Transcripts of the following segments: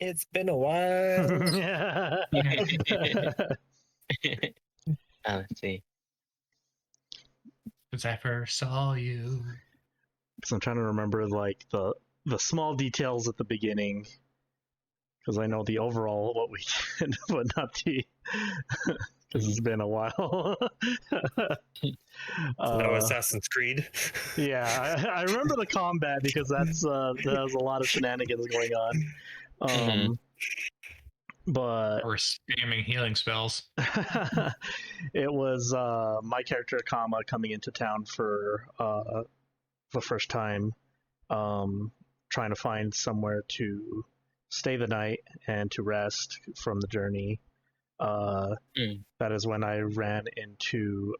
It's been a while. Let's see. Since I first saw you. Because I'm trying to remember like the small details at the beginning. Because I know the overall what we did, but not the. Because it's been a while. No Assassin's Creed. Yeah, I remember the combat because that was a lot of shenanigans going on. But Or spamming healing spells. it was my character Akama coming into town for the first time, trying to find somewhere to stay the night and to rest from the journey. That is when I ran into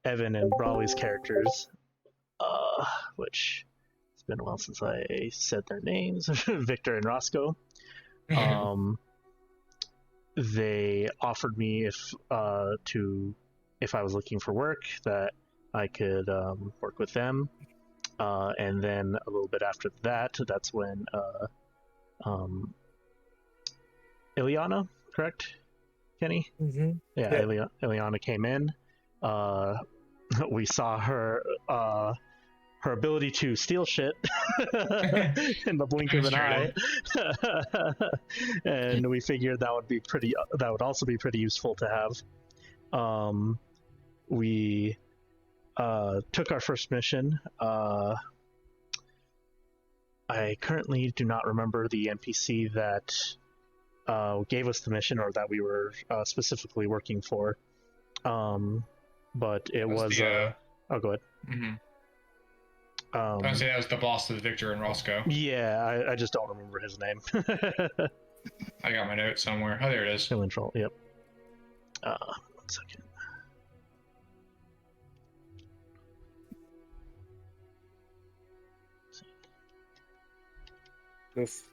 Evan and Brawley's characters, which it's been a while since I said their names, Victor and Roscoe. They offered me if I was looking for work that I could work with them, and then a little bit after that's when Ilyana, correct, Kenny? Mm-hmm. Yeah, yeah. Ilyana came in. We saw her ability to steal shit in the blink of an eye, and we figured that would also be pretty useful to have. We took our first mission. I currently do not remember the NPC that gave us the mission or that we were specifically working for. But it was go ahead. Mm-hmm. I would say that was the boss of Victor and Roscoe. Yeah, I just don't remember his name. I got my note somewhere. Oh, there it is. Control. Yep. 1 second. Oof.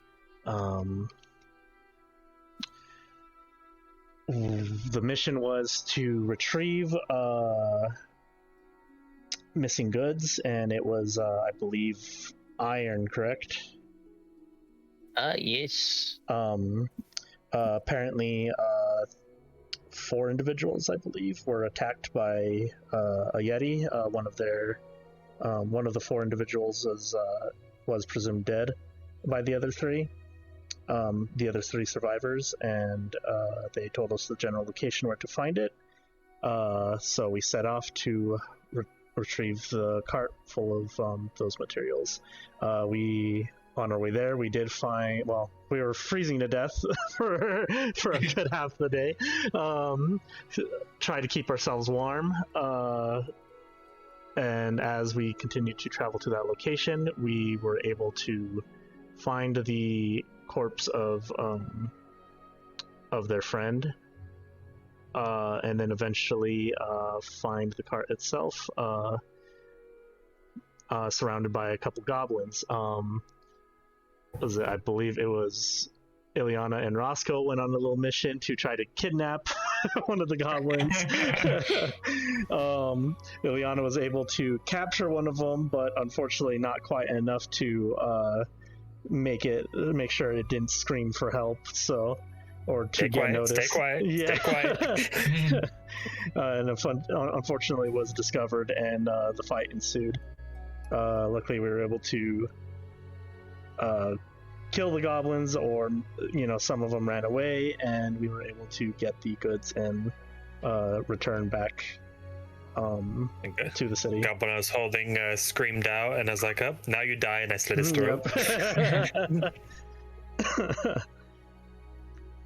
The mission was to retrieve missing goods, and it was, I believe, iron, correct? Yes. Apparently, 4 individuals, I believe, were attacked by a Yeti. One of the 4 individuals was presumed dead by the other 3. The other 3 survivors, and they told us the general location where to find it. So we set off to retrieve the cart full of those materials. On our way there, we did find, well, we were freezing to death for a good half of the day. Tried to keep ourselves warm. And as we continued to travel to that location, we were able to find the corpse of their friend, and then eventually find the cart itself, surrounded by a couple goblins. I believe it was Ilyana and Roscoe went on a little mission to try to kidnap one of the goblins. Ilyana was able to capture one of them, but unfortunately not quite enough to make sure it didn't scream for help, or to get noticed. Stay quiet. Yeah. Stay quiet. And unfortunately was discovered, and the fight ensued. Luckily we were able to kill the goblins, or some of them ran away, and we were able to get the goods and return back to the city. Goblin I was holding screamed out, and I was like, "Oh, now you die!" And I slit his throat. Yep.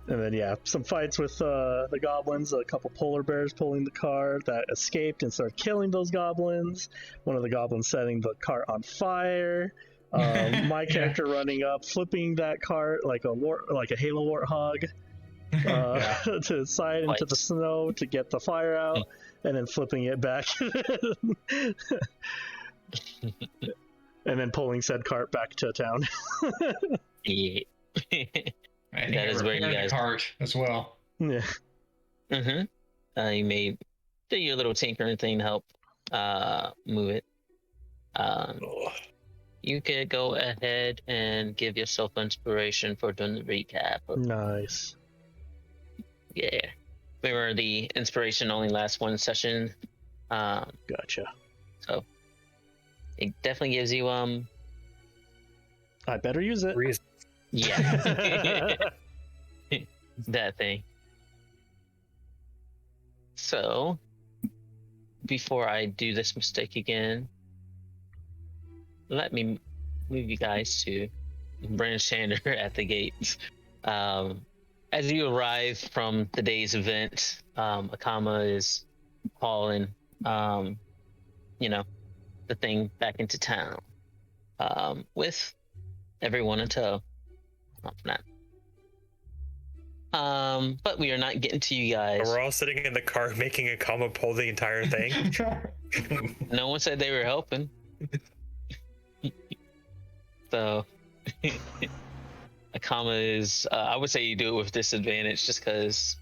And then some fights with the goblins. A couple polar bears pulling the cart that escaped and started killing those goblins. One of the goblins setting the cart on fire. My character running up, flipping that cart like a Halo warthog to the side into the snow to get the fire out, and then flipping it back, and then pulling said cart back to town. Yeah. I think that is where you guys cart as well. Yeah. You may do your little tinkering thing to help move it. you could go ahead and give yourself inspiration for doing the recap. Nice. Yeah. Remember, the inspiration only lasts one session. Gotcha. So it definitely gives you I better use it. Reason. yeah. That thing. So before I do this mistake again, let me move you guys to Branchander at the gate. As you arrive from the day's event, Akama is hauling, the thing back into town, with everyone in tow. Not from that. But we are not getting to you guys. We're all sitting in the car making Akama pull the entire thing. No one said they were helping. So Akama is, I would say you do it with disadvantage just because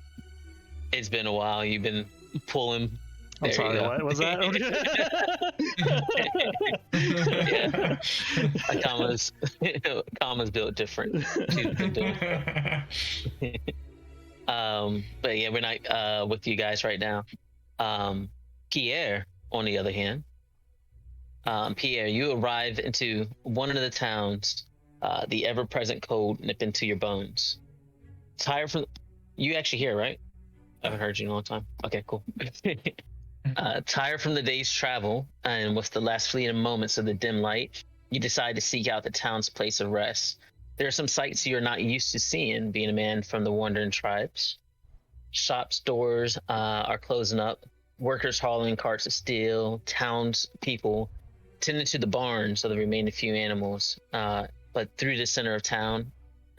it's been a while. You've been pulling. I'm sorry, what was that? Yeah. Akama's built different. But yeah, we're not with you guys right now. Pierre, on the other hand, Pierre, you arrive into one of the towns. The ever-present cold nip into your bones. Tired from you actually here, right? I haven't heard you in a long time. Okay, cool. Tired from the day's travel, and with the last fleeting moments of the dim light, you decide to seek out the town's place of rest. There are some sights you're not used to seeing, being a man from the wandering tribes. Shops, doors are closing up. Workers hauling carts of steel. Townspeople tending to the barns of the remaining few animals. But through the center of town,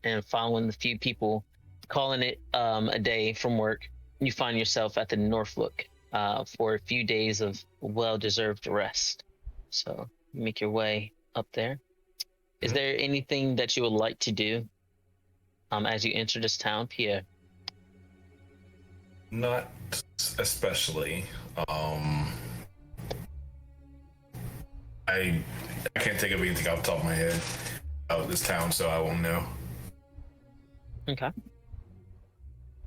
and following the few people calling it a day from work, you find yourself at the Norfolk for a few days of well-deserved rest. So you make your way up there. Is there anything that you would like to do as you enter this town, Pierre? Not especially. I can't think of anything off the top of my head about this town, so I won't know. Okay.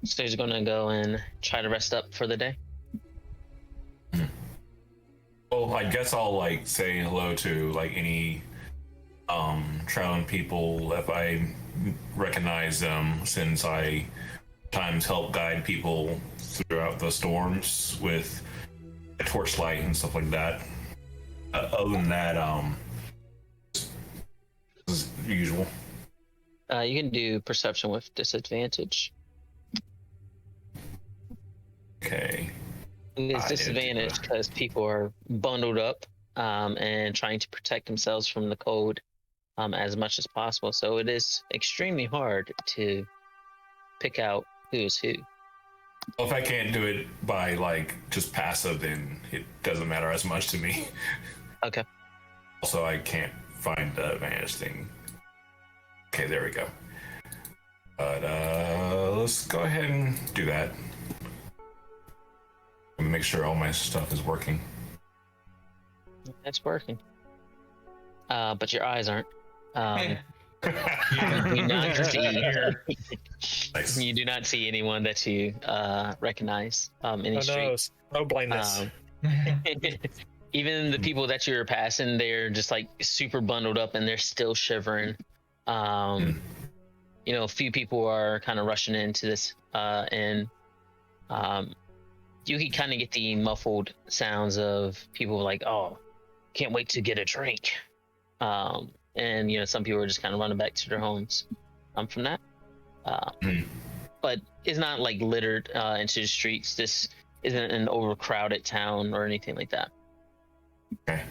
So you're gonna go and try to rest up for the day? Well, I guess I'll say hello to any traveling people if I recognize them, since I sometimes help guide people throughout the storms with a torchlight and stuff like that. Other than that, as usual. You can do perception with disadvantage. Okay. It's disadvantage because people are bundled up and trying to protect themselves from the cold as much as possible. So it is extremely hard to pick out who is who. Well, if I can't do it by just passive, then it doesn't matter as much to me. Okay. Also, I can't find the advantage thing. Okay, there we go. But let's go ahead and do that. Make sure all my stuff is working. That's working. But your eyes aren't. You do not see anyone that you recognize in the street. No blindness. Even the people that you're passing, they're just super bundled up and they're still shivering. A few people are kind of rushing into this, and you can kind of get the muffled sounds of people "Oh, can't wait to get a drink," and some people are just kind of running back to their homes from that. But it's not littered into the streets. This isn't an overcrowded town or anything like that. Okay.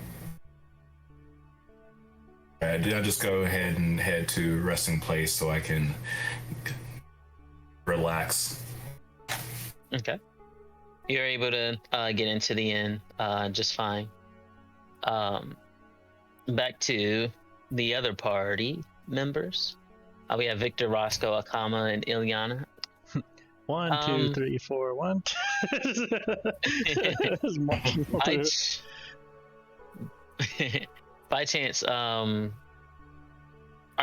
Did I just go ahead and head to resting place so I can relax? Okay. You're able to get into the inn just fine. Back to the other party members. We have Victor, Roscoe, Akama, and Ilyana. 1, 2, 3, 4, 1. by chance, are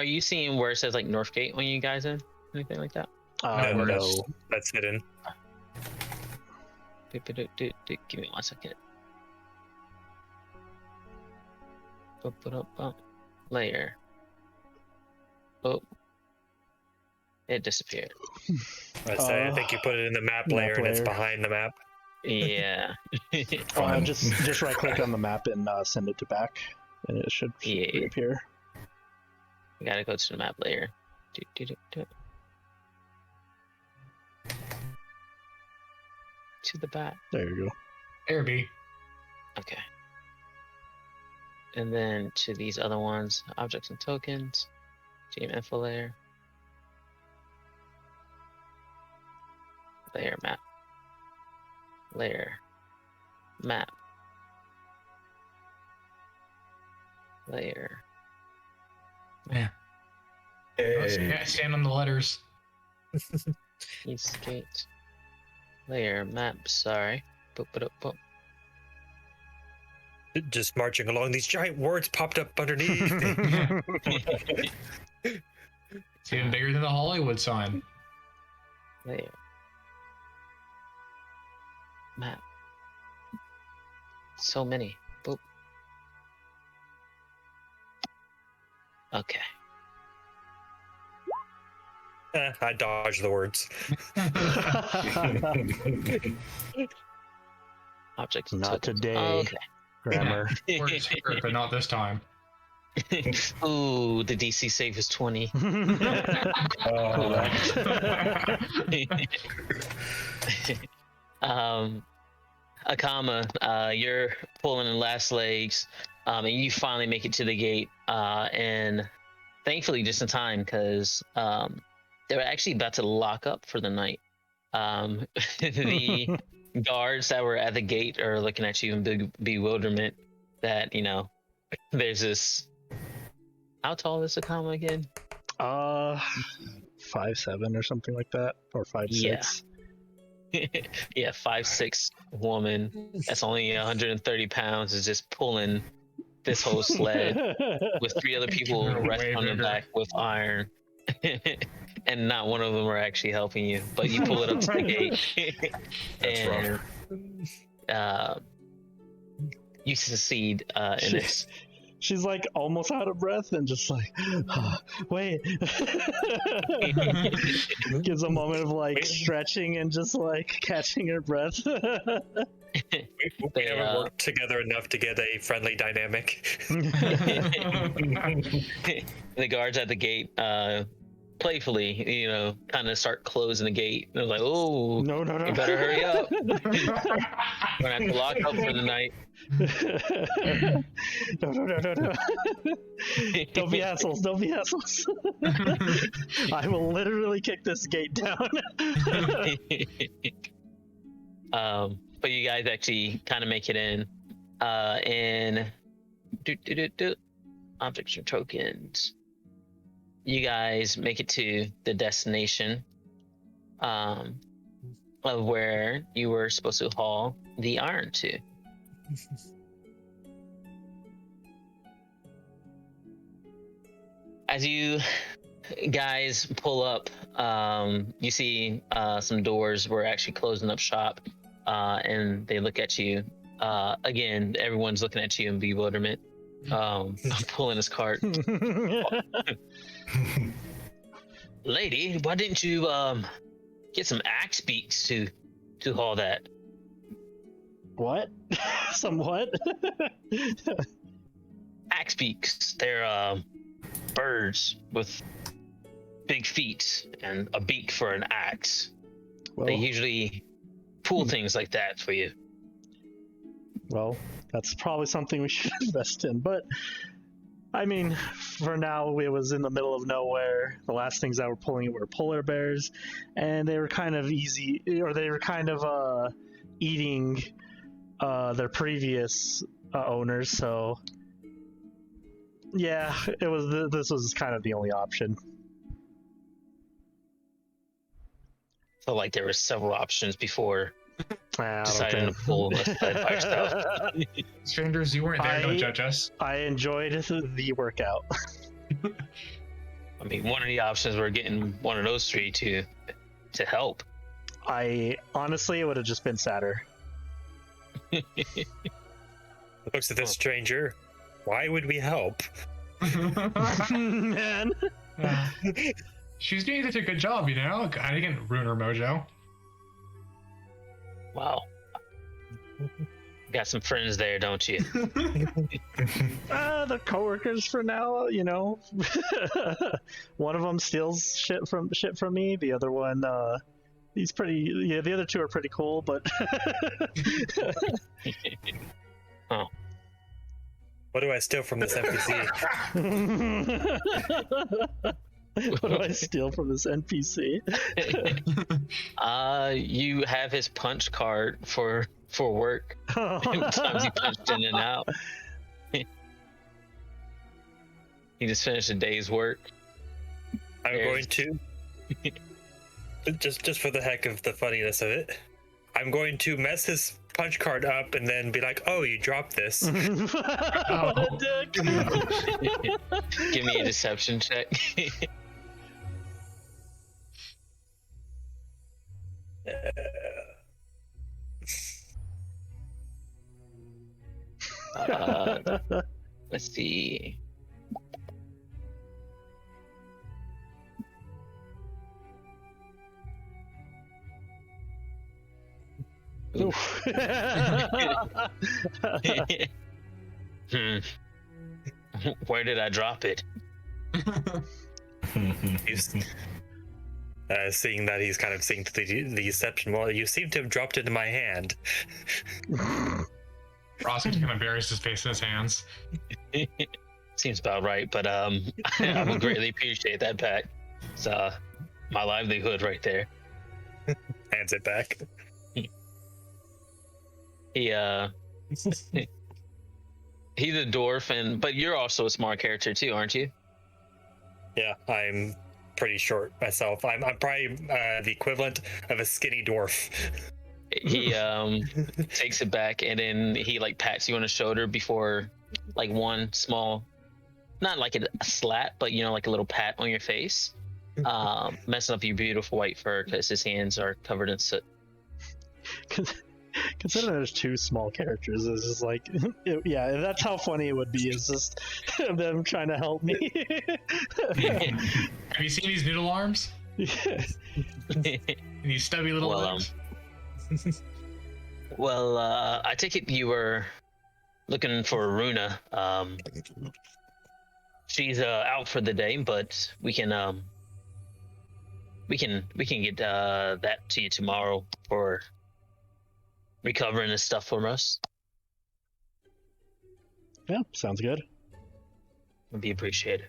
you seeing where it says like Northgate when you guys in? Anything like that? No. That's hidden. Give me 1 second. Layer. Oh. It disappeared. I think you put it in the map layer and it's behind the map. Yeah. Just right click on the map and send it to back, and it should reappear. You gotta go to the map layer. To the back. There you go. There be. Okay. And then to these other ones, objects and tokens, GM info layer, layer map, layer map, layer. Yeah. Stand on the letters. Eastgate, layer map. Sorry. Boop. Just marching along, these giant words popped up underneath. It's even bigger than the Hollywood sign. Layer map. So many. Boop. Okay. I dodged the words. Objects. Not tokens. today. Okay. Grammar. Word secret, but not this time. Ooh, the DC save is 20. Akama, you're pulling the last legs, and you finally make it to the gate, and thankfully just in time, because they were actually about to lock up for the night. The guards that were at the gate are looking at you in big bewilderment that, there's this... How tall is Akama again? 5'7" or something like that, or 5'6". Yeah, 5'6" woman that's only 130 pounds is just pulling this whole sled with 3 other people resting on the back with iron. And not one of them are actually helping you, but you pull it up to the gate. And you succeed in this. She's like almost out of breath and just like, wait. Gives a moment of like stretching and just like catching her breath. We haven't worked together enough to get a friendly dynamic. The guards at the gate playfully, kind of start closing the gate. They're like, "Oh, no, you better hurry up. We're gonna have to lock up for the night." No. Don't be assholes. I will literally kick this gate down. But you guys actually kind of make it in, and objects or tokens. You guys make it to the destination of where you were supposed to haul the iron to. As you guys pull up, you see some doors were actually closing up shop, and they look at you. Again, everyone's looking at you in bewilderment. I'm pulling his cart. Lady, why didn't you get some axe beaks to haul that? What? Some what? Axe beaks. They're birds with big feet and a beak for an axe. Well, They usually pull things like that for you. well, that's probably something we should invest in, but I mean, for now, it was in the middle of nowhere. The last things that were pulling it were polar bears, and they were kind of easy, or they were kind of eating their previous owners. So, yeah, it was. This was kind of the only option. So, like, there were several options before deciding to pull this by yourself. Strangers, you weren't there. Don't judge us. I enjoyed the workout. I mean, one of the options were getting one of those three to help. I honestly, it would have just been sadder. Looks at this stranger. Why would we help? Man. She's doing such a good job, you know? I didn't ruin her mojo. Wow. Got some friends there, don't you? The coworkers for now, you know. One of them steals shit from me. The other one, he's pretty. Yeah, the other two are pretty cool, but. Oh. What do I steal from this NPC? What do I steal from this NPC? You have his punch card for work. Times he punched in and out. He just finished a day's work. I'm going to just for the heck of the funniness of it, I'm going to mess his punch card up and then be like, "Oh, you dropped this." What a dick. Give me a deception check. Let's see. Oof. Where did I drop it? He's seeing that he's kind of seeing the deception. Well, you seem to have dropped it in my hand. Roscoe kind of buries his face in his hands. Seems about right, but I would greatly appreciate that back. It's my livelihood right there. Hands it back. He he's a dwarf, but you're also a smart character too, aren't you? Yeah, I'm pretty short myself. I'm probably the equivalent of a skinny dwarf. He takes it back, and then he like pats you on the shoulder before like one small, not like a slap, but you know, like a little pat on your face, messing up your beautiful white fur because his hands are covered in soot. Considering there's two small characters, it's just like, yeah, that's how funny it would be. Is just them trying to help me. Have you seen these noodle arms? These stubby little legs. Well, I take it you were looking for Runa. She's out for the day, but we can get that to you tomorrow for recovering this stuff from us. Yeah, sounds good. Would be appreciated.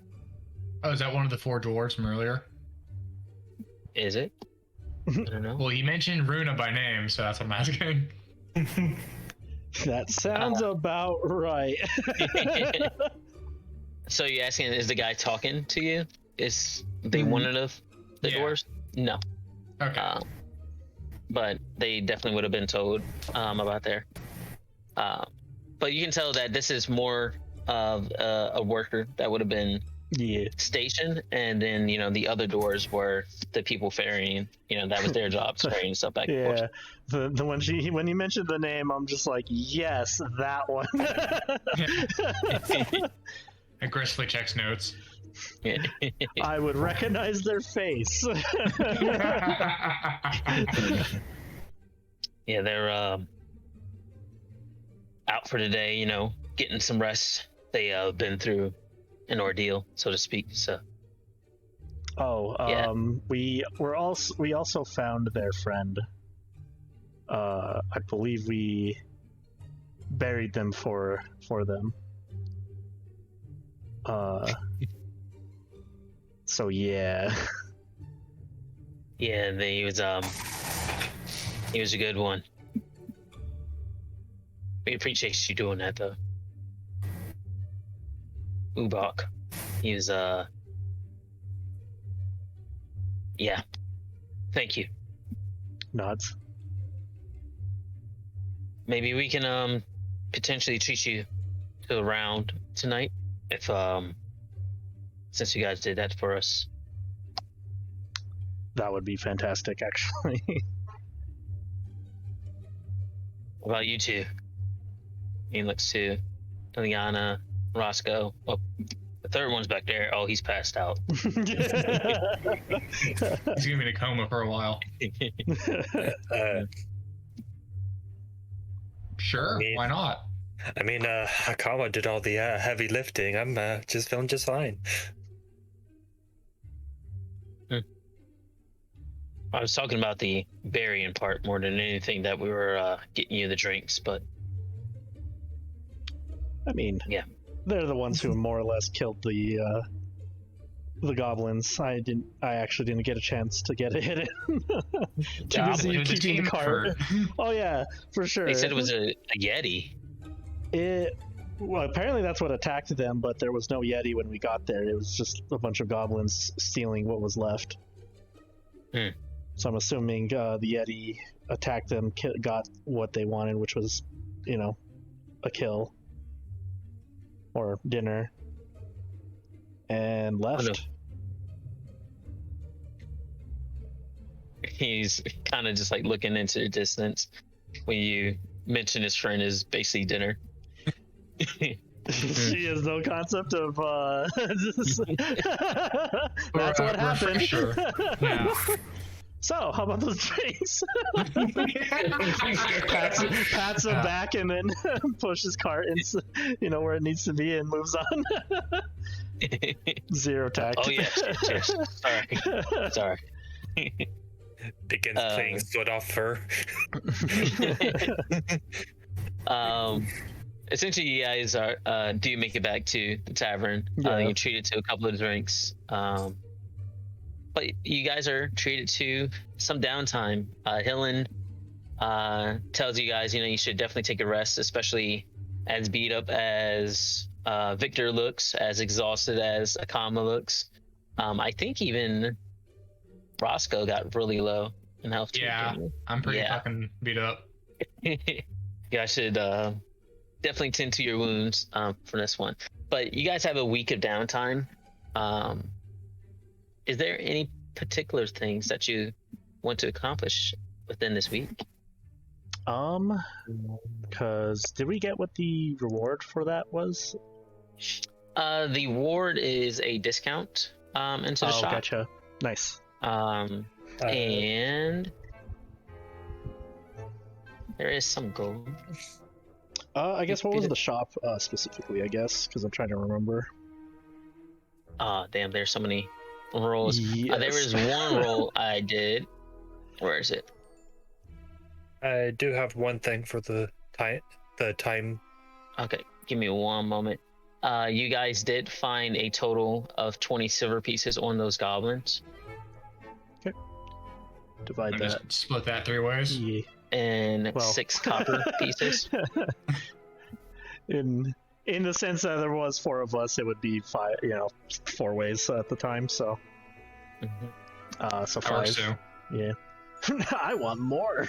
Oh, is that one of the four dwarves from earlier? Is it? I don't know. Well, he mentioned Runa by name, so that's what I'm asking. That sounds about right. So you're asking, is the guy talking to you? Is they one of the dwarves? No. Okay. But they definitely would have been told about there. But you can tell that this is more of a worker that would have been stationed, and then the other doors were the people ferrying. That was their job, ferrying stuff back and forth. The when you mentioned the name, I'm just like, yes, that one. I gracefully checks notes. I would recognize their face. Yeah, they're out for today, getting some rest. They been through an ordeal, so to speak. So we also found their friend. I believe we buried them for them. So yeah. Yeah, he was a good one. We appreciate you doing that, though. Ubok. He was yeah. Thank you. Nods. maybe we can potentially treat you to a round tonight if since you guys did that for us. That would be fantastic, actually. What about you two? He looks to Ilyana, Roscoe. Oh, the third one's back there. Oh, he's passed out. He's gonna be in a coma for a while. Sure, why not? I mean, Akama did all the heavy lifting. I'm just feeling just fine. I was talking about the burying part more than anything, that we were getting you the drinks, but I mean, yeah, they're the ones who more or less killed the goblins. I actually didn't get a chance to get a hit in. Too busy keeping the cart. Oh yeah, for sure. They said it was a Yeti. Well, apparently that's what attacked them, but there was no Yeti when we got there. It was just a bunch of goblins stealing what was left. So I'm assuming the Yeti attacked them, got what they wanted, which was, a kill or dinner, and left. Oh, no. He's kind of just like looking into the distance when you mention his friend is basically dinner. She has no concept of that's what happened. Sure. Yeah. So, how about those drinks? pats him back and then pushes cart where it needs to be and moves on. Zero tact. Oh yeah, cheers. Sorry. Begins playing sweat off fur. Essentially, you guys are do make it back to the tavern. Yeah. You're treated to a couple of drinks. But you guys are treated to some downtime. Hillen tells you guys, you should definitely take a rest, especially as beat up as Victor looks, as exhausted as Akama looks. I think even Roscoe got really low in health. Yeah, I'm pretty fucking beat up. You guys should definitely tend to your wounds for this one. But you guys have a week of downtime. Is there any particular things that you want to accomplish within this week? Because did we get what the reward for that was? The reward is a discount into the shop. Gotcha. Nice. And there is some gold. I guess what was the shop specifically? I guess because I'm trying to remember. Damn! There's so many rolls. Yes. There was one roll I did. Where is it? I do have one thing for the time. Okay, give me one moment. You guys did find a total of 20 silver pieces on those goblins. Okay. Divide that. Just split that 3 ways. Yeah. And 6 copper pieces. In the sense that there was 4 of us, it would be 5, 4 ways at the time. So, so 5. So. Yeah. I want more.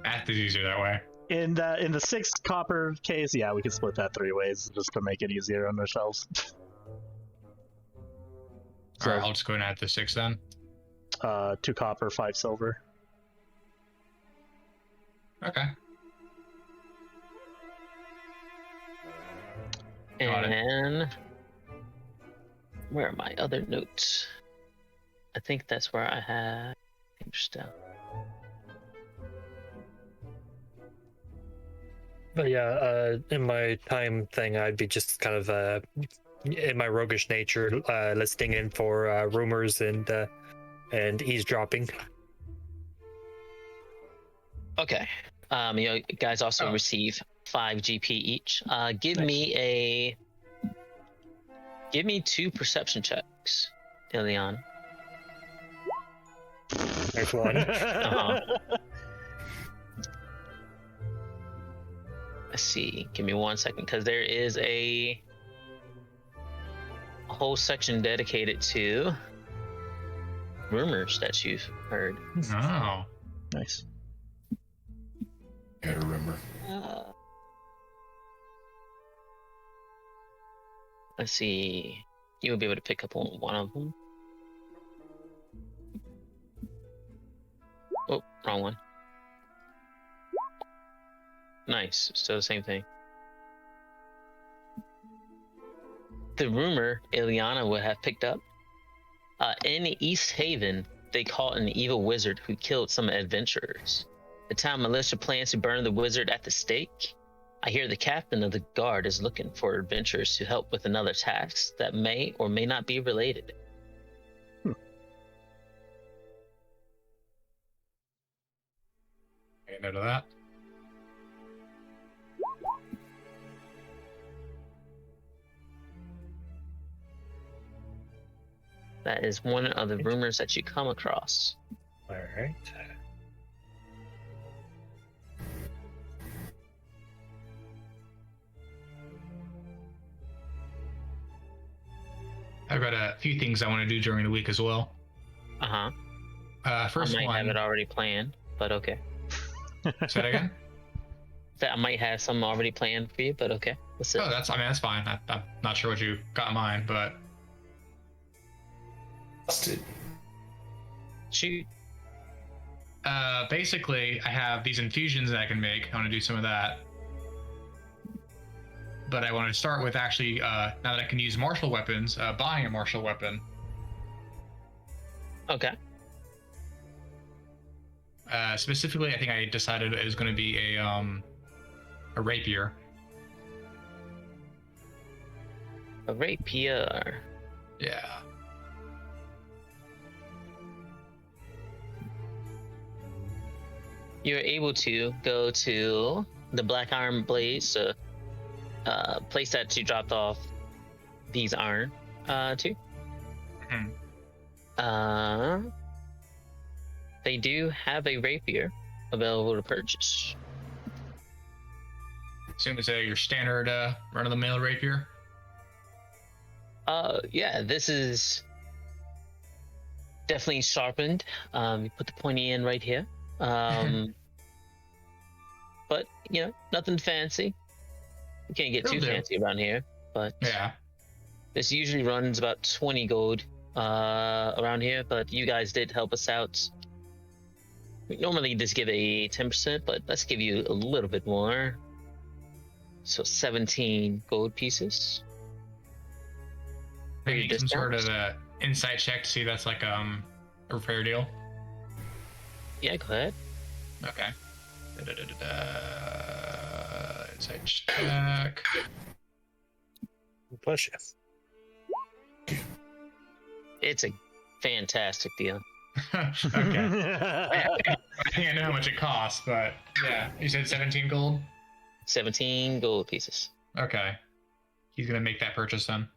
Math is easier that way. In the 6 copper case, yeah, we could split that 3 ways just to make it easier on ourselves. All right, I'll just go and add the 6 then. 2 copper, 5 silver. Okay. And where are my other notes? I think that's where I had stuff. But yeah, in my time thing, I'd be just kind of in my roguish nature, listening in for rumors and eavesdropping. Okay. You guys also receive 5 GP each. Give me 2 perception checks, Ilyana. There's one. Let's see. Give me 1 second, because there is a whole section dedicated to rumors that you've heard. Oh. Nice. Gotta remember. Let's see. You'll be able to pick up on one of them. Oh, wrong one. Nice. Still the same thing. The rumor Ilyana would have picked up. In East Haven, they caught an evil wizard who killed some adventurers. The town militia plans to burn the wizard at the stake. I hear the captain of the guard is looking for adventurers to help with another task that may or may not be related. Make a note of that. That is one of the rumors that you come across. All right. I've got a few things I want to do during the week as well. First I might one. have it already planned, but okay. Say that again. I might have some already planned for you, but okay. What's it? Oh, that's fine. I'm not sure what you got in mind, but Busted. Shoot. basically, I have these infusions that I can make. I want to do some of that. But I want to start with actually, now that I can use martial weapons, buying a martial weapon. Okay. Specifically, I think I decided it was going to be a rapier. A rapier. Yeah. You're able to go to the Black Iron Blaze, place that you dropped off these iron to. Mm-hmm. They do have a rapier available to purchase. Assume it's your standard run-of-the-mill rapier. Yeah, this is definitely sharpened. You put the pointy end right here. But you know, nothing fancy. You can't get too fancy around here, but Yeah. this usually runs about 20 gold around here, but you guys did help us out. We normally just give a 10%, but let's give you a little bit more. So 17 gold pieces. Maybe some sort of insight check to see if that's like a fair deal. Yeah, go ahead. Okay. Insight check. Bless you. It's a fantastic deal. Okay. I think I know how much it costs, but yeah. You said 17 gold? 17 gold pieces. Okay. He's gonna make that purchase then.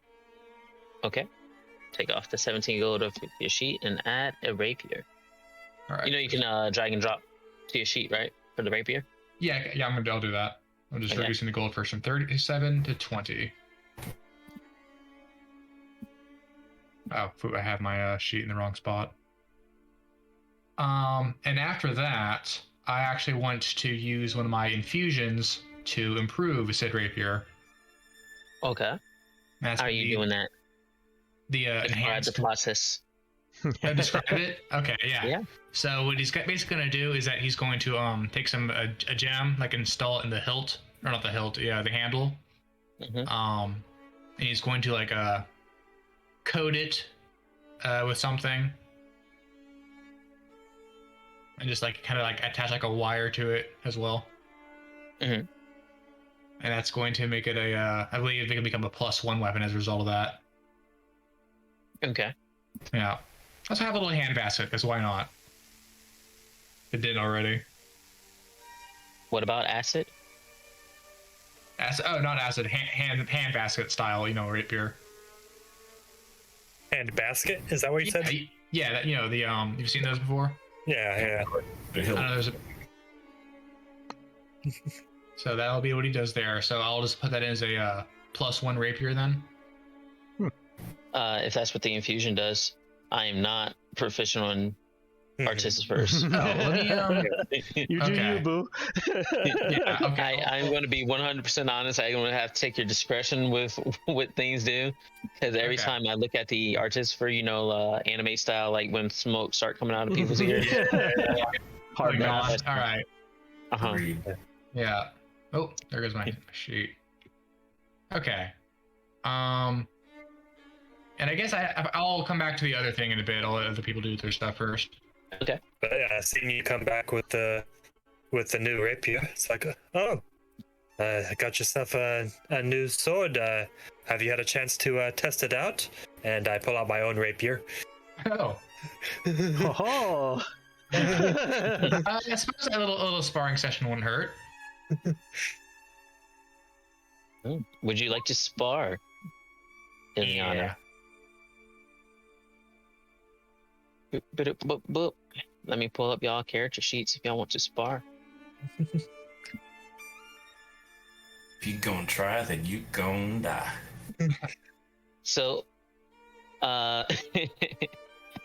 Okay. Take off the 17 gold of your sheet and add a rapier. All right. You know you can drag and drop to your sheet, right? For the rapier? Yeah, I'll do that. I'm just Okay. reducing the gold first from 37 to 20. Oh, I have my sheet in the wrong spot. And after that, I actually want to use one of my infusions to improve said rapier. Okay. That's How are you doing that? The Describe enhanced. the process. Describe it. Okay, yeah. Yeah. So what he's basically going to do is that he's going to take a gem, like install it in the hilt, or not the hilt, yeah, the handle. Mm-hmm. And he's going to like coat it with something, and just like kind of like attach like a wire to it as well. Mm-hmm. And that's going to make it I believe it can become a +1 weapon as a result of that. Okay. Yeah. Let's have a little hand basket, because why not? It did already. What about acid? Oh, not acid. Hand basket style, rapier. And basket? Is that what you said? Yeah, that, the you've seen those before? Yeah. The I hill. don't know, so that'll be what he does there. So I'll just put that in as a +1 rapier then. If that's what the infusion does. I am not proficient on Artificers. Oh, let me You do Okay. you, boo. yeah, okay. I'm going to be 100% honest. I'm going to have to take your discretion with what things do, because every Okay. time I look at the Artificer, anime style, like when smoke start coming out of people's ears. Hard Oh my math. God. All right. Uh-huh. Agreed. Yeah. Oh, there goes my sheet. Okay. And I guess I'll come back to the other thing in a bit. I'll let other people do their stuff first. But yeah, seeing you come back with the new rapier, it's like, oh, got yourself a new sword. Have you had a chance to test it out? And I pull out my own rapier. Oh. Oh. I suppose a little sparring session wouldn't hurt. Would you like to spar, Ilyana? Boop. Let me pull up y'all character sheets if y'all want to spar. If you gonna try, then you gonna die. So,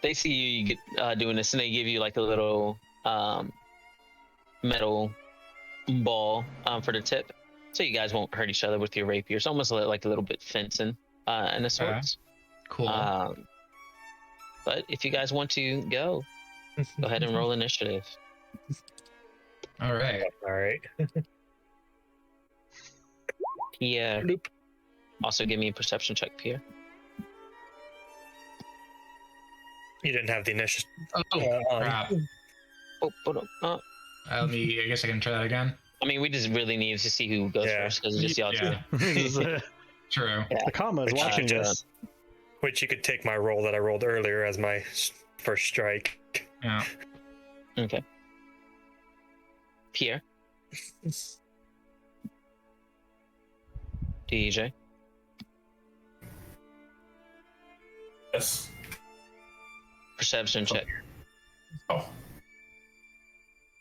they see you doing this, and they give you like a little metal ball for the tip, so you guys won't hurt each other with your rapiers. Almost like a little bit fencing in the sorts. Cool. But if you guys want to go ahead and roll initiative. All right. All right. Pierre. Also, give me a perception check, Pierre. You didn't have the initiative. Oh, crap. I guess I can try that again. I mean, we just really need to see who goes first, because it's just y'all two. True. Akama is watching this. Which you could take my roll that I rolled earlier as my first strike. Yeah. Okay. Pierre. DJ. Yes. Perception check. Oh.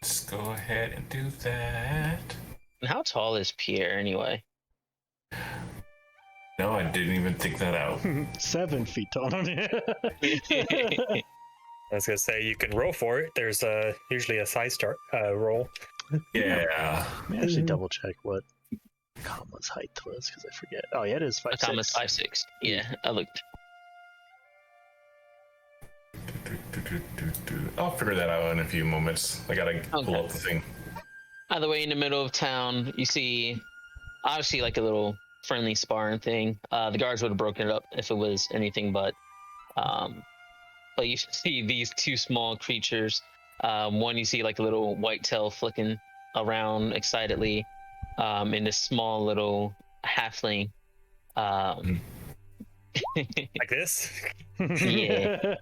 Let's go ahead and do that. And how tall is Pierre anyway? No, I didn't even think that out. 7 feet tall. I was gonna say you can roll for it. There's usually a side start roll. Yeah. Let me actually double check what Akama's height was because I forget. Oh yeah, it is 5'6". Akama's 5'6". Yeah, I looked. I'll figure that out in a few moments. I gotta pull up the thing. Either way, in the middle of town, you see, obviously, like a little friendly sparring thing. The guards would have broken it up if it was anything but you see these two small creatures. One, you see like a little white tail flicking around excitedly, and this small little halfling. Like this? Yeah.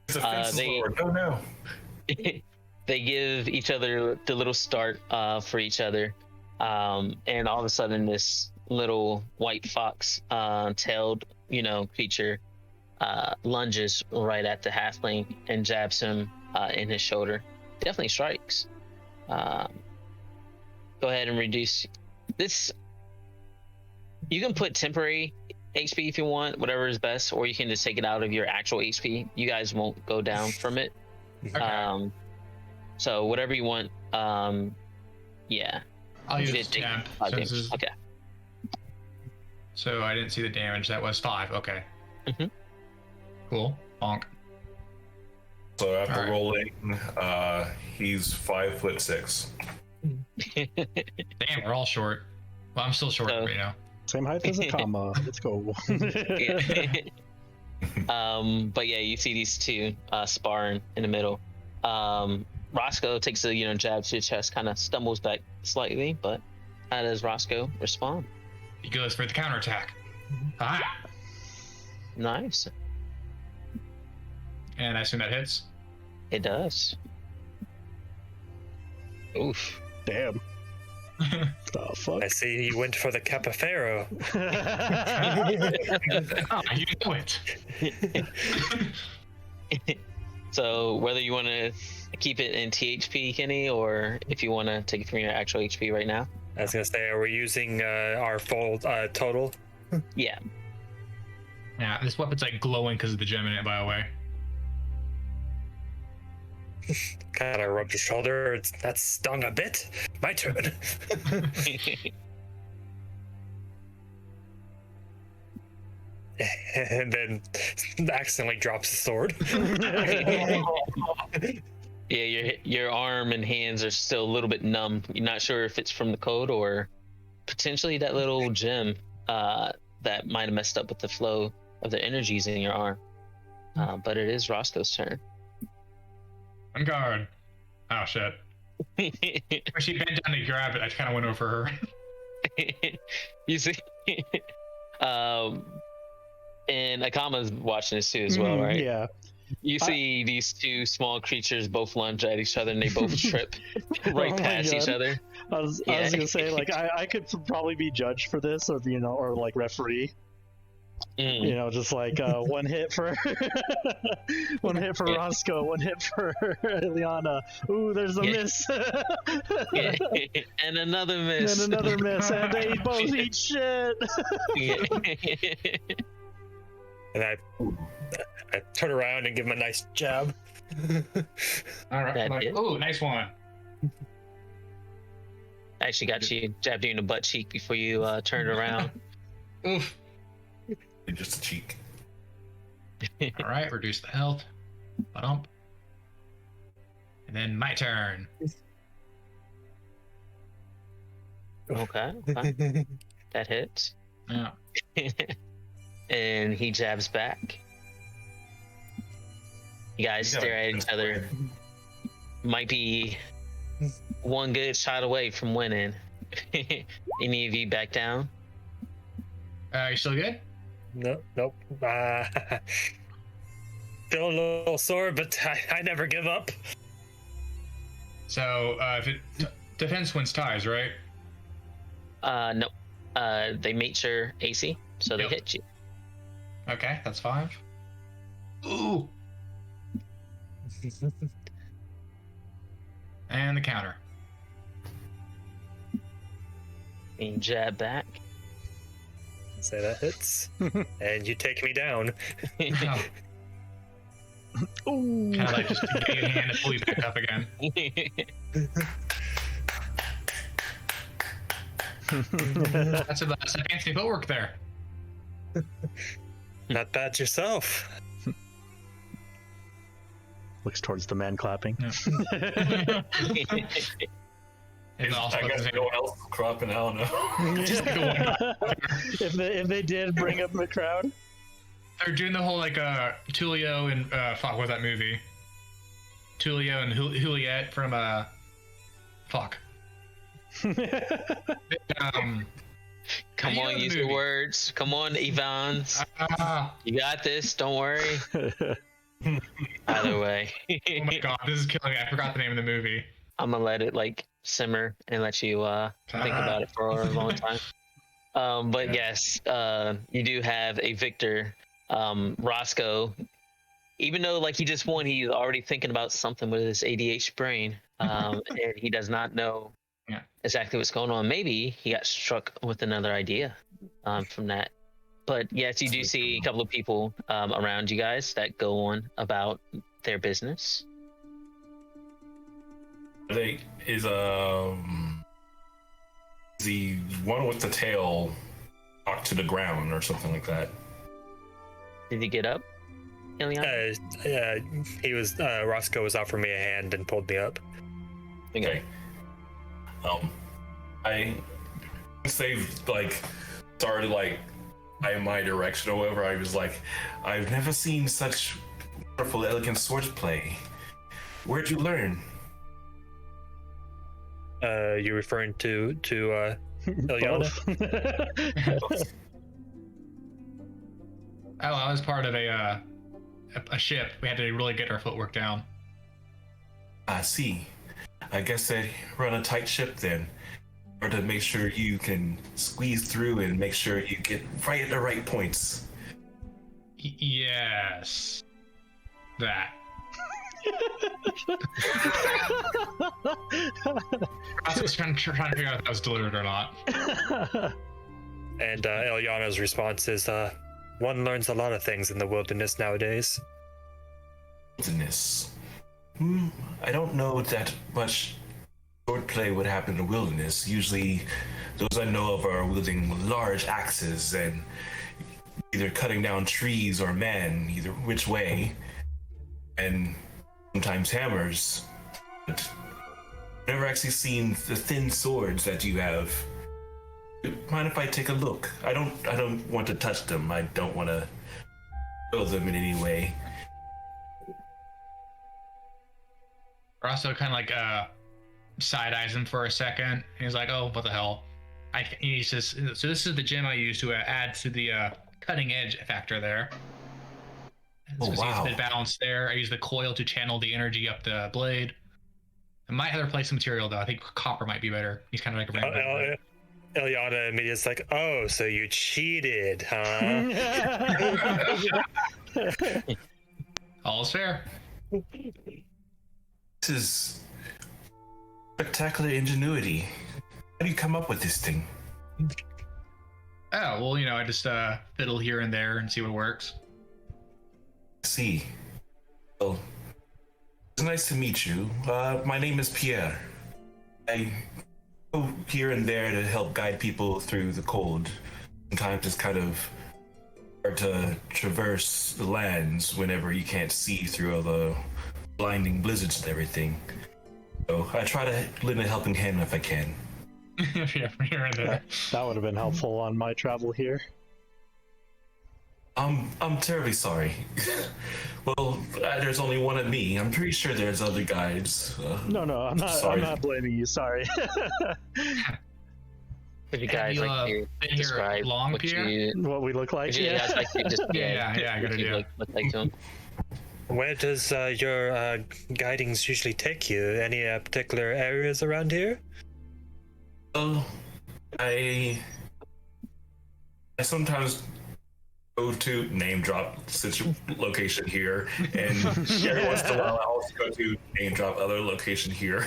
It's a fence sword. Oh no. They give each other the little start for each other, and all of a sudden this little white fox tailed creature lunges right at the halfling and jabs him in his shoulder. Definitely strikes. Go ahead and reduce this. You can put temporary HP if you want, whatever is best, or you can just take it out of your actual HP. You guys won't go down from it. Okay. So whatever you want. Yeah. I'll use 50. temp. Okay. So I didn't see the damage. That was 5. Okay. Mhm. Cool. Bonk. So after All right. rolling, he's 5'6". Damn, we're all short. Well, I'm still short, So- but, Same height as Akama. Let's go. But yeah, you see these two sparring in the middle. Roscoe takes a jab to the chest, kind of stumbles back slightly, but how does Roscoe respond? He goes for the counterattack. Ah! Nice. And I assume that hits. It does. Oof. Damn. The fuck? I see you went for the Capifero. Ah, you know it. So whether you want to keep it in THP, Kenny, or if you want to take it from your actual HP right now. I was gonna say, are we using our full total? Yeah. Yeah, this weapon's like glowing because of the gem in it, by the way. Kind of rubbed your shoulder. That stung a bit. My turn. And then accidentally drops the sword. Yeah, your arm and hands are still a little bit numb. You're not sure if it's from the code or potentially that little gem that might have messed up with the flow of the energies in your arm. But it is Roscoe's turn. On guard. Oh shit. When she bent down to grab it, I kind of went over her. You see, and Akama's watching this too as well, right? Yeah. You see these two small creatures both lunge at each other and they both trip right Oh my past each God. other. I was Yeah. gonna say, like, I could probably be judged for this, or or like referee. Mm. Just like one hit for one hit for Roscoe, one hit for Ilyana. Ooh, there's a miss. And another miss. And another miss, and they both eat shit. And I turn around and give him a nice jab. All right. That Like, hit. oh, nice one. I actually got you, jabbed you in the butt cheek before you turned around. Oof. Just a cheek. All right, reduce the health. Ba-dump. And then my turn. Okay. That hits. Yeah. And he jabs back. You guys stare at each other. Might be one good shot away from winning. Any of you back down? You still good? Nope. Still a little sore, but I never give up. So, if it defense wins ties, right? No. They meet your AC, so they Yep. hit you. Okay, that's 5. Ooh. And the counter. And you jab back. Say that hits. And you take me down. Oh, Ooh. kind of like just get your hand and pull you back up again. That's some fancy footwork there. Not bad yourself. Looks towards the man clapping. And also, I guess no one else is cropping. I don't know. just like a one. if they did bring up the crowd. They're doing the whole like Tulio and fuck, what was that movie? Tulio and Juliet from fuck. Come you on, know the use your movie. words. Come on, Ivans. You got this. Don't worry. Either way, Oh my god, this is killing me. I forgot the name of the movie. I'm gonna let it like simmer and let you think about it for a long time. But yes, you do have a victor, Roscoe. Even though like he just won, he's already thinking about something with his ADHD brain, and he does not know exactly what's going on. Maybe he got struck with another idea from that. But yes, you do see a couple of people around you guys that go on about their business. Is the one with the tail knocked to the ground or something like that? Did you get up, Ilyana? He was Roscoe was offering me a hand and pulled me up. Okay. I once they've like started like in my direction or whatever, I was like, I've never seen such wonderful, elegant swordplay. Where'd you learn? You referring to Ilyana? Oh, I was part of a ship. We had to really get our footwork down. I see. I guess they run a tight ship then. Or to make sure you can squeeze through and make sure you get right at the right points. Yes. That. I was trying to figure out if that was delivered or not. And Ilyana's response is, one learns a lot of things in the wilderness nowadays. Wilderness. I don't know that much swordplay would happen in the wilderness. Usually, those I know of are wielding large axes and either cutting down trees or men, either which way, and sometimes hammers. But I've never actually seen the thin swords that you have. Mind if I take a look? I don't want to touch them. I don't want to kill them in any way. Roscoe kind of like side eyes him for a second. And he's like, "Oh, what the hell?" He says, "So this is the gem I use to add to the cutting edge factor there." Oh, wow. The balance there. I use the coil to channel the energy up the blade. I might have to replace some material though. I think copper might be better. He's kind of like a Ilyana immediately is like, "Oh, so you cheated, huh?" All's fair. This is spectacular ingenuity. How do you come up with this thing? Oh, well, I just fiddle here and there and see what works. See. Well, it's nice to meet you. My name is Pierre. I go here and there to help guide people through the cold. Sometimes it's kind of hard to traverse the lands whenever you can't see through all the blinding blizzards and everything. So I try to lend a helping hand if I can. Yeah, from here and there. That would have been helpful on my travel here. I'm terribly sorry. Well, there's only one of me. I'm pretty sure there's other guides. No, I'm not. sorry. I'm not blaming you. Sorry. Would you guys you, like to been here describe long, what Pierre? you? What we look like? Would you guys like to just Yeah, I got what it. you Yeah. look like to him? Where does your guidings usually take you? Any particular areas around here? Well, I sometimes go to name drop location here, and every once in a while I also go to name drop other location here.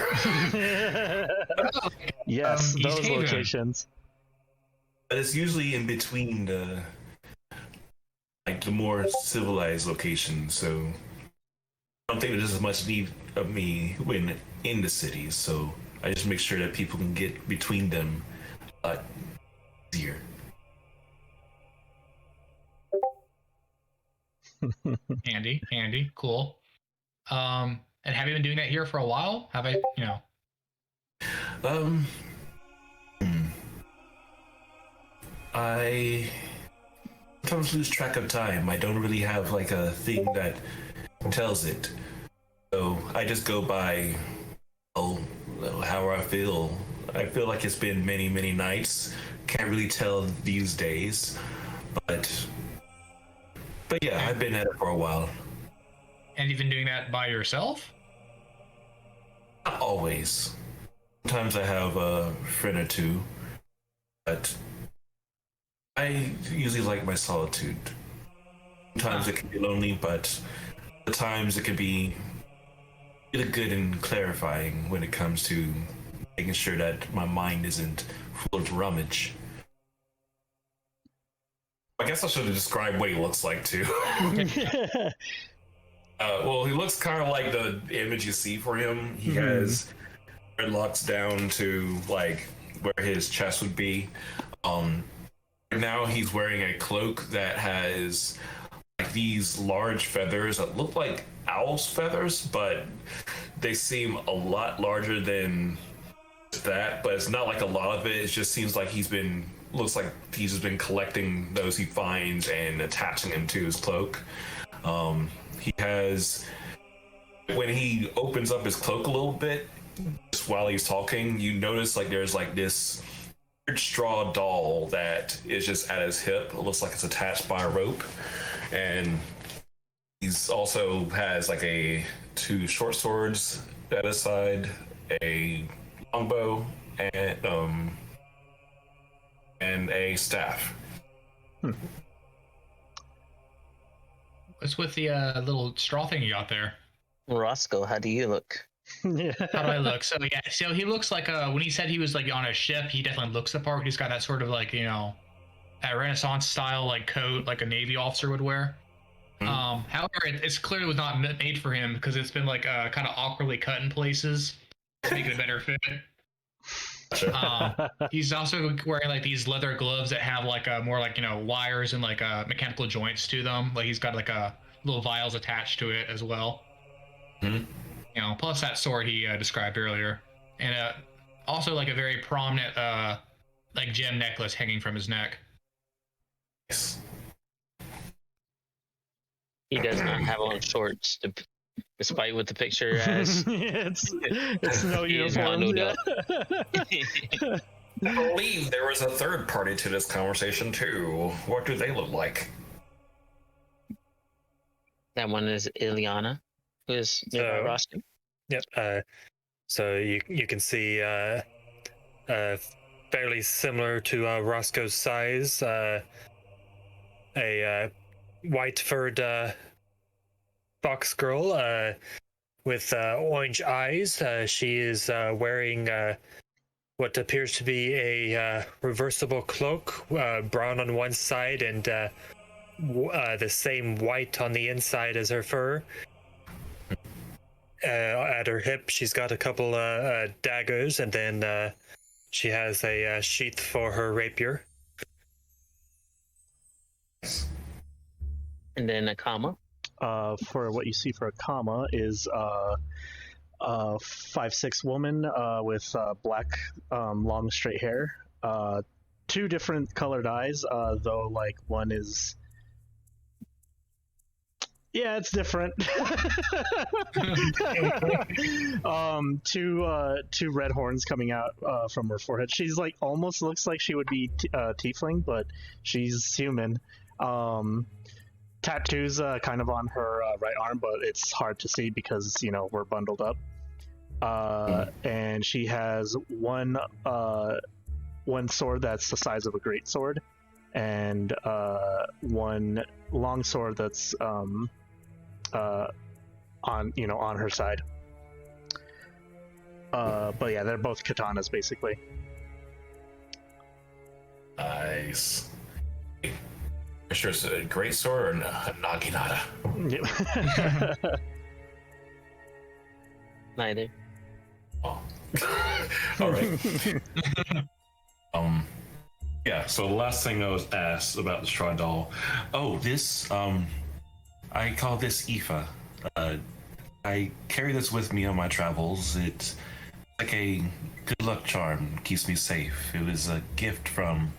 Yes, East those Haven. locations. But it's usually in between the more civilized locations, so I don't think there's as much need of me when in the cities, so I just make sure that people can get between them a lot easier. Handy, cool. And have you been doing that here for a while? Have I, I sometimes lose track of time. I don't really have like a thing that tells it. So I just go by how I feel. I feel like it's been many, many nights. Can't really tell these days. But yeah, I've been at it for a while. And you've been doing that by yourself? Not always. Sometimes I have a friend or two, but I usually like my solitude. Sometimes it can be lonely, but at times it can be really good and clarifying when it comes to making sure that my mind isn't full of rummage. I guess I should have described what he looks like too. Well, he looks kind of like the image you see for him. He has dreadlocks down to like where his chest would be. Now he's wearing a cloak that has like these large feathers that look like owl's feathers, but they seem a lot larger than that. But it's not like a lot of it. It just seems like looks like he's just been collecting those he finds and attaching them to his cloak. He has, when he opens up his cloak a little bit, just while he's talking, you notice like there's like this weird straw doll that is just at his hip. It looks like it's attached by a rope, and he's also has like two short swords at his side, a longbow, and a staff. What's with the little straw thing you got there? Roscoe, how do you look? Yeah. How do I look? So yeah, so he looks like when he said he was like on a ship, he definitely looks the part. He's got that sort of like, that a Renaissance style like coat, like a Navy officer would wear. However, it's clearly was not made for him because it's been like kind of awkwardly cut in places to make it a better fit. He's also wearing like these leather gloves that have like more like wires and like mechanical joints to them. Like he's got like a little vials attached to it as well. Plus that sword he described earlier, and also like a very prominent like gem necklace hanging from his neck. Yes. He does not have on shorts, despite what the picture has. it's no He is uniform. bundled Yeah. up. I believe there was a third party to this conversation too. What do they look like? That one is Ilyana, who is near So- Roscoe. Yep. So you can see fairly similar to Roscoe's size, a white furred fox girl with orange eyes. She is wearing what appears to be a reversible cloak, brown on one side and the same white on the inside as her fur. At her hip, she's got a couple daggers, and then she has a sheath for her rapier. And then Akama. For what you see for Akama is a 5'6" woman with black long straight hair, 2 different colored eyes, though like one is it's different. Two red horns coming out from her forehead. She's like almost looks like she would be tiefling, but she's human. Tattoos kind of on her right arm, but it's hard to see because we're bundled up. And she has one sword that's the size of a great sword, and one long sword that's on her side. But yeah, they're both katanas basically. Nice. Sure, it's a great sword or a naginata? Yep. Neither. Oh. All right. Yeah. So the last thing I was asked about the straw doll. Oh, this. I call this Aoife. I carry this with me on my travels. It's like a good luck charm. Keeps me safe. It was a gift from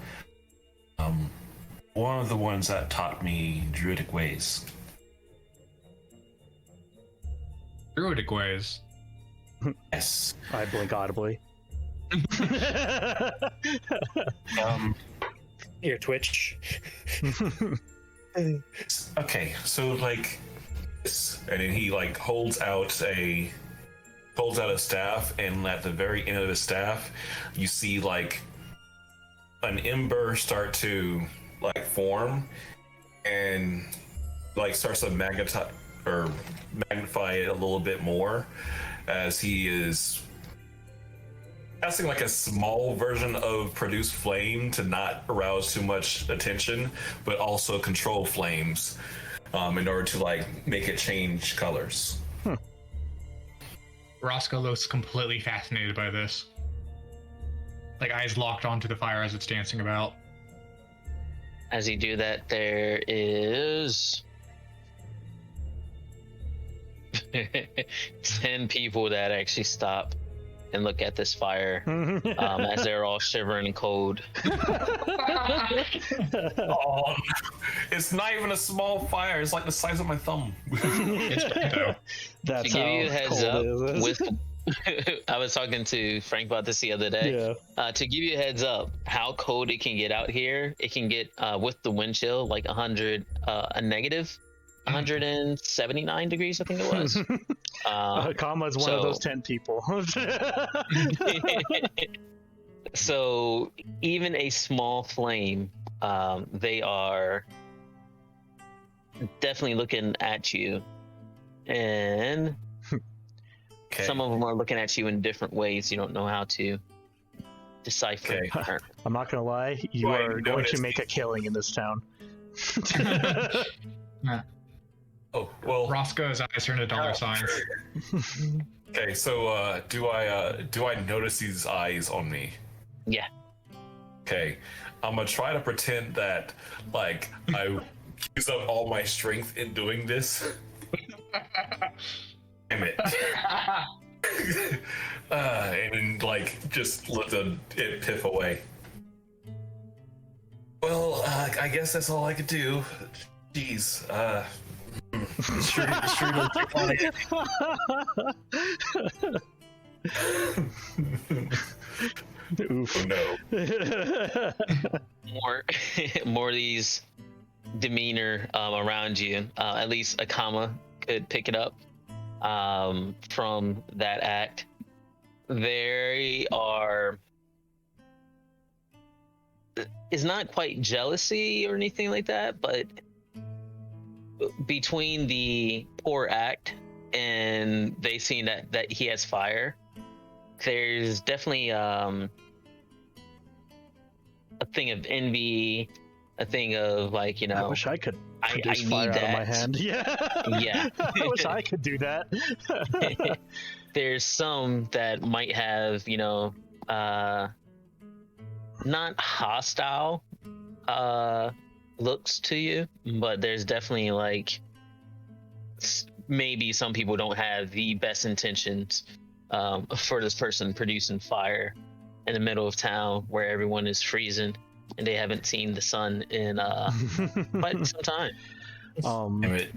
one of the ones that taught me druidic ways. Druidic ways. Yes. I blink audibly. Ear twitch. Okay, so like this, and then he like holds out a staff, and at the very end of the staff you see like an ember start to like form and like starts to magnify it a little bit more as he is casting like a small version of produce flame to not arouse too much attention, but also control flames in order to like make it change colors. Roscoe looks completely fascinated by this. Like eyes locked onto the fire as it's dancing about. As you do that, there is 10 people that actually stop and look at this fire as they're all shivering and cold. Oh, it's not even a small fire. It's like the size of my thumb. It's big, though. That's To give you a how heads cold up, it is. with I was talking to Frank about this the other day. Yeah. To give you a heads up, how cold it can get out here, it can get with the wind chill like 100, a negative 179 degrees, I think it was. Akama's one of those 10 people. So even a small flame, they are definitely looking at you, and Okay. some of them are looking at you in different ways. You don't know how to decipher. Okay. I'm not gonna lie, you Right, are going to notice. make a killing in this town. Oh well. Roscoe's eyes turn to dollar signs. Okay, so do I notice these eyes on me? Yeah. Okay, I'm gonna try to pretend that like I use up all my strength in doing this. Damn it. And then like just let it piff away. Well, I guess that's all I could do. Jeez. Sure don't keep on it. Oof. Oh no. More of these demeanor around you. At least Akama could pick it up from that act. They are. It's not quite jealousy or anything like that, but between the poor act and they seeing that he has fire, there's definitely a thing of envy, a thing of like, you know, I wish I could I produce need fire out of my that. hand. Yeah. Yeah. I wish I could do that. There's some that might have, you know, not hostile looks to you, but there's definitely like maybe some people don't have the best intentions for this person producing fire in the middle of town where everyone is freezing and they haven't seen the sun in quite some time. Damn it.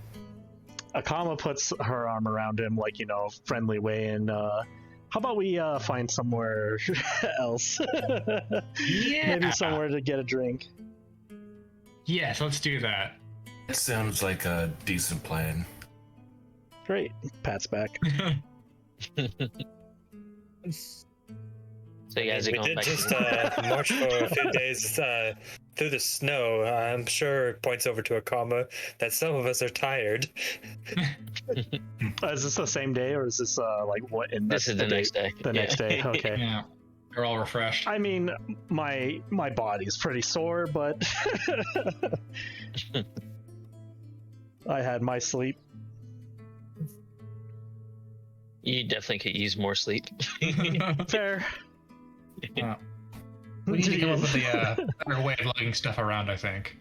Akama puts her arm around him, like, you know, friendly way, and how about we find somewhere else? Yeah. Maybe somewhere to get a drink. Yes, let's do that. That sounds like a decent plan. Great. Pat's back. So you guys are We going did back. just march for a few days through the snow. I'm sure points over to Akama that some of us are tired. Is this the same day, or is this like what? In This is the next day. The next day. Okay. Yeah. They're all refreshed. I mean, my body's pretty sore, but I had my sleep. You definitely could use more sleep. Fair. We need to come up with a better way of lugging stuff around, I think.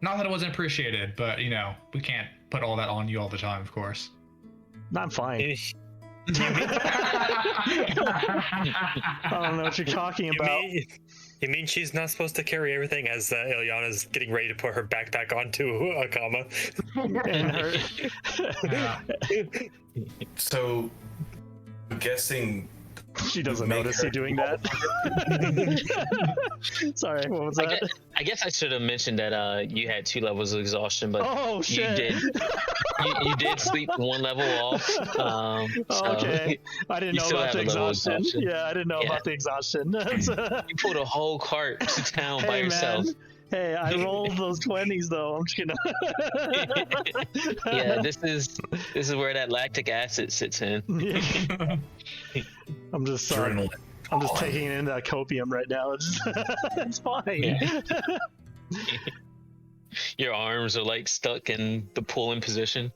Not that it wasn't appreciated, but, you know, we can't put all that on you all the time, of course. I'm fine. You I don't know what you're talking about. mean she's not supposed to carry everything as Ilyana's getting ready to put her backpack onto Akama? And her, So, I'm guessing she doesn't make notice her you doing that. Sorry, what was that? I guess I should have mentioned that you had 2 levels of exhaustion, but Oh you shit! did. You did sleep 1 level off. So Okay, I didn't you know still about the have a level of exhaustion. exhaustion. Yeah, I didn't know Yeah. about the exhaustion. You pulled a whole cart to town by Hey yourself. man, hey, I rolled those 20s though. I'm just gonna. Yeah, this is where that lactic acid sits in. I'm just adrenaline. I'm just taking in that copium right now. It's fine. Yeah. Your arms are like stuck in the pulling position.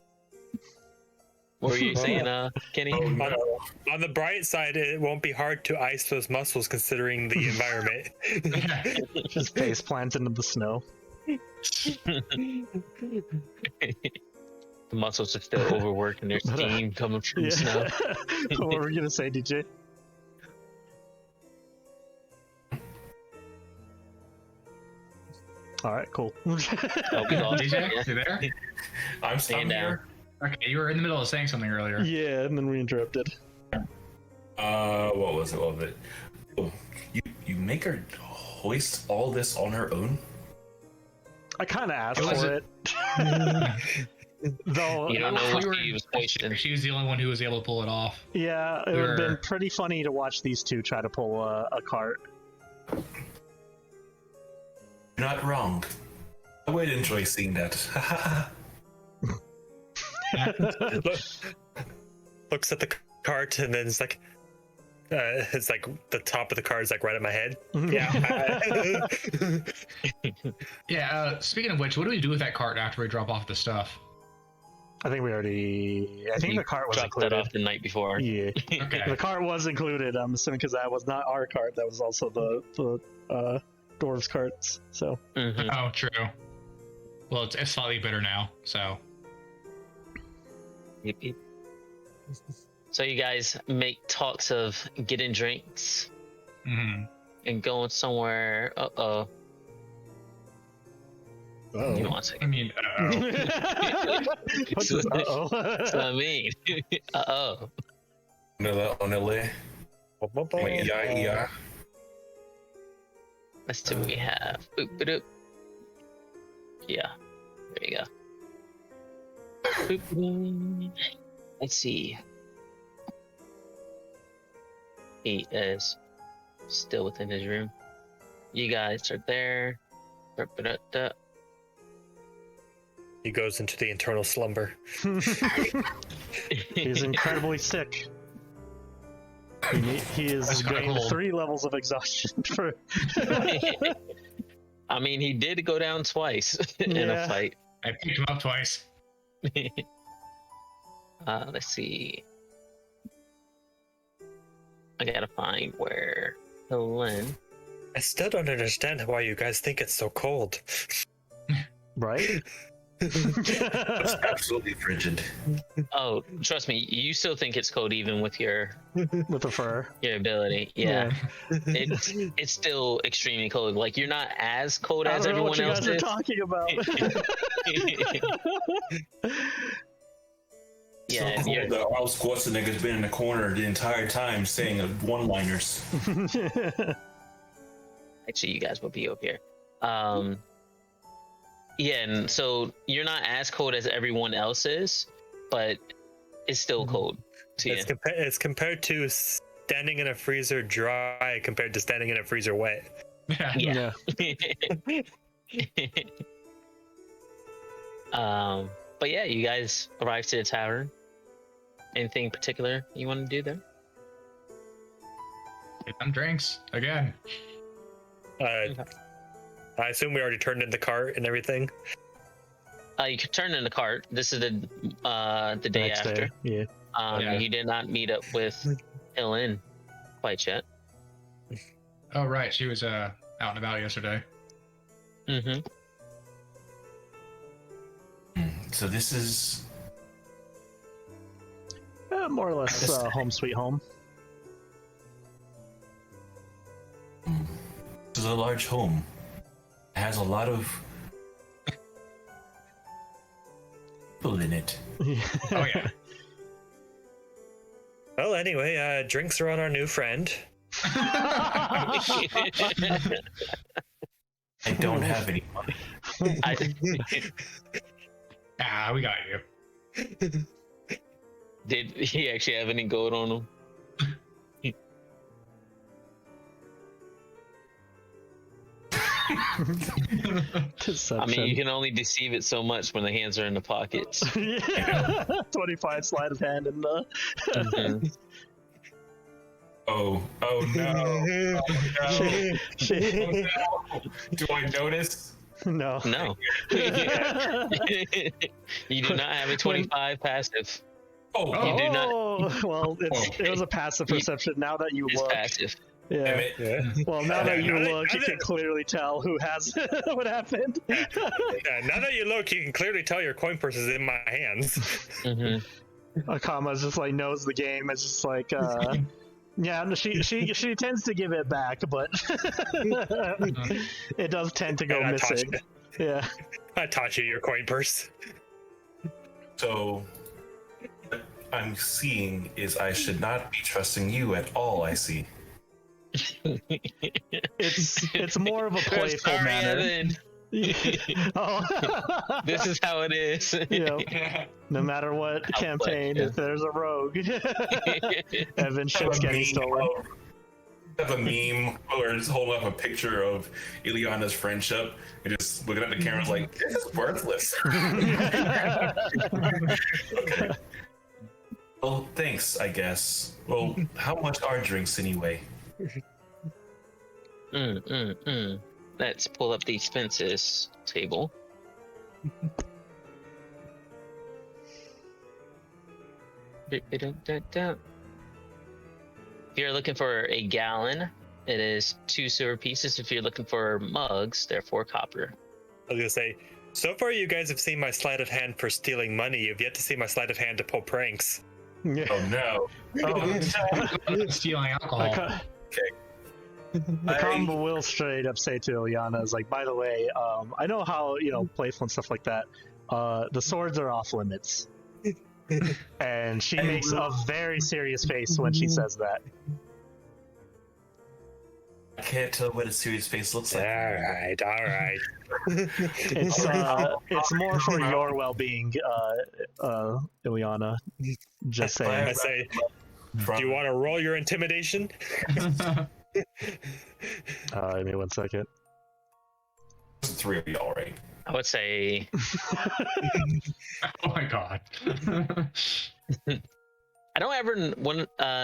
What were you saying, Kenny? Oh, no. On the bright side, it won't be hard to ice those muscles considering the environment. Just face plant into the snow. The muscles are still overworked and there's steam coming from the snow. What were we gonna say, DJ? All right, cool. Oh, we lost DJ, you. you there? I'm still Stand down. here. Okay, you were in the middle of saying something earlier. Yeah, and then we interrupted. What was it? Oh, you make her hoist all this on her own? I kind of asked It was for it. Though, You don't know We what were- he was hoisting. She was the only one who was able to pull it off. yeah, it would have been pretty funny to watch these two try to pull a cart. You're not wrong. I would enjoy seeing that. Looks at the cart and then it's like, it's like the top of the card is like right at my head. Yeah. Yeah. Speaking of which, what do we do with that cart after we drop off the stuff? I think we already. I think the cart was dropped included. that off the night before. Yeah, Okay. the cart was included. I'm assuming because that was not our cart. That was also the dwarves' carts. So. Mhm. Oh, true. Well, it's slightly better now. So. Yep, yep. So you guys make talks of getting drinks Mm-hmm. and going somewhere. Uh-oh. Oh. Give me 1 second. I mean, What's this? Uh-oh. That's what I mean. Uh-oh. Onele. Yeah. Let's see what we have. Boop, ba-doop. Yeah. There you go. Boop, ba-doop. Let's see. He is still within his room. You guys are there. Ba-da-da. He goes into the internal slumber. He's incredibly sick. He is That's kinda gained cool. 3 levels of exhaustion for. I mean, he did go down twice in a Yeah. fight. I picked him up twice. Let's see. I gotta find where Helen. I still don't understand why you guys think it's so cold. Right? It's absolutely frigid. Oh, trust me, you still think it's cold even with your With the fur. ability. Yeah. It's still extremely cold. Like you're not as cold I as don't know what everyone you else guys are is. talking about. Yeah, So cool you're- that Arnold Schwarzenegger's been in the corner the entire time saying one-liners. actually you guys will be up here. Yeah, and so you're not as cold as everyone else is, but it's still cold to you. It's compared to standing in a freezer dry compared to standing in a freezer wet. Yeah. Yeah. But yeah, you guys arrive to the tavern. Anything particular you want to do there? Get them drinks again. I assume we already turned in the cart and everything. You could turn in the cart. This is the day Next after. day. Yeah. Yeah. You did not meet up with Helen quite yet. Oh, right. She was out and about yesterday. Mm-hmm. So this is More or less home sweet home. this is a large home. It has a lot of people in it. Oh, yeah. Well, anyway, drinks are on our new friend. I don't have any money. We got you. Did he actually have any gold on him? Deception. I mean, you can only deceive it so much when the hands are in the pockets. Yeah. 25 sleight of hand in the. Mhm. Oh no. Oh, no. She- Oh, no. Do I notice? No. No. You do not have a 25 passive. Oh, You do not- Well, it was a passive perception. Now that you It's look, passive. damn yeah. it. Yeah. Well, now that you Now that- look, now you can that- clearly tell who has what happened. Yeah, now that you look, you can clearly tell your coin purse is in my hands. Hmm. Akama's just like knows the game. It's just like, yeah, no, she tends to give it back, but it does tend to go And I taught missing. you. Yeah. I taught you your coin purse. So what I'm seeing is I should not be trusting you at all, I see. It's more of a playful Sorry, manner. Evan. Oh. This is how it is. Yeah. No matter what How campaign, playful. if there's a rogue, Evan shit's Have a getting meme stolen. have a meme where it's holding up a picture of Ilyana's friendship and just looking at the cameras like, this is worthless. Okay. Well, thanks, I guess. Well, how much are drinks anyway? Let's pull up the expenses table. If you're looking for a gallon, it is 2 silver pieces. If you're looking for mugs, they're 4 copper. I was gonna say, so far you guys have seen my sleight of hand for stealing money. You've yet to see my sleight of hand to pull pranks. Oh no. Stealing alcohol. Akama will straight up say to Ilyana, is like, by the way, I know how, playful and stuff like that. The swords are off limits. And she makes a very serious face when she says that. I can't tell what a serious face looks like. All right. It's more for your well-being, Ilyana. Just saying. I say, do you want to roll your intimidation? Give me 1 second. 3 of y'all, right? I would say Oh my god. I don't ever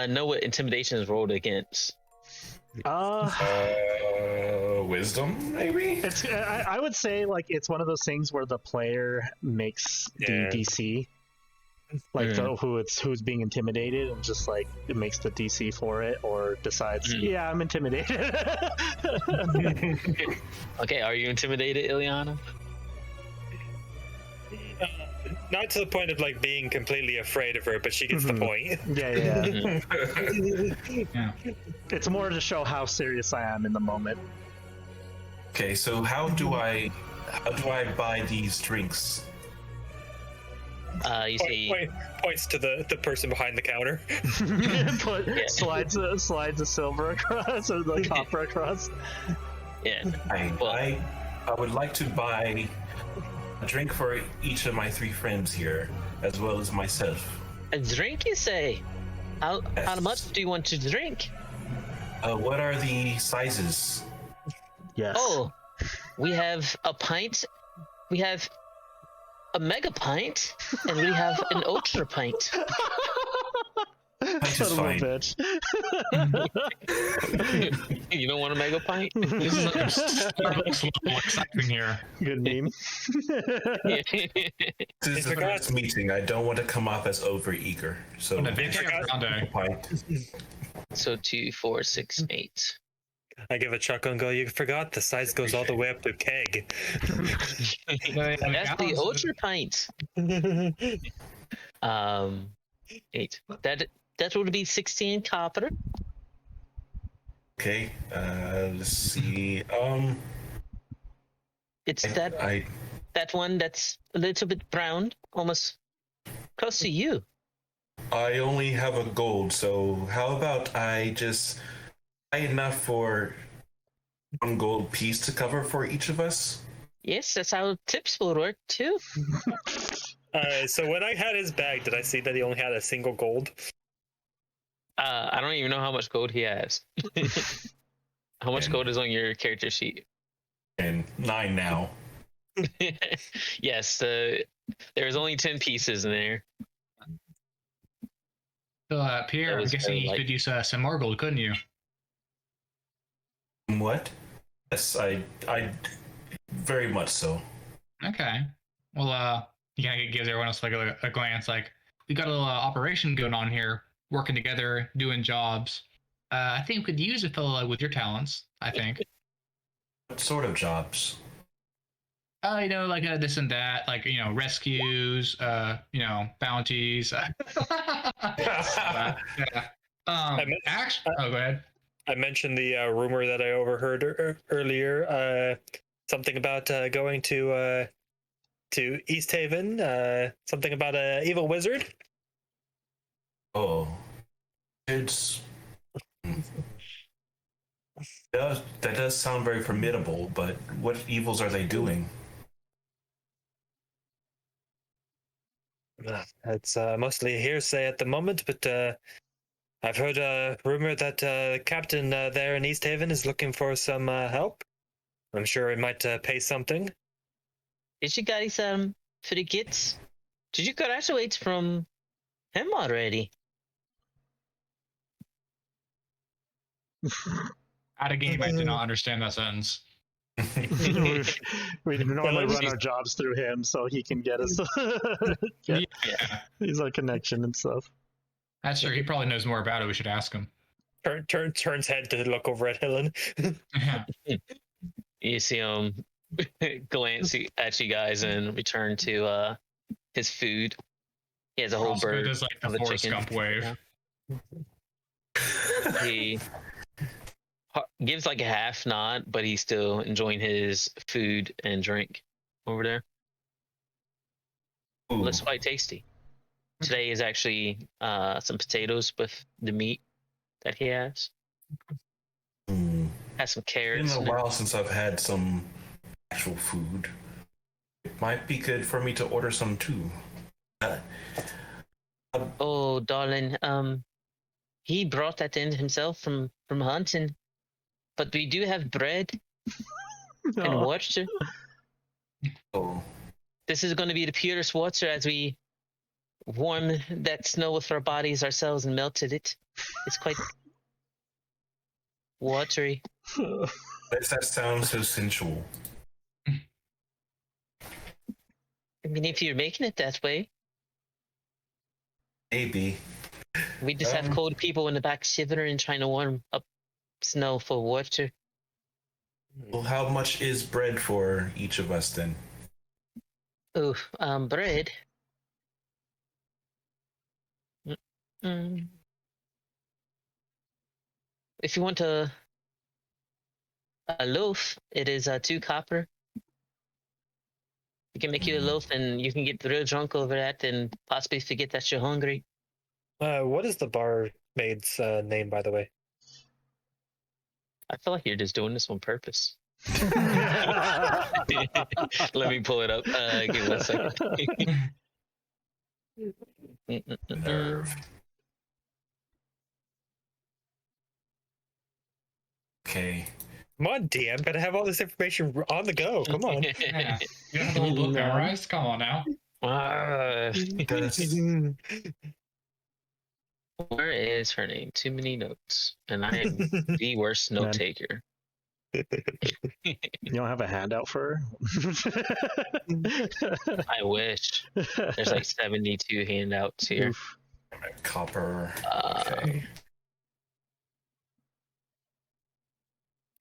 know what intimidation is rolled against. Wisdom, maybe? I would say like it's one of those things where the player makes the DC, like who's being intimidated, and just like it makes the DC for it, or decides, yeah, I'm intimidated. Okay, are you intimidated, Ilyana? Not to the point of like being completely afraid of her, but she gets the point. Yeah. It's more to show how serious I am in the moment. Okay, so how do I buy these drinks? You see, Points to the person behind the counter. Slides a silver across or the copper across. Yeah. I would like to buy a drink for each of my 3 friends here, as well as myself. A drink, you say? How much do you want to drink? What are the sizes? Yes. Oh, we have a pint, we have a mega pint, and we have an ultra pint. Pint is fine. Bitch. You don't want a mega pint? This is like a Starbucks here. Good meme. This is the first meeting. I don't want to come off as overeager. So So 2, 4, 6, 8. I give a chuckle and go, you forgot the size goes all the way up to keg. That's the ultra pint. 8. That would be 16 copper. Okay, let's see. It's that one that's a little bit brown, almost close to you. I only have a gold, so how about I just buy enough for 1 gold piece to cover for each of us? Yes, that's how tips will work too. So when I had his bag, did I see that he only had a single gold? I don't even know how much gold he has. How much gold is on your character sheet? And 9 now. Yes, there's only 10 pieces in there. So, Pierre, I'm guessing you like... could use some more gold, couldn't you? What? Yes, I very much so. Okay. Well, he kind of gives everyone else like a glance, like, we got a little operation going on here, working together, doing jobs. I think we could use a fellow with your talents, I think. What sort of jobs? Like this and that, like, rescues, bounties. Yeah. Go ahead. I mentioned the rumor that I overheard earlier. Something about going to East Haven. Something about an evil wizard. Oh, it's that does sound very formidable. But what evils are they doing? It's mostly hearsay at the moment, but I've heard a rumor that the captain there in East Haven is looking for some help. I'm sure he might pay something. Did you guys forget? Did you graduate from him already. Out of game, I did not understand that sentence. We normally run our jobs through him so he can get us. Yeah, He's our connection and stuff. that's true. He probably knows more about it. We should ask him. Turns head to look over at Helen. Yeah. You see him glance at you guys and return to his food. He has a whole Roscoe bird does like the of a Forrest chicken. Gump wave. Yeah. He gives like a half nod, but he's still enjoying his food and drink over there. Ooh. Looks quite tasty. Today is actually some potatoes with the meat that he has. Mm. Has some It's carrots. been in a it. while since I've had some actual food. It might be good for me to order some too. Oh, darling, he brought that in himself from hunting. But we do have bread and Oh. water. Oh, This is going to be the purest water as we warm that snow with our bodies ourselves and melted it. It's quite watery. that sounds so sensual. I mean, if you're making it that way, Maybe. we just have cold people in the back shivering trying to warm up snow for water. Well, how much is bread for each of us then? Oh, bread. Mm. If you want a loaf, it is 2 copper. We can make you a loaf, and you can get real drunk over that, and possibly forget that you're hungry. What is the barmaid's name, by the way? I feel like you're just doing this on purpose. Let me pull it up. Give me 1 second. Nerve. Okay. Come on, DM. Gotta have all this information on the go. Come on. Yeah. You don't have the whole book memorized? Come on now. Where is her name? Too many notes, and I am the worst note taker. You don't have a handout for her? I wish. There's like 72 handouts here. Oof. Copper. Okay.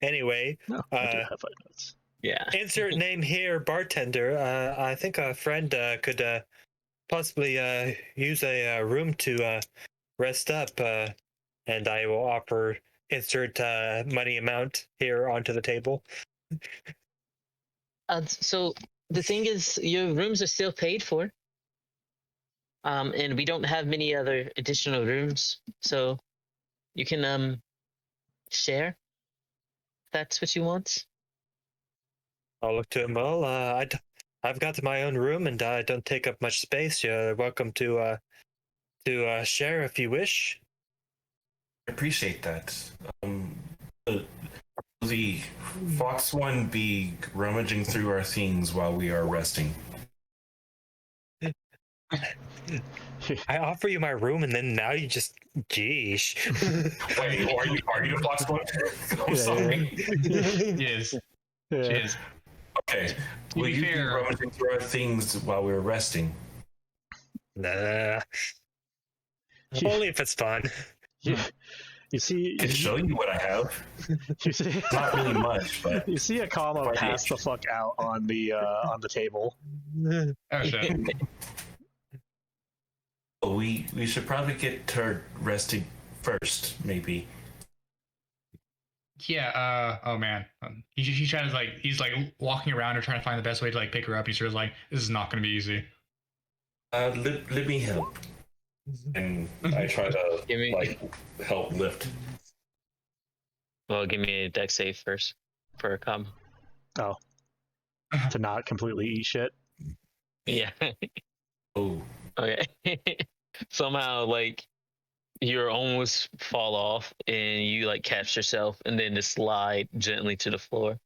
Anyway, No, I do have notes. Yeah. insert name here, bartender. I think a friend could possibly use a room to rest up, and I will offer insert money amount here onto the table. So the thing is, your rooms are still paid for. And we don't have many other additional rooms, so you can share. If that's what you want. I'll look to him. Well, I've got my own room, and I don't take up much space. You're welcome to share if you wish. I appreciate that. The Fox one be rummaging through our things while we are resting. I offer you my room, and then now you just, geesh. Wait, are you the Fox one? I'm Yeah, sorry. Yes. Yeah. Cheers. Okay. To Will be you be fair- rummaging through our things while we're resting? Nah. Only if it's fun. You see, I can show you what I have. you see, Not really much, but you see Akama Right. pass the fuck out on the table. Oh shit. we should probably get her rested first, maybe. Yeah, oh man. He tries like he's like walking around or trying to find the best way to like pick her up. He's sort of like, this is not gonna be easy. Let me help. And I try to Give me- like help lift. Well, give me a deck save first for a com. Oh, to not completely eat shit. Yeah. Oh, Okay. Somehow, like, you almost fall off and you like catch yourself and then just slide gently to the floor.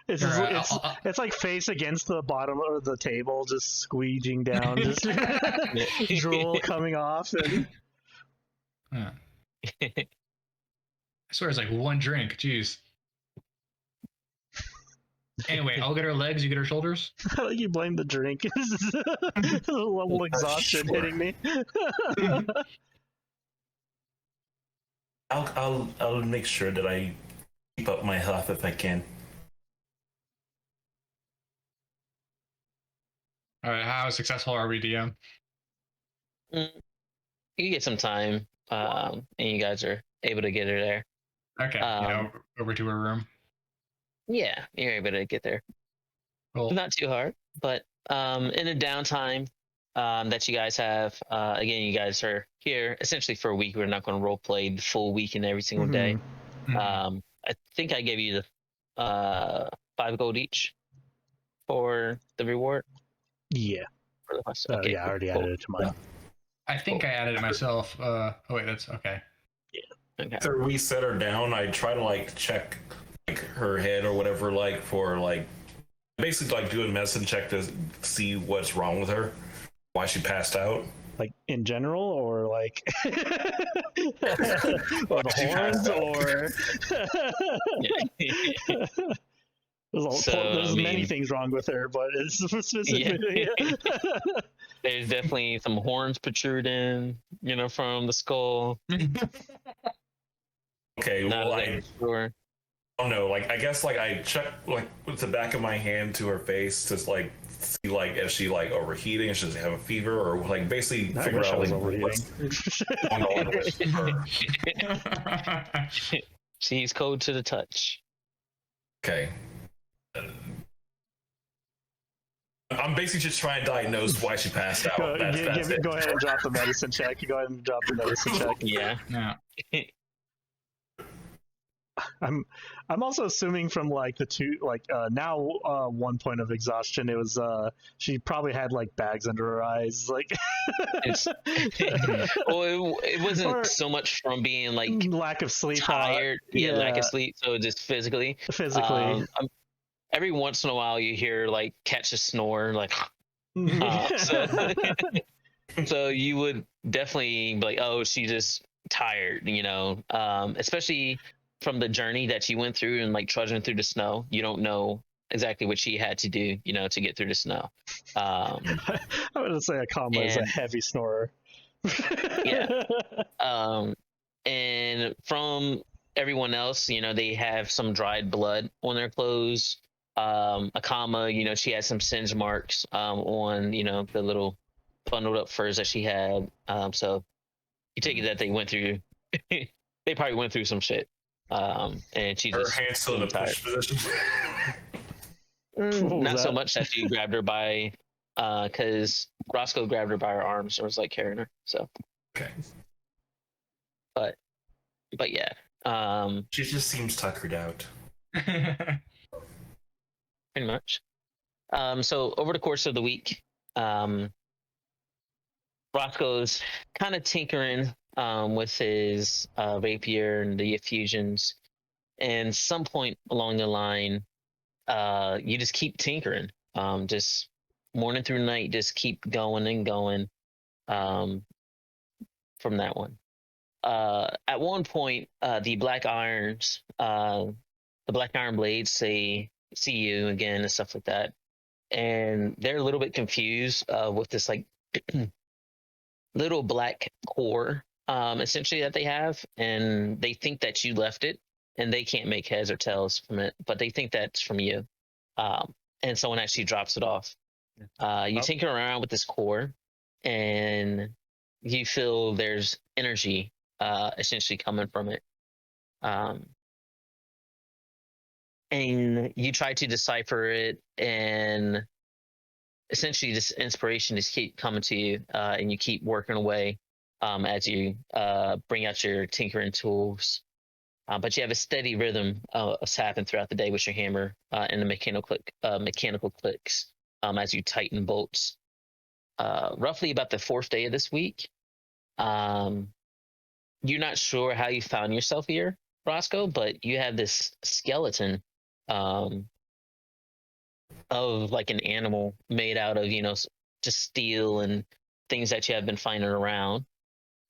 It's Or, just, it's like face against the bottom of the table, just squeeging down, just drool coming off. And I swear it's like one drink. Jeez. Anyway, I'll get her legs. You get her shoulders. I think you blame the drink. A level exhaustion Sure. hitting me. I'll make sure that I keep up my health if I can. All right, how successful are we, DM? You get some time, and you guys are able to get her there. Okay, over to her room. Yeah, you're able to get there. Cool. Not too hard, but in the downtime that you guys have, again, you guys are here essentially for a week. We're not going to role play the full week and every single day. Mhm. I think I gave you the 5 gold each for the reward. Yeah. For the host. Yeah, I Cool. already added it to mine. I think I added it myself. Oh wait, that's okay. Okay. After we set her down, I try to like check like her head or whatever, like for like basically like do a medicine check to see what's wrong with her, why she passed out. Like in general, or like, or the She horns, passed out. or there's many things wrong with her, but it's specifically. There's definitely some horns protruding, from the skull. Okay, well I sure. don't know. Like I guess like I check like with the back of my hand to her face to like see like if she like overheating, if she doesn't have a fever, or like basically I figure wish I out was like overheating. what's going on with her. She's cold to the touch. Okay. I'm basically just trying to diagnose why she passed out. Go That's it. ahead and drop the medicine check. Go ahead and drop the medicine check. Yeah. Yeah. I'm also assuming from like the two now 1 point of exhaustion, it was she probably had like bags under her eyes, like Well, it wasn't so much from being like lack of sleep, tired, lack of sleep, so just physically. Every once in a while you hear like catch a snore, like so you would definitely be like, oh, she's just tired, especially from the journey that you went through and like trudging through the snow. You don't know exactly what she had to do, to get through the snow. I would say Akama is a heavy snorer. Yeah. And from everyone else, they have some dried blood on their clothes. Akama, she has some singe marks on, the little bundled up furs that she had. So you take it that they went through, they probably went through some shit. And she just her hands still in a push position. Not so much that she grabbed her by, because Roscoe grabbed her by her arms and was like carrying her. So Okay. But yeah. She just seems tuckered out. Pretty much. So over the course of the week, Roscoe's kind of tinkering with his rapier and the effusions, and some point along the line, you just keep tinkering, just morning through night, just keep going and going from that one. At one point, the black iron blades see you again and stuff like that, and they're a little bit confused with this like little black core essentially that they have, and they think that you left it, and they can't make heads or tails from it, but they think that's from you. And someone actually drops it off. You tinker around with this core, and you feel there's energy essentially coming from it. And you try to decipher it, and essentially this inspiration just keep coming to you, and you keep working away as you bring out your tinkering tools. But you have a steady rhythm of happen throughout the day with your hammer and the mechanical clicks as you tighten bolts. Roughly about the 4th day of this week, you're not sure how you found yourself here, Roscoe, but you have this skeleton of like an animal made out of, just steel and things that you have been finding around.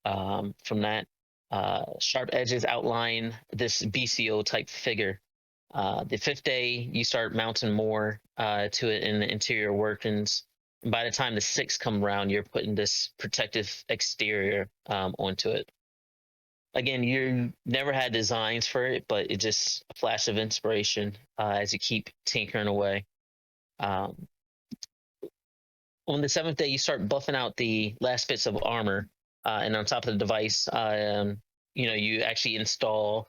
From that, sharp edges outline this BCO type figure. The fifth day, you start mounting more to it in the interior workings. And by the time the sixth come around, you're putting this protective exterior onto it. Again, you never had designs for it, but it's just a flash of inspiration as you keep tinkering away. On the seventh day, you start buffing out the last bits of armor, and on top of the device, you actually install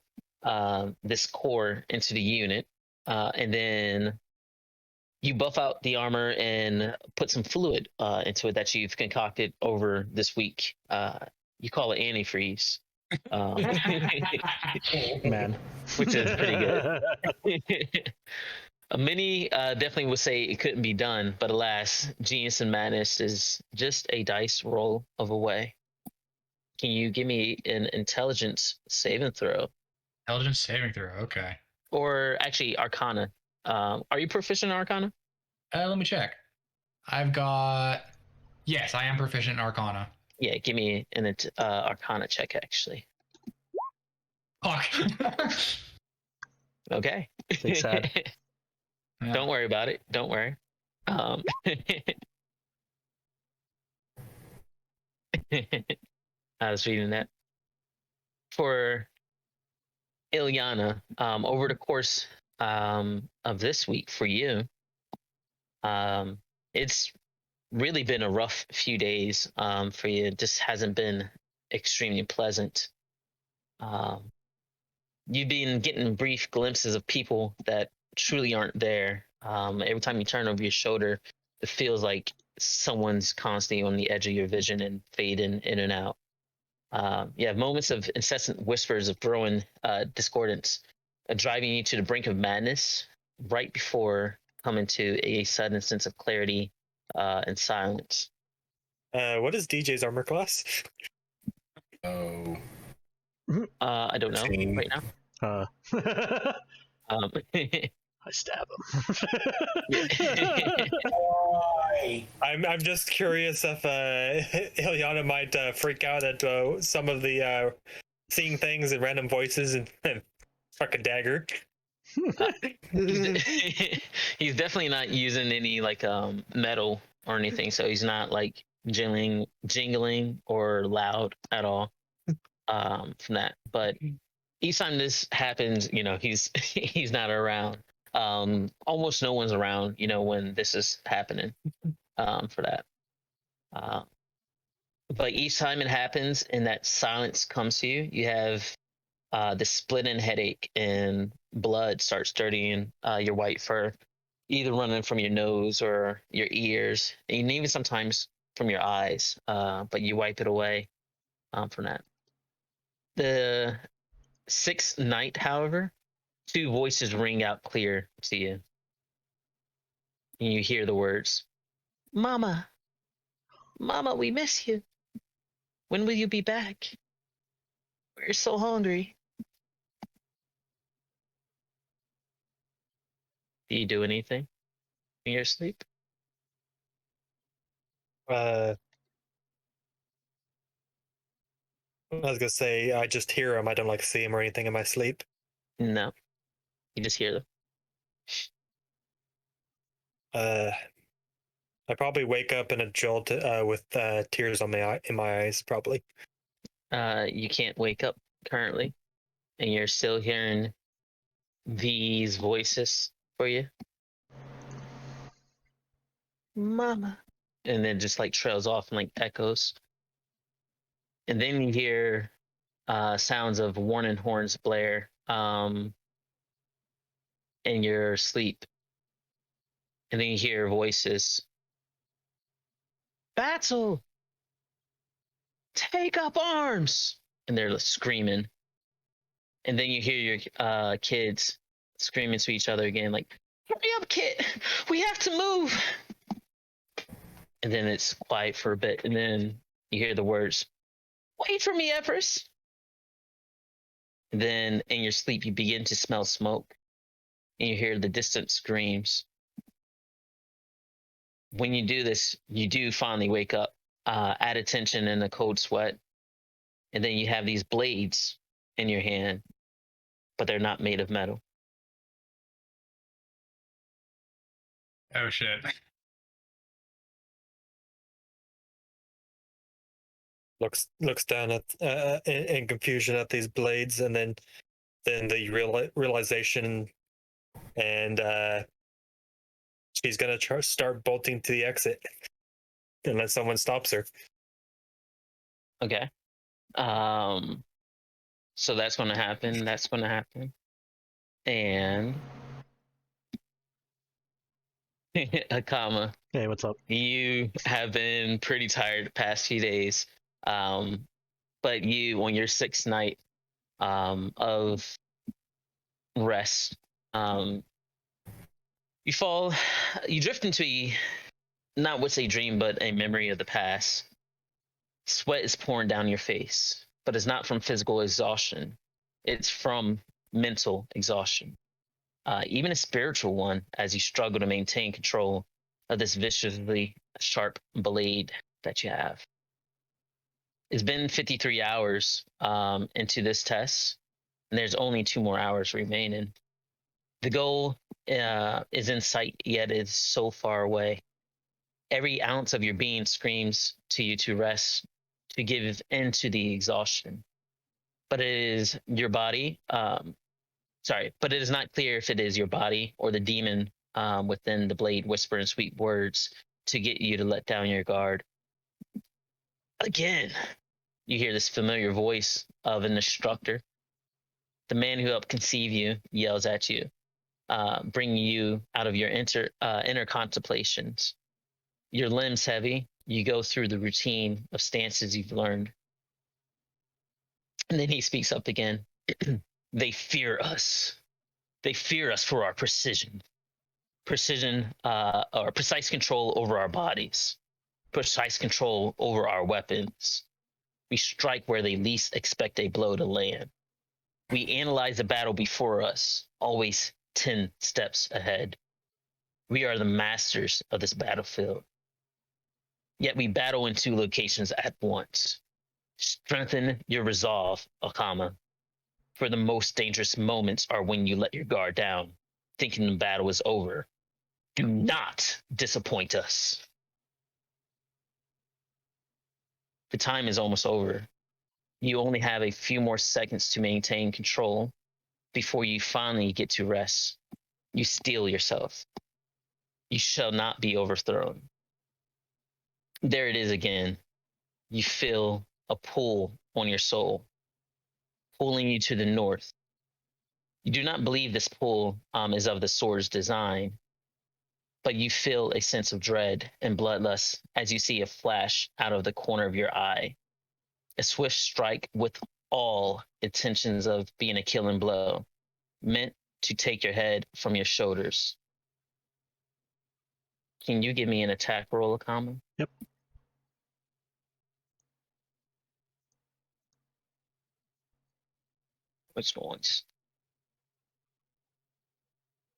this core into the unit, and then you buff out the armor and put some fluid into it that you've concocted over this week. You call it antifreeze. Man. Which is pretty good. Many definitely would say it couldn't be done, but alas, genius and madness is just a dice roll of away. Can you give me an intelligence saving throw? Intelligence saving throw. Okay. Or actually, Arcana. Are you proficient in Arcana? Let me check. I've got. Yes, I am proficient in Arcana. Yeah, give me an Arcana check, actually. Fuck. Okay. It's sad. Yeah. Don't worry about it. Don't worry. I was reading that. For Ilyana, over the course of this week for you, it's really been a rough few days for you. It just hasn't been extremely pleasant. You've been getting brief glimpses of people that truly aren't there. Every time you turn over your shoulder, it feels like someone's constantly on the edge of your vision and fading in and out. You have moments of incessant whispers of growing discordance, driving you to the brink of madness right before coming to a sudden sense of clarity and silence. What is DJ's armor class? Oh. I don't know right now. I stab him. I'm just curious if Ilyana might freak out at some of the seeing things and random voices and fuck a dagger. He's definitely not using any like metal or anything, so he's not like jingling or loud at all from that. But each time this happens, he's he's not around. Almost no one's around, when this is happening for that. But each time it happens and that silence comes to you, you have this splitting headache and blood starts dirtying your white fur, either running from your nose or your ears, and even sometimes from your eyes. But you wipe it away from that. The sixth night, however, two voices ring out clear to you. And you hear the words, "Mama, Mama, we miss you. When will you be back? We're so hungry." Do you do anything in your sleep? I was gonna say I just hear him. I don't like see him or anything in my sleep. No. You just hear them. I probably wake up in a jolt with tears in my eyes. Probably. You can't wake up currently, and you're still hearing these voices for you. Mama. And then just like trails off and like echoes. And then you hear sounds of warning horns blare in your sleep. And then you hear voices. Battle! Take up arms! And they're screaming. And then you hear your kids screaming to each other again, like, "Hurry up, kid! We have to move!" And then it's quiet for a bit, and then you hear the words, "Wait for me, Everest!" And then in your sleep, you begin to smell smoke, and you hear the distant screams. when you do this, you do finally wake up, at attention in a cold sweat, and then you have these blades in your hand, but they're not made of metal. Oh shit. Looks down at in confusion at these blades, and then the realization, and she's gonna start bolting to the exit unless someone stops her. Okay. So that's going to happen. That's going to happen. And Akama, Hey, what's up? you have been pretty tired the past few days. But you, on your sixth night of rest, you drift into not what's a dream, but a memory of the past. Sweat is pouring down your face, but it's not from physical exhaustion. It's from mental exhaustion, even a spiritual one, as you struggle to maintain control of this viciously sharp blade that you have. It's been 53 hours into this test, and there's only 2 more hours remaining. The goal is in sight, yet is so far away. Every ounce of your being screams to you to rest, to give in to the exhaustion. But it is your body. But it is not clear if it is your body or the demon within the blade whispering sweet words to get you to let down your guard. Again, you hear this familiar voice of an instructor. The man who helped conceive you yells at you, bringing you out of your inner contemplations. Your limbs heavy, you go through the routine of stances you've learned. And then he speaks up again. They fear us. They fear us for our precision, or precise control over our bodies, precise control over our weapons. We strike where they least expect a blow to land. We analyze the battle before us, always 10 steps ahead. We are the masters of this battlefield. Yet we battle in 2 locations at once. Strengthen your resolve, Akama. For the most dangerous moments are when you let your guard down, thinking the battle is over. Do not disappoint us. The time is almost over. You only have a few more seconds to maintain control before you finally get to rest. You steel yourself. You shall not be overthrown. There it is again. You feel a pull on your soul, pulling you to the north. You do not believe this pull is of the sword's design, but you feel a sense of dread and bloodlust as you see a flash out of the corner of your eye. A swift strike with all intentions of being a killing blow, meant to take your head from your shoulders. Can you give me an attack roll, Akama? Yep. Which ones?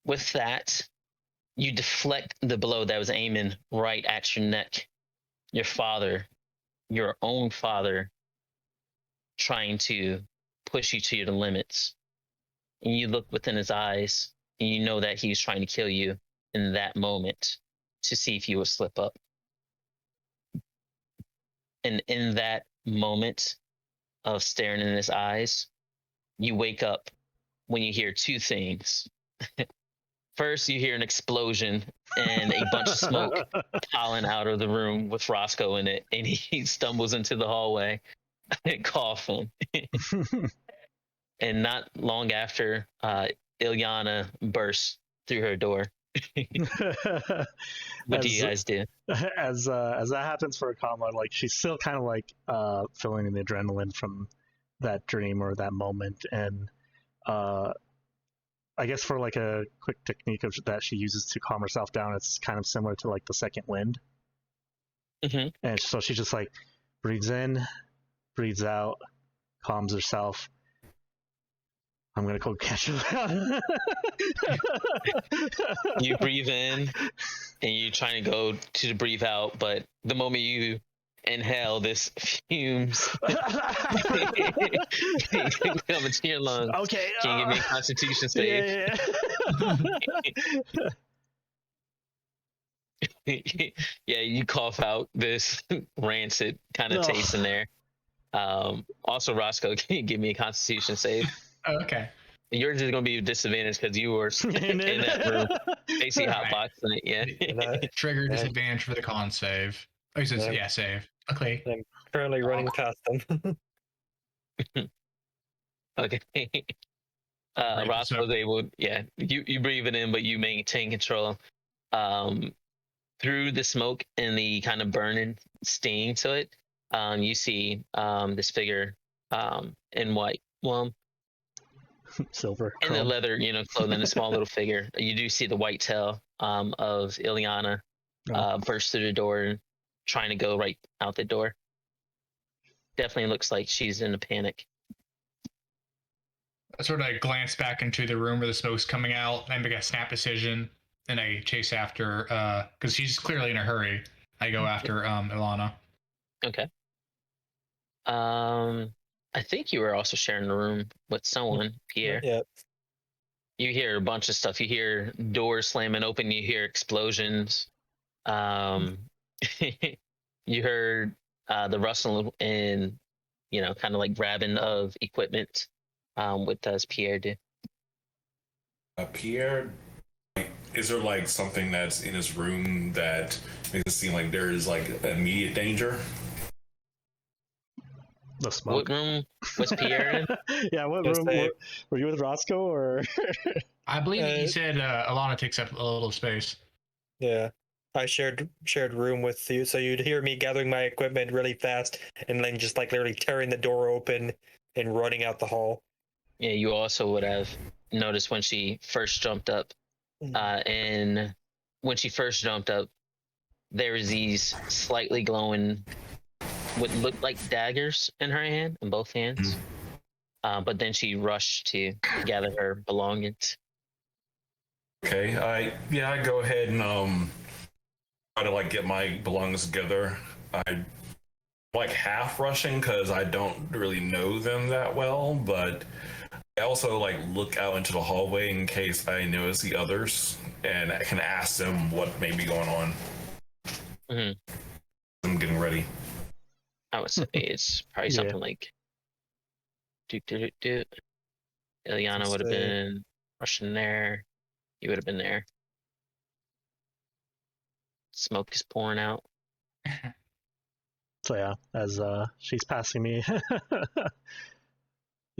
With that, you deflect the blow that was aiming right at your neck. Your father, your own father, trying to push you to your limits. And you look within his eyes, and you know that he was trying to kill you in that moment to see if you would slip up. And in that moment of staring in his eyes, you wake up when you hear 2 things. First, you hear an explosion and a bunch of smoke piling out of the room with Roscoe in it, and he stumbles into the hallway, coughing. And not long after, Ilyana bursts through her door. What do you guys do? As that happens for Akama, like she's still kind of like feeling the adrenaline from that dream or that moment, and I guess for like a quick technique that she uses to calm herself down, it's kind of similar to like the second wind. Mm-hmm. And so she just like breathes in, breathes out, calms herself, I'm gonna go catch him. You breathe in, and you're trying to go to breathe out, but the moment you inhale, this fumes come into your lungs. Okay. Can you give me a Constitution save? Yeah, you cough out this rancid kind of taste in there. Also, Roscoe, can you give me a Constitution save? Okay. Yours is going to be a disadvantage because you were in that room. AC hotbox. Yeah. Trigger disadvantage for the con save. Oh, he says, Yeah. save. Okay. I'm currently running past them. Okay. Right, Roscoe so- was able, you breathe it in, but you maintain control. Through the smoke and the kind of burning sting to it, you see this figure in white. Well, Silver. in the chrome. leather, clothing, a small little figure. You do see the white tail of Ilyana burst through the door and trying to go right out the door. Definitely looks like she's in a panic. I sort of glance back into the room where the smoke's coming out. I make a snap decision, and I chase after, because she's clearly in a hurry. I go after Ilyana. Okay. I think you were also sharing the room with someone, Pierre. Yeah. You hear a bunch of stuff. You hear doors slamming open. You hear explosions. You heard the rustling and, kind of like grabbing of equipment. What does Pierre do? Pierre, is there like something that's in his room that makes it seem like there is like immediate danger? The smoke. What room was Pierre in? Yeah, what Yes, room? Were you with Roscoe or? I believe that you said Ilyana takes up a little space. Yeah. I shared room with you, so you'd hear me gathering my equipment really fast and then just like literally tearing the door open and running out the hall. Yeah, you also would have noticed when she first jumped up. And when she first jumped up, there was these slightly glowing, what looked like daggers in her hand, in both hands. But then she rushed to gather her belongings. Okay, I go ahead and try to like get my belongings together. I like half rushing because I don't really know them that well, but I also like look out into the hallway in case I notice the others, and I can ask them what may be going on. Mm-hmm. I'm getting ready. I would say it's probably something like Ilyana would have been rushing there. You would have been there. Smoke is pouring out. So yeah, as she's passing me,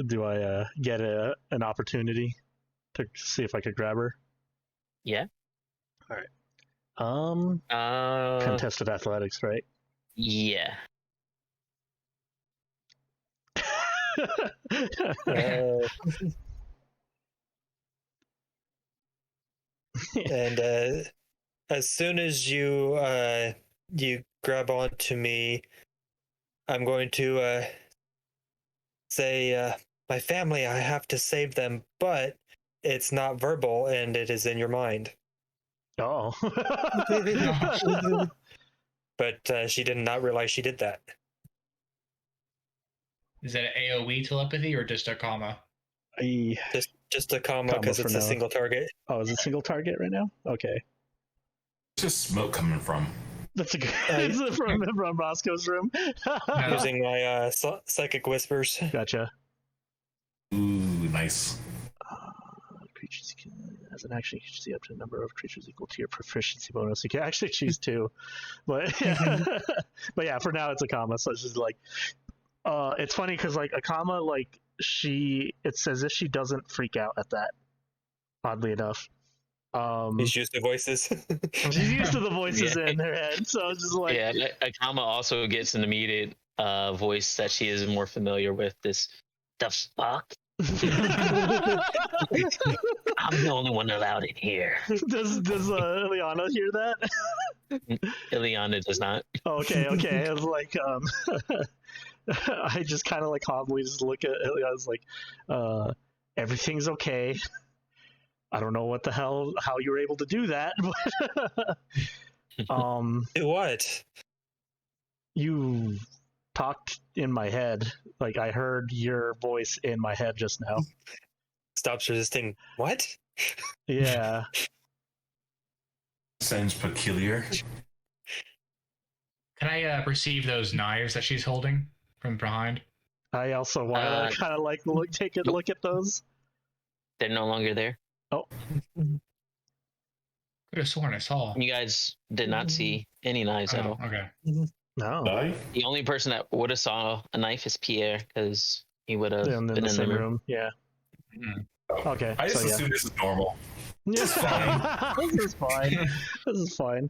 do I get an opportunity to see if I could grab her? Yeah. All right. Contested athletics, right? Yeah. And as soon as you grab onto me, I'm going to say, my family, I have to save them, but it's not verbal and it is in your mind. Oh. But she did not realize she did that. Is that an AoE telepathy or just a comma? Just a comma because it's a single target. Oh, is it single target right now? Okay. Where's this smoke coming from? That's a good. Is it from Roscoe's room? Using my psychic whispers. Gotcha. Ooh, nice. Creatures as an action, you can see up to a number of creatures equal to your proficiency bonus. You can actually choose two, but but yeah, for now it's a comma. So it's just like, it's funny because like a comma, like it's as if she doesn't freak out at that. Oddly enough, He's used to voices. she's used to the voices in her head, so it's just like Akama also gets an immediate voice that she is more familiar with. This the fuck. I'm the only one allowed in here. Does Ilyana hear that? Ilyana does not. Okay. I was like, I just kind of like calmly just look at Ilyana's like, everything's okay. I don't know what the hell, how you were able to do that, but Do what? you talked in my head. Like, I heard your voice in my head just now. Stops resisting. What? Yeah. Sounds peculiar. Can I perceive those knives that she's holding from behind? I also want to kind of like take a look at those. They're no longer there. Oh. Could have sworn I saw. You guys did not see any knives at Oh, all. okay. No. Die? The only person that would have saw a knife is Pierre, because he would have In been the in same the room. Yeah. Okay. I just so, yeah. assume this is normal. It's fine. This is fine. This is fine.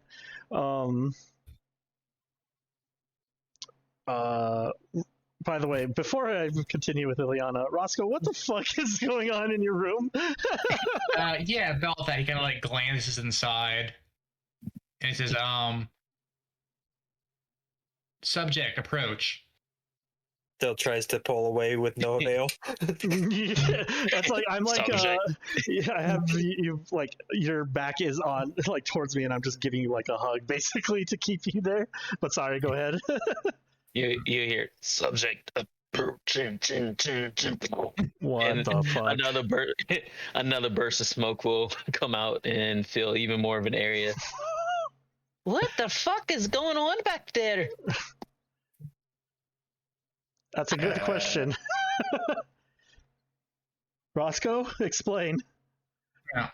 By the way, before I continue with Ilyana, Roscoe, what the fuck is going on in your room? Yeah, about that. He kind of like glances inside, and it says, subject approach. Still tries to pull away with no avail. That's like I'm like Subject. I have you like your back is on like towards me, and I'm just giving you like a hug basically to keep you there. But sorry, go ahead. You hear subject approaching. What And the fuck? another burst of smoke will come out and fill even more of an area. What the fuck is going on back there? That's a good question. Roscoe, explain. Yeah.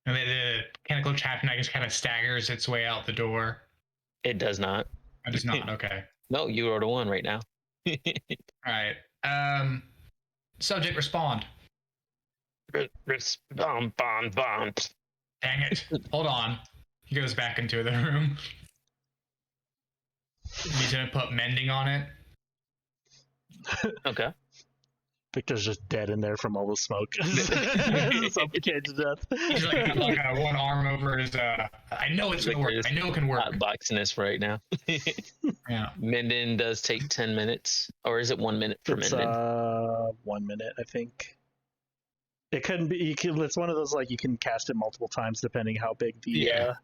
And then the chemical trapdoor just kind of staggers its way out the door. It does not. It does not. Okay. No, you rolled a 1 right now. All right. Subject respond. Bomb. Dang it. Hold on. He goes back into the room. He's gonna put mending on it. Okay. Victor's just dead in there from all the smoke. Suffocated to death. He's like one arm over his. I know it's gonna work. I know it can work. Boxing this right now. Yeah. Menden does take 10 minutes, or is it 1 minute for It's Menden? 1 minute, I think. It couldn't be. It's one of those like you can cast it multiple times depending how big the. Yeah.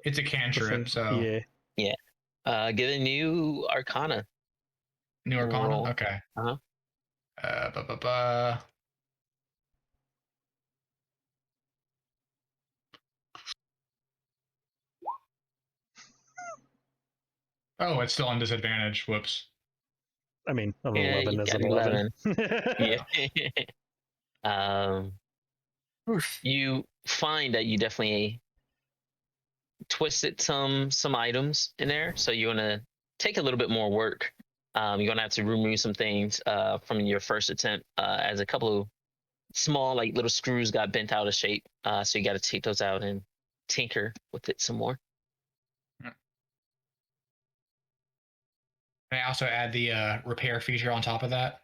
It's a the cantrip, thing- so yeah. Get a new Arcana. new arcana. Roll. Okay. Uh-huh. Oh, it's still on disadvantage. Whoops. I mean, an Yeah, 11 you is got an 11. Yeah. You find that you definitely twisted some items in there, so you're gonna take a little bit more work. You're gonna have to remove some things from your first attempt, as a couple of small like little screws got bent out of shape. So you got to take those out and tinker with it some more. Can I also add the repair feature on top of that?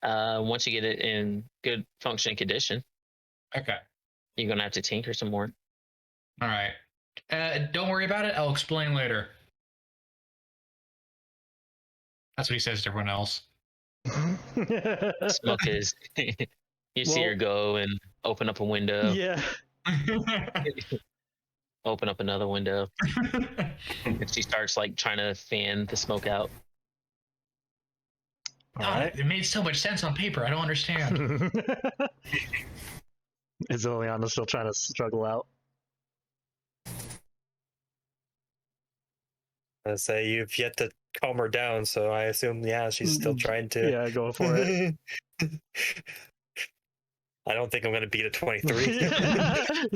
Once you get it in good functioning condition, Okay. you're gonna have to tinker some more. All right. Don't worry about it. I'll explain later. That's what he says to everyone else. Smoke is. You see her go and open up a window, Yeah. open up another window, and she starts like trying to fan the smoke out. All God, right. it made so much sense on paper. I don't understand. Is Ilyana still trying to struggle out? I say you've yet to calm her down, so I assume she's still trying to. Yeah, go for it. I don't think I'm going to beat a 23. You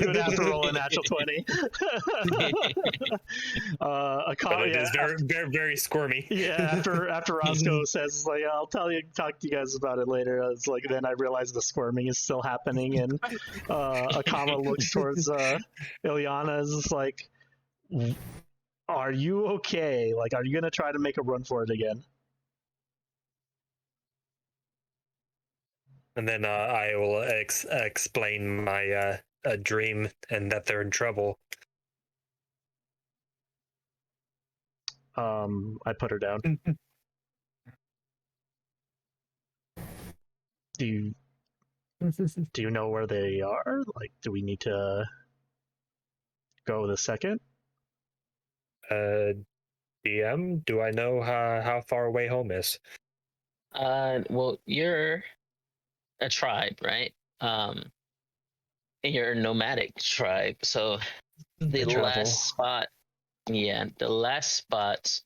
would have to roll a natural 20. But it is very, very, very squirmy. Yeah, after Roscoe says like I'll talk to you guys about it later. It's like then I realize the squirming is still happening, and Akama looks towards Ilyana, is just like, "Are you okay? Like, are you gonna try to make a run for it again?" And then I will explain my dream and that they're in trouble. I put her down. Do you know where they are? Like, do we need to go the second? DM, do I know how far away home is? Well, you're a tribe, right? And you're a nomadic tribe. So the Travel. last spot, the last spot,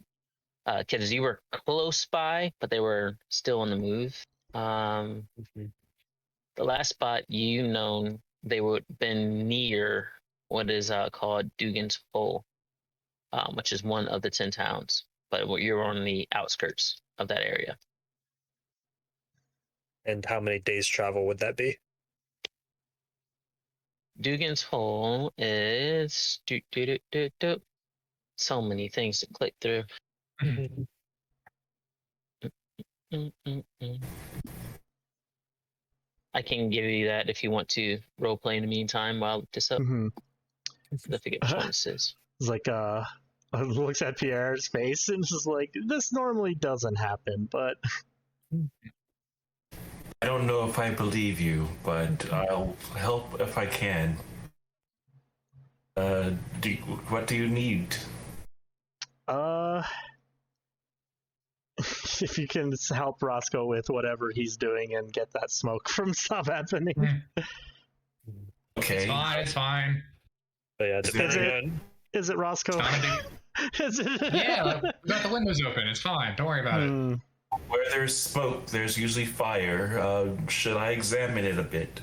because you were close by, but they were still on the move. The last spot they would have been near what is called Dugan's Hole, which is one of the 10 towns, but you're on the outskirts of that area. And how many days travel would that be? Dugan's Hole is so many things to click through. I can give you that if you want to role play in the meantime while I look this up. I forget which one this is. It's like looks at Pierre's face and is like, this normally doesn't happen, but I don't know if I believe you, but I'll help if I can. What do you need? If you can help Roscoe with whatever he's doing and get that smoke from stop happening. Okay. It's fine. But yeah, depending on... Is it Roscoe? Is it? Yeah, we got the windows open. It's fine. Don't worry about it. Where there's smoke, there's usually fire. Should I examine it a bit?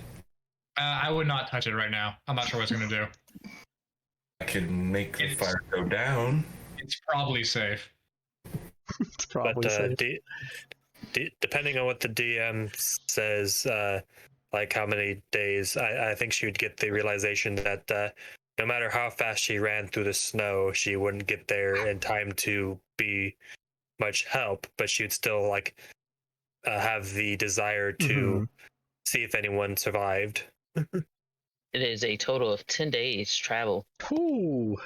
I would not touch it right now. I'm not sure what it's going to do. I can make the fire go down. It's probably safe. It's probably safe. Depending on what the DM says, like how many days, I think she would get the realization that no matter how fast she ran through the snow, she wouldn't get there in time to be much help, but she would still have the desire to see if anyone survived. It is a total of 10 days travel. Ooh.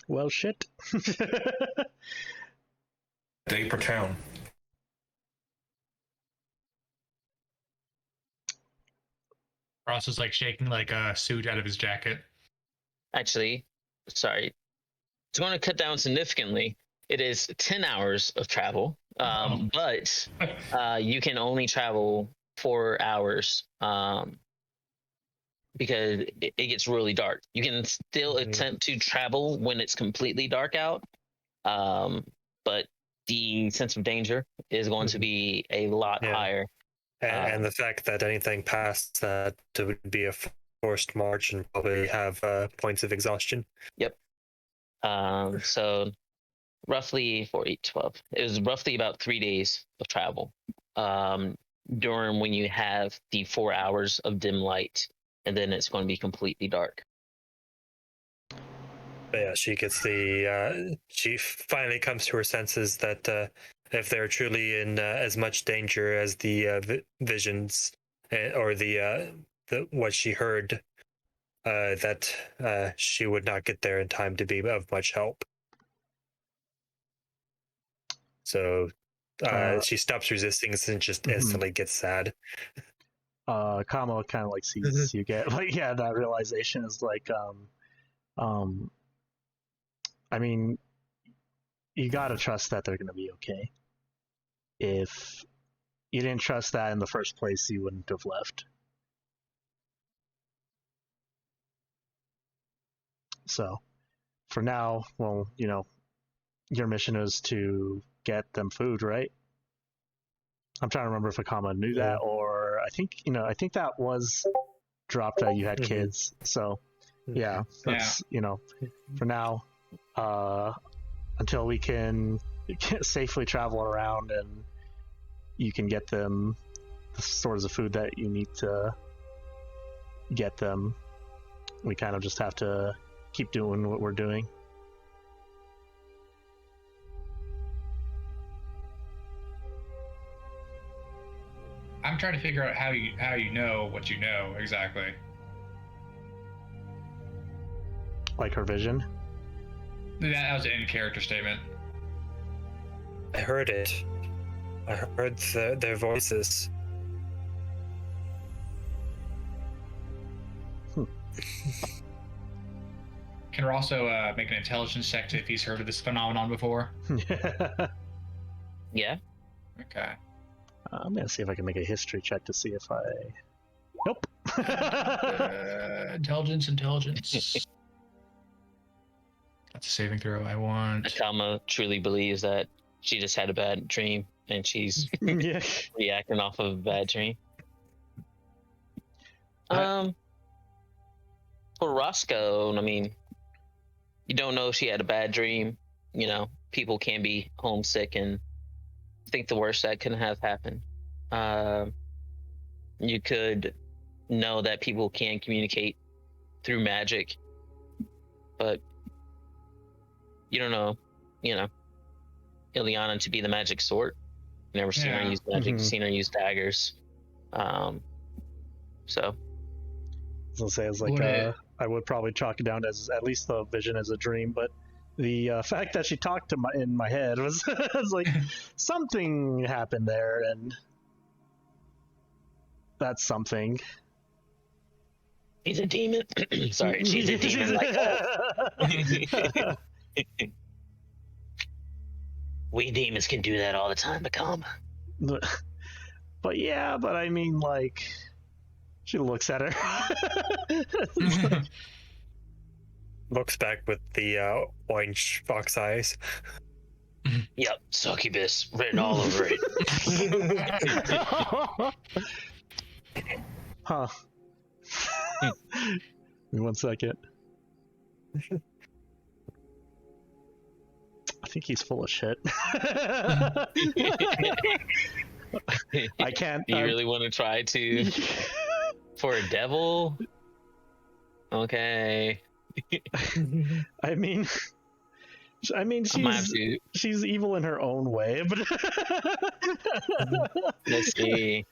Well, shit. Day per town. Ross is shaking a suit out of his jacket. Actually, sorry. It's going to cut down significantly. It is 10 hours of travel, but you can only travel 4 hours because it gets really dark. You can still attempt to travel when it's completely dark out, but the sense of danger is going to be a lot higher. And the fact that anything past that would be a forced march and probably have points of exhaustion. Yep. So roughly 4, 8, 12. It was roughly about 3 days of travel during when you have the 4 hours of dim light, and then it's going to be completely dark. But yeah, she gets she finally comes to her senses that if they're truly in as much danger as the visions or the what she heard, that she would not get there in time to be of much help. So she stops resisting and just instantly gets sad. Akama kind of sees you get that realization is I mean, you gotta trust that they're gonna be okay. If you didn't trust that in the first place, you wouldn't have left. So, for now, well, your mission is to get them food, right? I'm trying to remember if Akama knew that, or I think that was dropped that you had kids. So, yeah, that's for now, until we can safely travel around and you can get them the sorts of food that you need to get them. We kind of just have to keep doing what we're doing. I'm trying to figure out how you know what you know exactly. Like her vision? That was an in-character statement. I heard it. I heard their voices. Can Rosso make an intelligence check if he's heard of this phenomenon before? Yeah. Okay. I'm gonna see if I can make a history check to see if I. Nope. Intelligence. That's a saving throw. I want. Akama truly believes that she just had a bad dream and she's Yeah. reacting off of a bad dream. I- For Roscoe, I mean, you don't know if she had a bad dream. You know, people can be homesick and think the worst that can have happened. You could know that people can communicate through magic, but you don't know, Ilyana to be the magic sword. Never seen her Yeah. use magic, Mhm. seen her use daggers. So I was gonna say, I would probably chalk it down as at least the vision as a dream, but the fact that she talked to in my head was, was like something happened there, and that's something. he's a demon. Sorry, she's a demon like that. We demons can do that all the time, Akama. But yeah, but I mean, like, she looks at her. Looks back with the orange fox eyes. Yep, succubus written all over it. Huh. Give me 1 second. I think he's full of shit. I can't. You really want to try to for a devil? Okay. I mean, she's evil in her own way, but Let's see.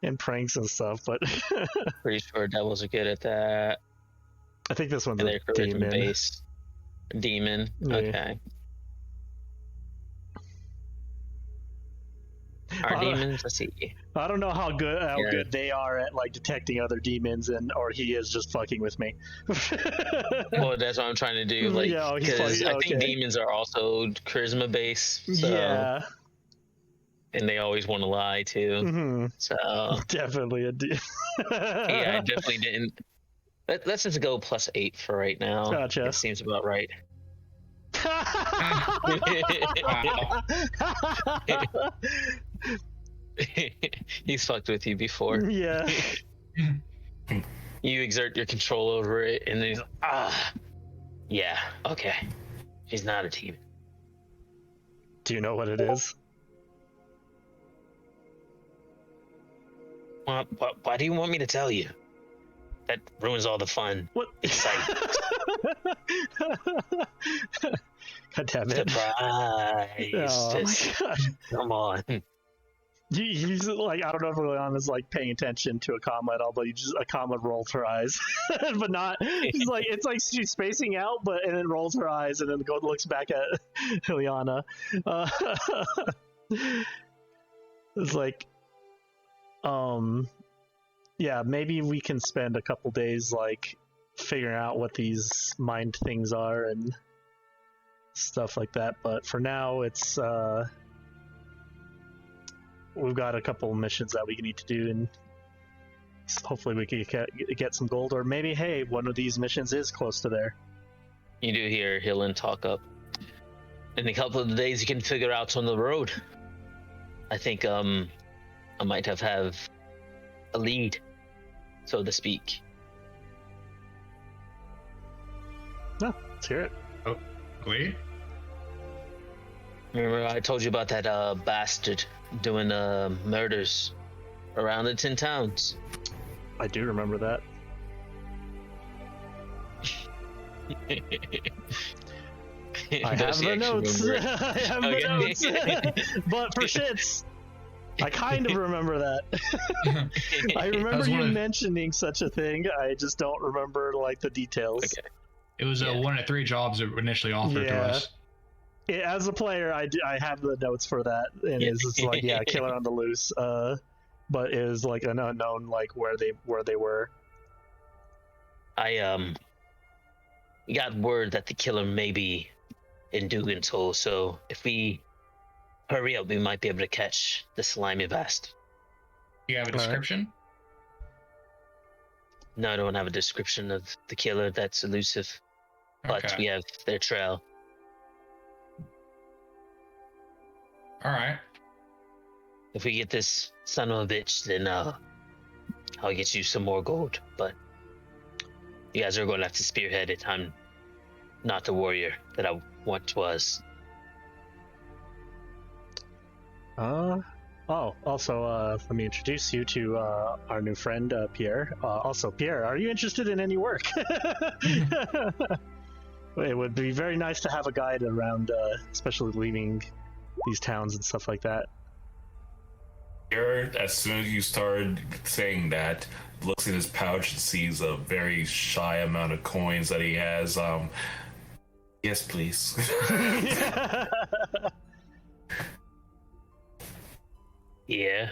and pranks and stuff. But Pretty sure devils are good at that. I think this one's And a they're charisma demon. based. Demon. Yeah. Okay. Are demons? Let's see. I don't know how Yeah. good they are at like detecting other demons, or he is just fucking with me. Well, that's what I'm trying to do. Like, Yeah, he's because like, I think okay. demons are also charisma based. So, Yeah. and they always want to lie too. Hmm. So Definitely a demon. yeah, I definitely didn't. Let's just go +8 for right now. Gotcha. It seems about right. He's fucked with you before. Yeah. You exert your control over it, and then he's like, yeah, okay. He's not a demon. Do you know what it is? Why do you want me to tell you? That ruins all the fun. What? Excitement. God damn it. Surprise. Oh my Just gosh. come on. He's like, I don't know if Ilyana's like paying attention to Akama at all, but Akama rolls her eyes, but not. He's like, it's like she's spacing out, and then rolls her eyes, and then looks back at Ilyana. It's like, yeah, maybe we can spend a couple days like figuring out what these mind things are and stuff like that. But for now, it's we've got a couple missions that we need to do, and hopefully we can get some gold, or maybe, hey, one of these missions is close to there. You do hear Hillen talk up. In a couple of days, you can figure out on the road. I think I might have a lead, so to speak. No, let's hear it. Glee? Remember I told you about that bastard doing murders around the 10 towns? I do remember that. I have the notes. I have the notes. But for shits, I kind of remember that. I remember you mentioning such a thing. I just don't remember like the details. Okay. It was Yeah. one of 3 jobs that were initially offered to us. as a player, I have the notes for that, and it's just like, yeah, killer on the loose. But it was like an unknown, like where they were. I got word that the killer may be in Dugan's so if we hurry up, we might be able to catch the slimy bast. You have a description? No, I don't have a description of the killer that's elusive, but Okay. we have their trail. All right. If we get this son of a bitch, then I'll get you some more gold. But you guys are going to have to spearhead it. I'm not the warrior that I once was. Also, let me introduce you to our new friend, Pierre. Also, Pierre, are you interested in any work? It would be very nice to have a guide around, especially leaving these towns and stuff like that. Garrett, as soon as you started saying that, looks in his pouch and sees a very shy amount of coins that he has. Yes, please. Yeah.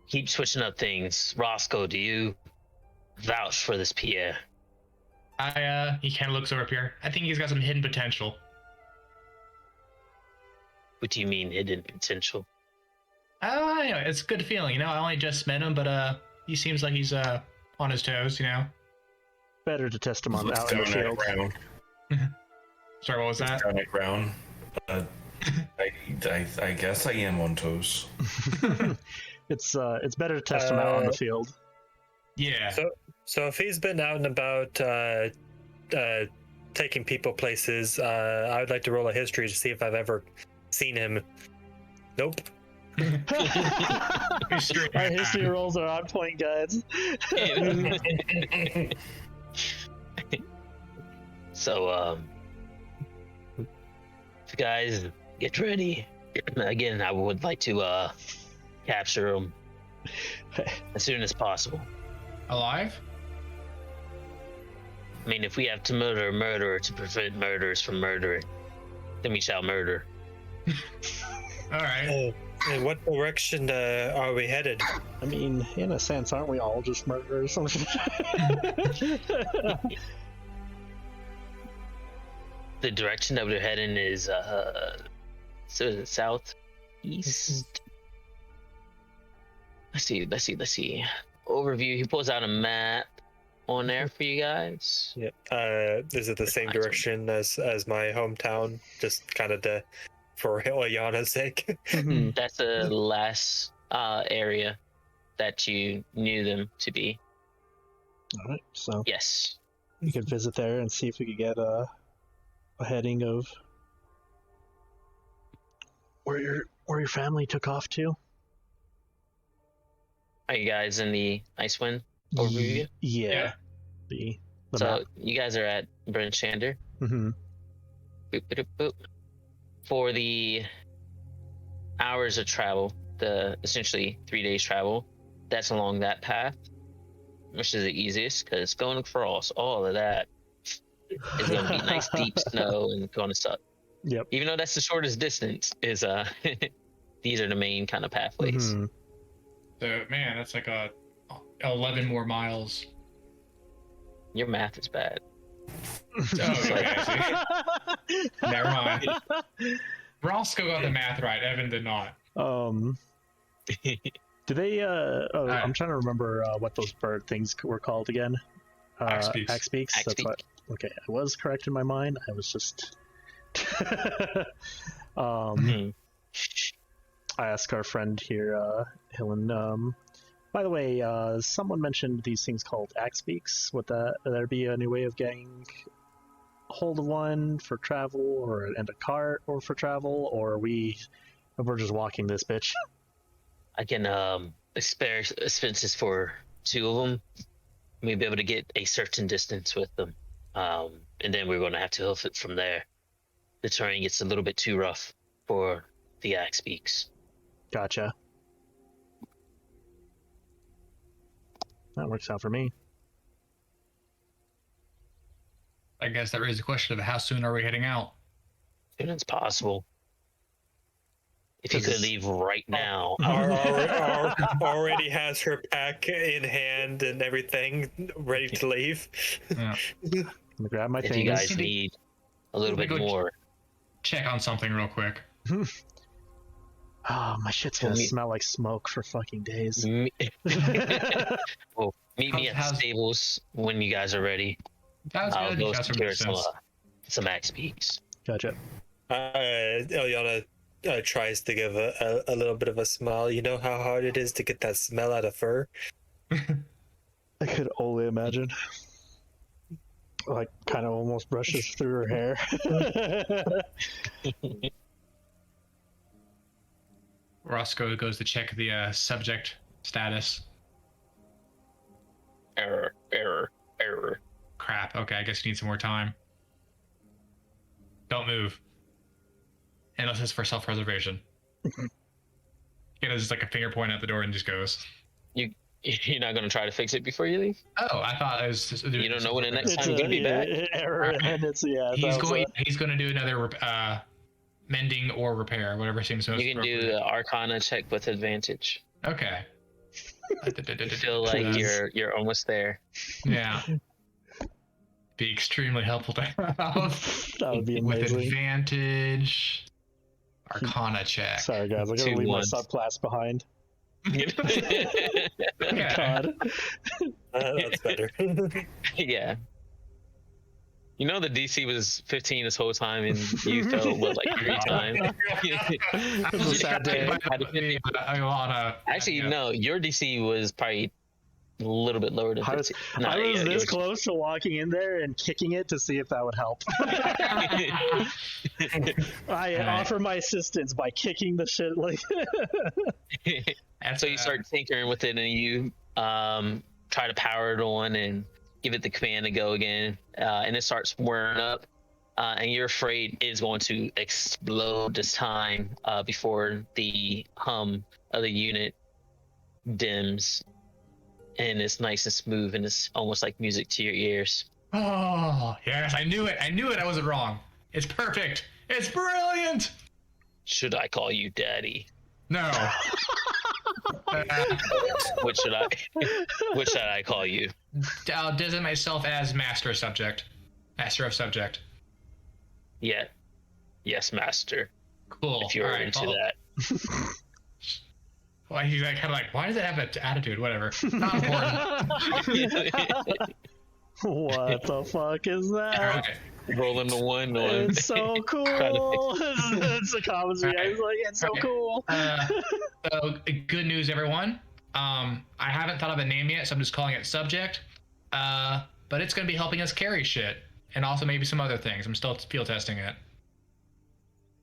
Keep switching up things. Roscoe, do you vouch for this Pierre? He kind of looks over here. I think he's got some hidden potential. What do you mean hidden potential? Anyway, it's a good feeling, you know. I only just met him, but he seems like he's on his toes, you know. Better to test him on Looks out in the down at field. ground. Sorry, what was that? Down at ground. I guess I am on toes. It's better to test him out on the field. Yeah. So if he's been out and about taking people places, I would like to roll a history to see if I've ever seen him. Nope. Our history rolls are on point, guys. So, guys, get ready. Again, I would like to capture him as soon as possible. Alive? I mean, if we have to murder a murderer to prevent murderers from murdering, then we shall murder. All right. In what direction are we headed? I mean, in a sense, aren't we all just murderers? The direction that we're heading is so is it southeast? Let's see. Overview. He pulls out a map on there for you guys. Yep. Is it the same direction as my hometown? Just kind of for Ilyana's sake. That's the last area that you knew them to be. All right, so Yes. we could visit there and see if we could get a heading of where your family took off to. Are you guys in the Icewind overview? Yeah. The So map. you guys are at Bryn Shander. Mm-hmm. Boop, boop, boop. For the hours of travel, the essentially 3 days travel, that's along that path, which is the easiest because going across all of that is going to be nice deep snow and going to suck. Yep. Even though that's the shortest distance, is these are the main kind of pathways. Mhm. So man, that's like 11 more miles. Your math is bad. Oh, okay, I see. Never mind. Roscoe got the math right. Evan did not. Do they? I'm trying to remember what those bird things were called again. Axebeaks. Axebeaks. That's Axebeak. what. Okay, I was correct in my mind. I was just. Mhm. I asked our friend here, Hillen. By the way, someone mentioned these things called Axebeaks. Would there be a new way of getting hold of one for travel, and a cart, or for travel, or we're just walking this bitch? I can spare expenses for 2 of them. We'll be able to get a certain distance with them, and then we're going to have to hoof it from there. The terrain gets a little bit too rough for the Axebeaks. Gotcha. That works out for me. I guess that raises the question of how soon are we heading out? As soon as possible. If you could leave right now. Already has her pack in hand and everything ready to leave. Yeah. I'm gonna grab my If things. you guys need a little bit more. Check on something real quick. Oh, my shit's gonna smell like smoke for fucking days. Well, meet me at the stables when you guys are ready. Sounds I'll good. go Got secure some XPs. Gotcha. Ilyana tries to give a little bit of a smile. You know how hard it is to get that smell out of fur? I could only imagine. Like, kind of almost brushes through her hair. Roscoe goes to check the subject status. Error. Crap. Okay, I guess you need some more time. Don't move. Unless it's for self-preservation. Just like a finger point at the door and just goes. You're not going to try to fix it before you leave? Oh, I thought it was just... You don't know when the next time you're going to be back? Error, and it's, He's going to do another mending or repair, whatever seems most You can do the Arcana check with advantage. Okay. I feel like you're almost there. Yeah. Be extremely helpful to have. That would be amazing. With advantage. Arcana check. Sorry, guys. I'm going to leave my subclass behind. God. That's better. Yeah. You know the DC was 15 this whole time, and you felt what, like 3 times? It was a sad day. Actually, no. Your DC was probably a little bit lower than 15. I was this close to walking in there and kicking it to see if that would help. I offer my assistance by kicking the shit like. So you start tinkering with it, and you try to power it on and give it the command to go again, and it starts whirring up, and you're afraid it's going to explode this time before the hum of the unit dims, and it's nice and smooth, and it's almost like music to your ears. Oh, yes, I knew it. I wasn't wrong. It's perfect. It's brilliant. Should I call you Daddy? No. What should I call you? I'll designate myself as Master of Subject. Yeah. Yes, Master. Cool. If you're into that. Why he's like, kind of like, why does it have an attitude? Whatever. Not important. What the fuck is that? Okay. Rolling the one on. It's so cool. It's a commentary. I was like, it's so cool. So good news, everyone. I haven't thought of a name yet, so I'm just calling it Subject. But it's going to be helping us carry shit, and also maybe some other things. I'm still field testing it.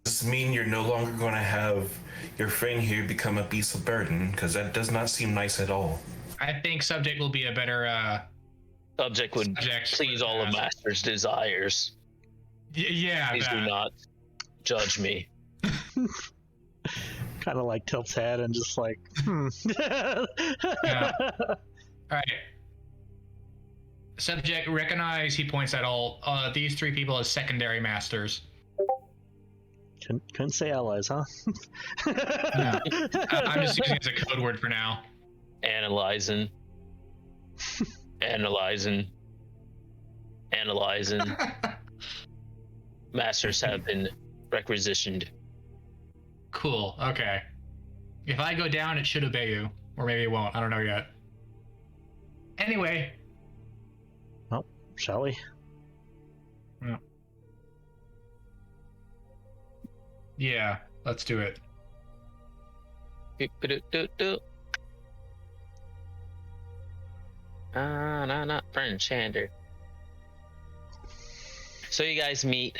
Does this mean you're no longer going to have your friend here become a beast of burden? Because that does not seem nice at all. I think Subject will be a better Subject would please all of Master's desires. Yeah. Please do not judge me. Kind of like tilts head and just like, Yeah. All right. Subject, recognize, he points at all these 3 people as secondary masters. Couldn't say allies, huh? No. I'm just using it as a code word for now. Analyzing. Masters have been requisitioned. Cool. Okay. If I go down, it should obey you. Or maybe it won't. I don't know yet. Anyway. Well, shall we? Yeah, let's do it. Not friend Shander. So you guys meet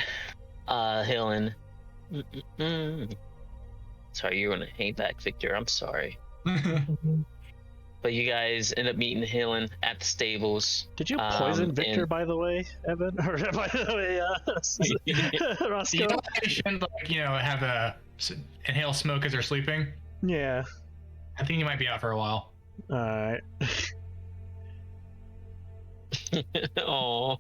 Hillen. Sorry, you're gonna hang back, Victor. I'm sorry. But you guys end up meeting Hillen at the stables. Did you poison Victor, by the way, Evan? Or by the way, Roscoe? They shouldn't, have a inhale smoke as they're sleeping. Yeah. I think you might be out for a while. All right. Oh.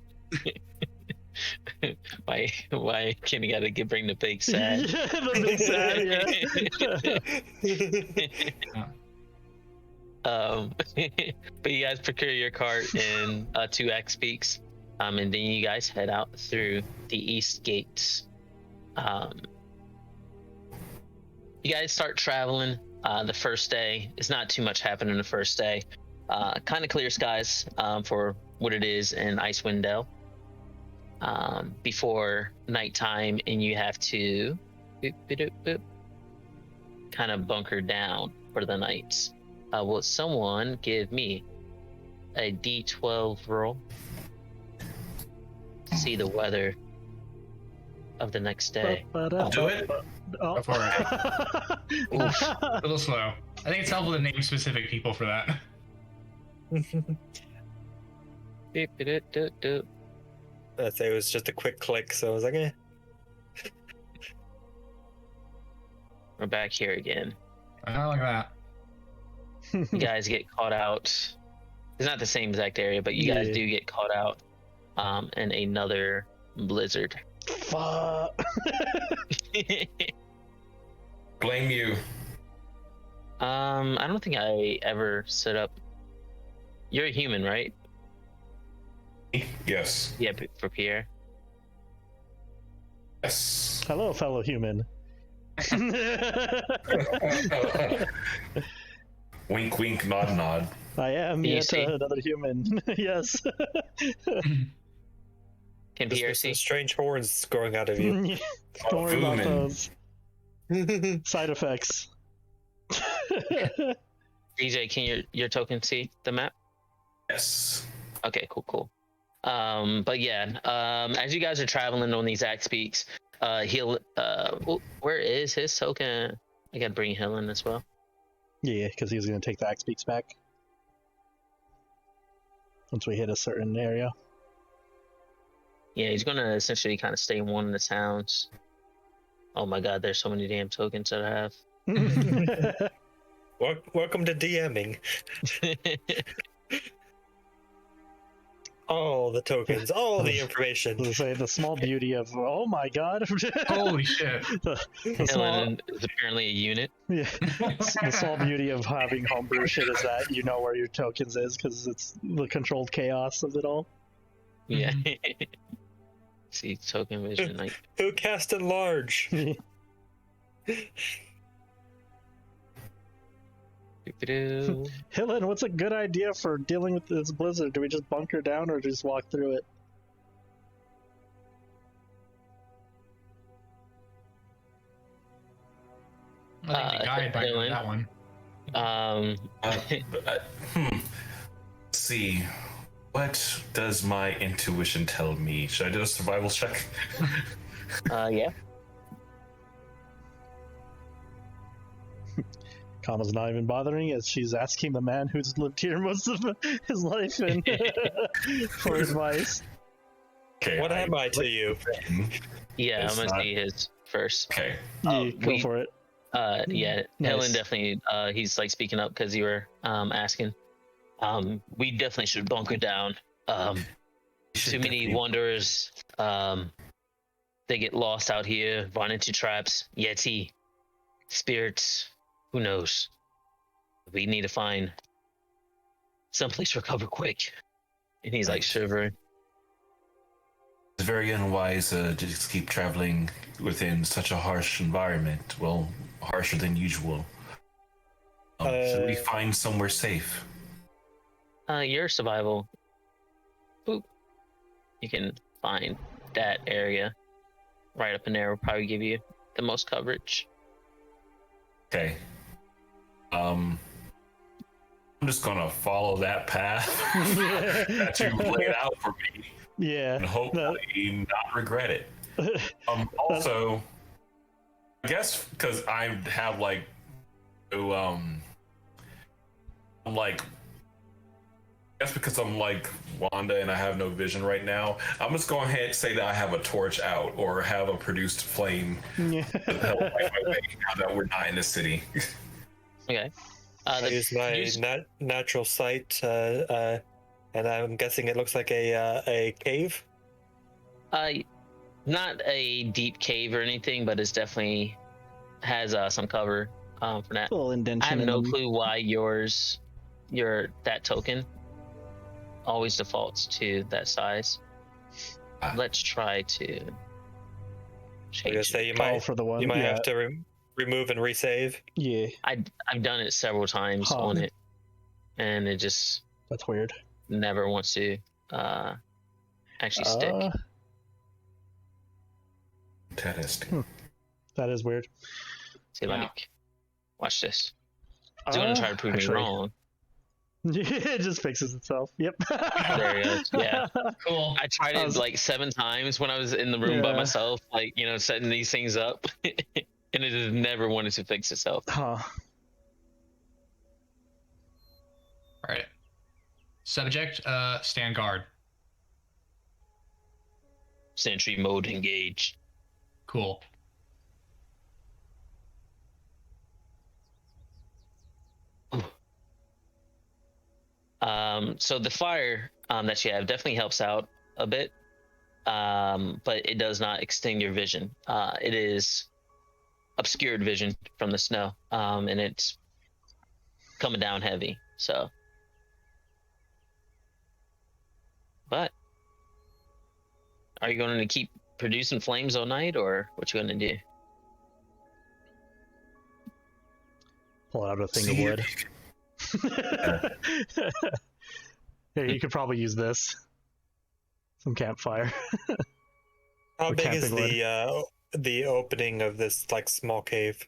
Why Kenny gotta bring the big sad? Yeah, the big sad, yeah. But you guys procure your cart in 2X Peaks, and then you guys head out through the east gates. You guys start traveling. The first day, it's not too much happening the first day. Kind of clear skies for what it is in Icewind Dale. Before nighttime, and you have to kind of bunker down for the night. Will someone give me a D12 roll to see the weather of the next day? I'll do it. Oh. Go for it. Oof, a little slow. I think it's helpful to name specific people for that. I'd say it was just a quick click, so I was like, eh. We're back here again. I don't like that. You guys get caught out. It's not the same exact area, but you guys do get caught out in another blizzard. Fuck. Blame you. I don't think I ever set up. You're a human, right? Yes. Yeah, for Pierre. Yes. Hello, fellow human. Wink, wink, nod, nod. I am You yet see? another human. Yes. Can There's Pierre some see? strange horns growing out of you. Don't worry about Vuman. those side effects. DJ, can your token see the map? Yes. Okay, cool. But yeah, as you guys are traveling on these axe peaks, where is his token? I gotta bring Hill in as well. Yeah, because he was going to take the axe beaks back once we hit a certain area. Yeah, he's gonna essentially kind of stay in one of the towns. Oh my god, there's so many damn tokens that I have. Welcome to DMing. All the tokens, all the information. To say the small beauty of, oh my god. Holy shit. the small, Helen is apparently a unit. yeah, the small beauty of having homebrew shit is that you know where your tokens is because it's the controlled chaos of it all. Yeah. See, token vision. Like, Who cast enlarge? Hillen, what's a good idea for dealing with this blizzard? Do we just bunker down or just walk through it? I think the guide might know Dylan. that one. Let's see. What does my intuition tell me? Should I do a survival check? Yeah. Kama's not even bothering as she's asking the man who's lived here most of his life and for advice. Okay. What am I to you? Yeah, It's I'm gonna not- see his first. Okay. Yeah, go we- for it. Yeah, Nice. Helen definitely. He's like speaking up because you were asking. We definitely should bunker down. Too many wanderers. They get lost out here, run into traps. Yeti, spirits. Who knows? We need to find someplace to recover quick. And he's like shivering. It's very unwise to just keep traveling within such a harsh environment. Well, harsher than usual. Should we find somewhere safe? Your survival. Boop. You can find that area right up in there will probably give you the most coverage. Okay. I'm just gonna follow that path that you laid out for me Yeah. and hopefully not regret it. Also, I guess because I have like, I'm like, I guess because I'm like Wanda and I have no vision right now, I'm just going ahead and say that I have a torch out or have a produced flame Yeah. to help light my way now that we're not in the city. Okay. I use my natural sight, and I'm guessing it looks like a cave. Not a deep cave or anything, but it's definitely has some cover for that. A little indentation. I have in no them. clue why that token always defaults to that size. Let's try to I was change gonna it. say you Oh, might for the one. you might yeah. have to remove and resave. Yeah, I've done it several times Huh. on it, and it just that's weird. never wants to actually stick. Interesting. That is weird. See, Yeah. like, watch this. It's gonna try to prove me wrong. It just fixes itself. Yep. There it is. Yeah. Cool. I tried it like 7 times when I was in the room by Yeah. myself, like, setting these things up, and it just never wanted to fix itself. Huh. All right. Subject, stand guard. Sentry mode engaged. Cool. So the fire that you have definitely helps out a bit, but it does not extend your vision. It is obscured vision from the snow, and it's coming down heavy. So, but are you going to keep producing flames all night, or what you going to do? Pull out a thing See of if wood. Here, you could probably use this. Some campfire. How Or big is camping the opening of this like small cave?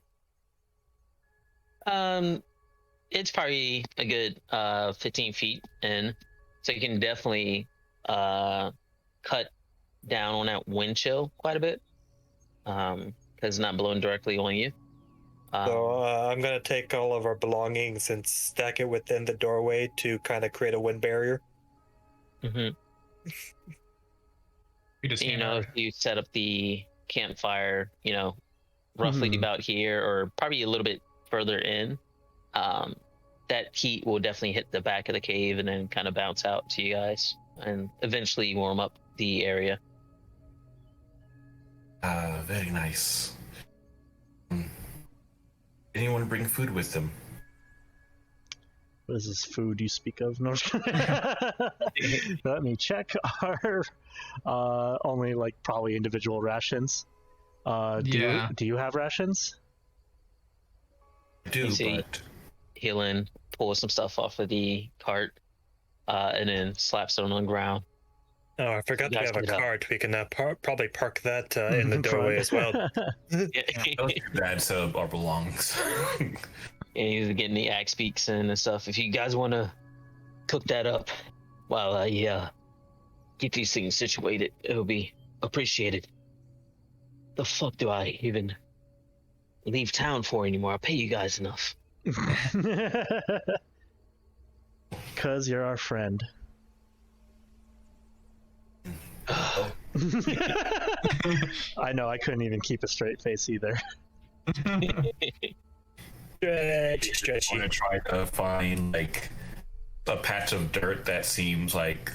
It's probably a good 15 feet in, so you can definitely cut down on that wind chill quite a bit, because it's not blowing directly on you. So I'm gonna take all of our belongings and stack it within the doorway to kind of create a wind barrier. Mhm. We just If you set up the campfire, roughly about here or probably a little bit further in, that heat will definitely hit the back of the cave and then kind of bounce out to you guys and eventually warm up the area. Very nice. Anyone bring food with them? What is this food you speak of? No. Let me check our only like probably individual rations. Do you have rations? I do, You see- but Healing, pull some stuff off of the cart, and then slaps it on the ground. Oh, I forgot You we guys have a get up. cart. We can probably park that in the doorway as well. let's do that so our belongs. And he's getting the axe beaks and stuff. If you guys want to cook that up while I get these things situated, it'll be appreciated. The fuck do I even leave town for anymore? I pay you guys enough. 'Cause you're our friend. I know, I couldn't even keep a straight face either. Stretchy. I want to try to find like a patch of dirt that seems like a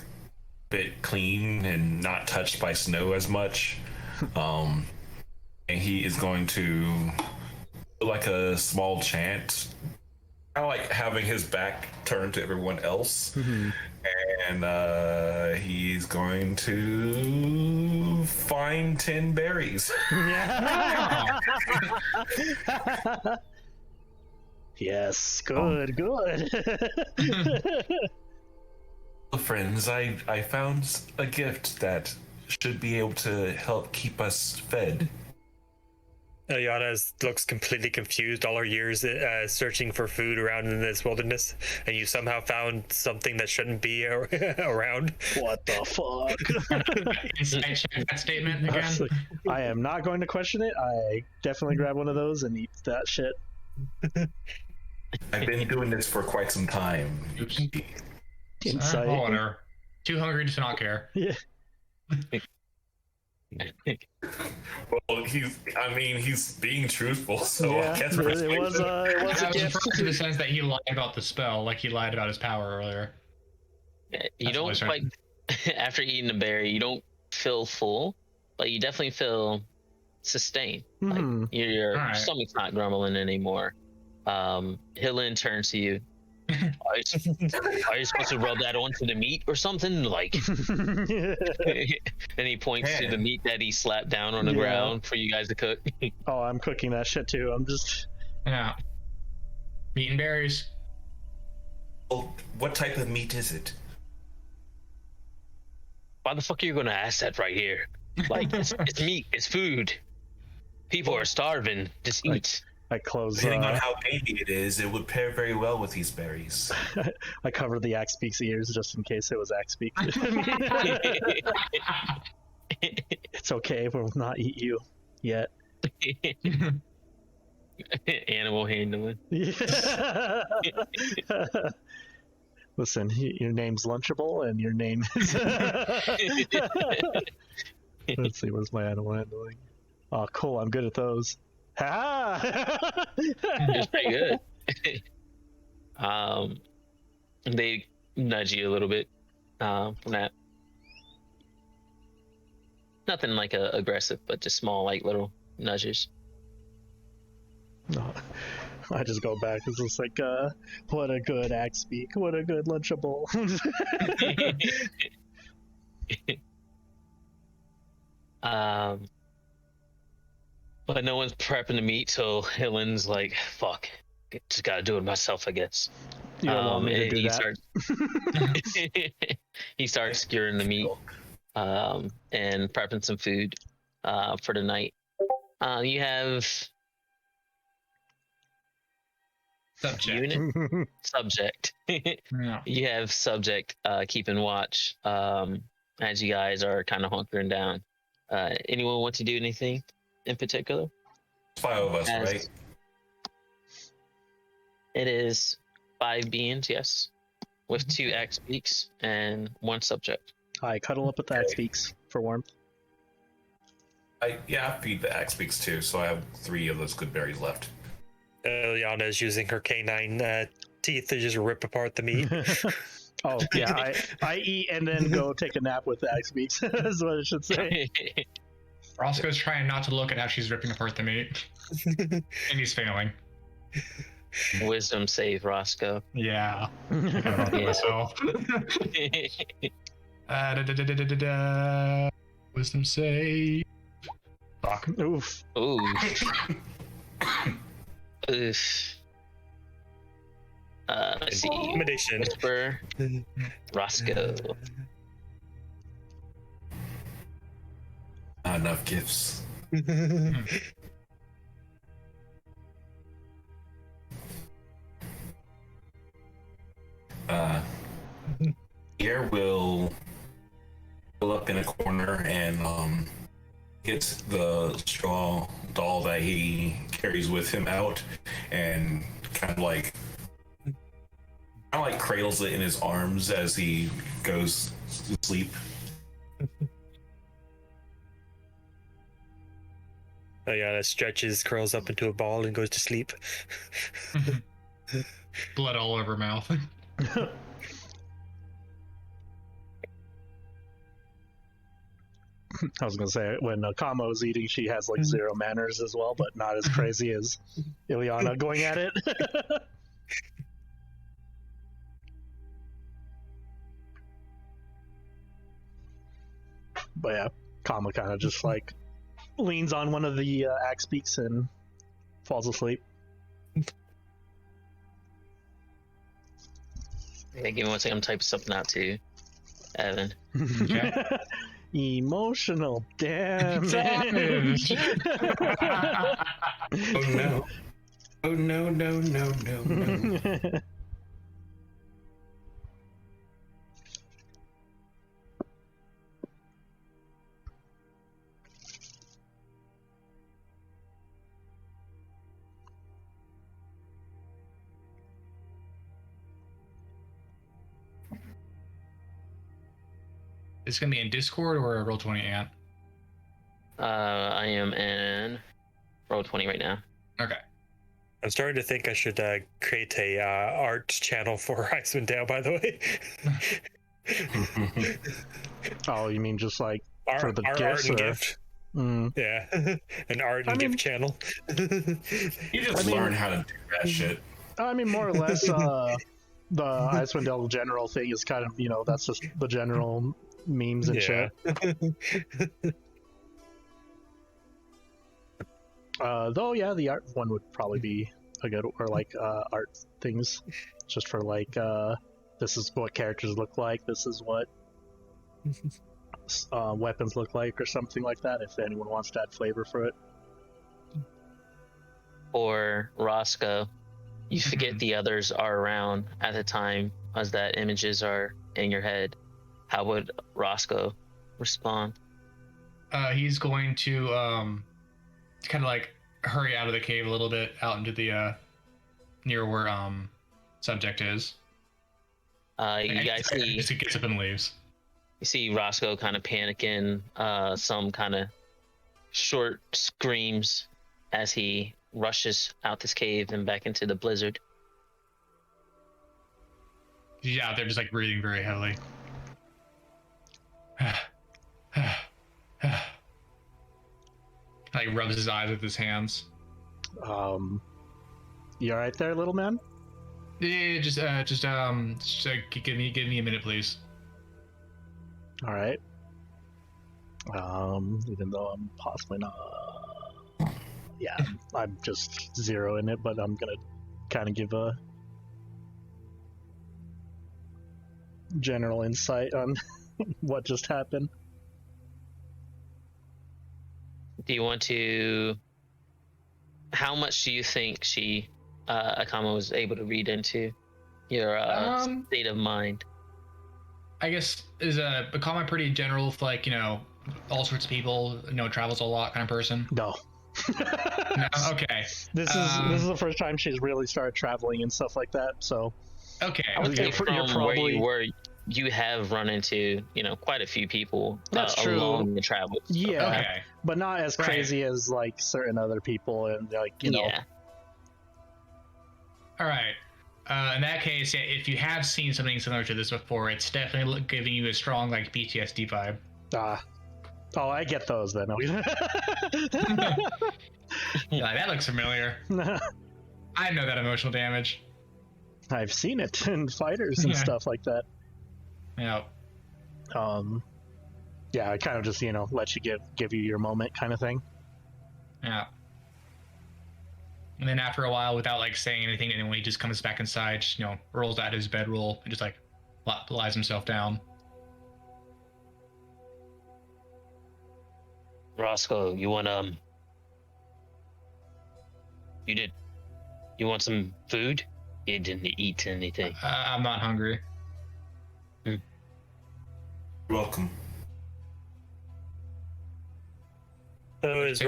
bit clean and not touched by snow as much. And he is going to do like a small chant, kind of like having his back turned to everyone else. And he's going to find 10 berries. Yes, good. Friends, I found a gift that should be able to help keep us fed. Ilyana looks completely confused all her years searching for food around in this wilderness, and you somehow found something that shouldn't be around. What the fuck? Insight check that statement again. I am not going to question it. I definitely grab one of those and eat that shit. I've been doing this for quite some time. Oops. Insight. Whatever. Too hungry to not care. Yeah. Well, he's being truthful, so Yeah, I guess it was I a was gift. referring to the sense that he lied about the spell, like he lied about his power earlier. You That's don't always quite, after eating a berry, you don't feel full, but you definitely feel sustained. Like your All right. stomach's not grumbling anymore. Hillen turns to you. Are you supposed to rub that onto the meat or something? Like, and he points to the meat that he slapped down on the ground for you guys to cook. Oh, I'm cooking that shit too. I'm just. Yeah. Meat and berries. Well, what type of meat is it? Why the fuck are you gonna ask that right here? Like, it's meat, it's food. People are starving. Just eat. I close. Depending on how baby it is, it would pair very well with these berries. I cover the Axebeak's ears just in case it was Axebeak. It's okay. We'll not eat you yet. Animal handling. Listen, your name's Lunchable, and your name is. Let's see, where's my animal handling? Oh, cool. I'm good at those. Ha! It's pretty good. They nudge you a little bit from that. Nothing like aggressive, but just small, like little nudges. No, I just go back. It's just like, what a good Axebeak. What a good Lunchable. But no one's prepping the meat, so Hillen's like, fuck, just gotta do it myself, I guess. You don't want me to do he that. He starts skewering the meat and prepping some food for the night. You have subject. Yeah. You have subject keeping watch as you guys are kind of hunkering down. Anyone want to do anything in particular? 5 of us, right? It is 5 beings, yes, with 2 Axebeaks and 1 subject. I cuddle up with the Axebeaks for warmth. I feed the Axebeaks too, so I have 3 of those good berries left. Ilyana is using her canine teeth to just rip apart the meat. Oh, yeah, I eat and then go take a nap with the Axebeaks, is what I should say. Roscoe's trying not to look at how she's ripping apart the meat. And he's failing. Wisdom save, Roscoe. Yeah. Yeah. So. Wisdom save. Fuck. Oof. Ooh. Oof. Let's see. Intimidation. Whisper. Roscoe. Not enough gifts. Pierre will pull up in a corner and gets the straw doll that he carries with him out and kind of like cradles it in his arms as he goes to sleep. Ilyana stretches, curls up into a ball, and goes to sleep. Blood all over her mouth. I was gonna say, when Akama was eating, she has like 0 manners as well, but not as crazy as Ilyana going at it. But yeah, Kama kind of just like leans on one of the Axebeaks and falls asleep. Yeah, give me 1 second. I'm typing something out to Evan. Okay. Emotional damage. Oh no. Oh no, no, no, no, no. It's gonna be in Discord or a Roll20 Ant? I am in Roll20 right now. Okay. I'm starting to think I should create a art channel for Icewind Dale, by the way. Oh, you mean just like For the art gifts, and or- gift. Mm. Yeah, an art and I mean- gift channel. You just learn how to do that shit. I mean, more or less, the Icewind Dale general thing is kind of, that's just the general memes and Yeah. shit. Though, yeah, the art one would probably be a good, or like art things, just for like, this is what characters look like, this is what weapons look like, or something like that, if anyone wants to add flavor for it. Or Roscoe, you forget the others are around at the time as that images are in your head. How would Roscoe respond? He's going to kind of like hurry out of the cave a little bit, out into the near where subject is. You guys see, Just gets up and leaves. you see Roscoe kind of panicking, some kind of short screams as he rushes out this cave and back into the blizzard. Yeah, they're just like breathing very heavily. Like rubs his eyes with his hands. You alright there, little man? Yeah, just give me a minute, please. Alright. Even though I'm possibly not. Yeah, I'm just zeroing it, but I'm gonna kind of give a general insight on what just happened. Do you want to? How much do you think Akama was able to read into your state of mind? I guess is a Akama pretty general for like all sorts of people, travels a lot kind of person. No. No, okay. This is the first time she's really started traveling and stuff like that. So Okay. I would You're say pr- from you're where probably- you were, you have run into quite a few people That's true. along the travel. So, yeah, Okay. but not as Right. crazy as like certain other people, and like you know. yeah. All right. In that case, yeah, if you have seen something similar to this before, it's definitely giving you a strong like PTSD vibe. Oh, I get those then. Yeah, that looks familiar. I know that emotional damage. I've seen it in fighters and Yeah. stuff like that. Yeah. Yeah, I kind of just let you give you your moment kind of thing. Yeah. And then after a while, without like saying anything to anyone, he just comes back inside, just, rolls out his bedroll and just like lies himself down. Roscoe, you want you want some food? You didn't eat anything. I'm not hungry. You're welcome. So is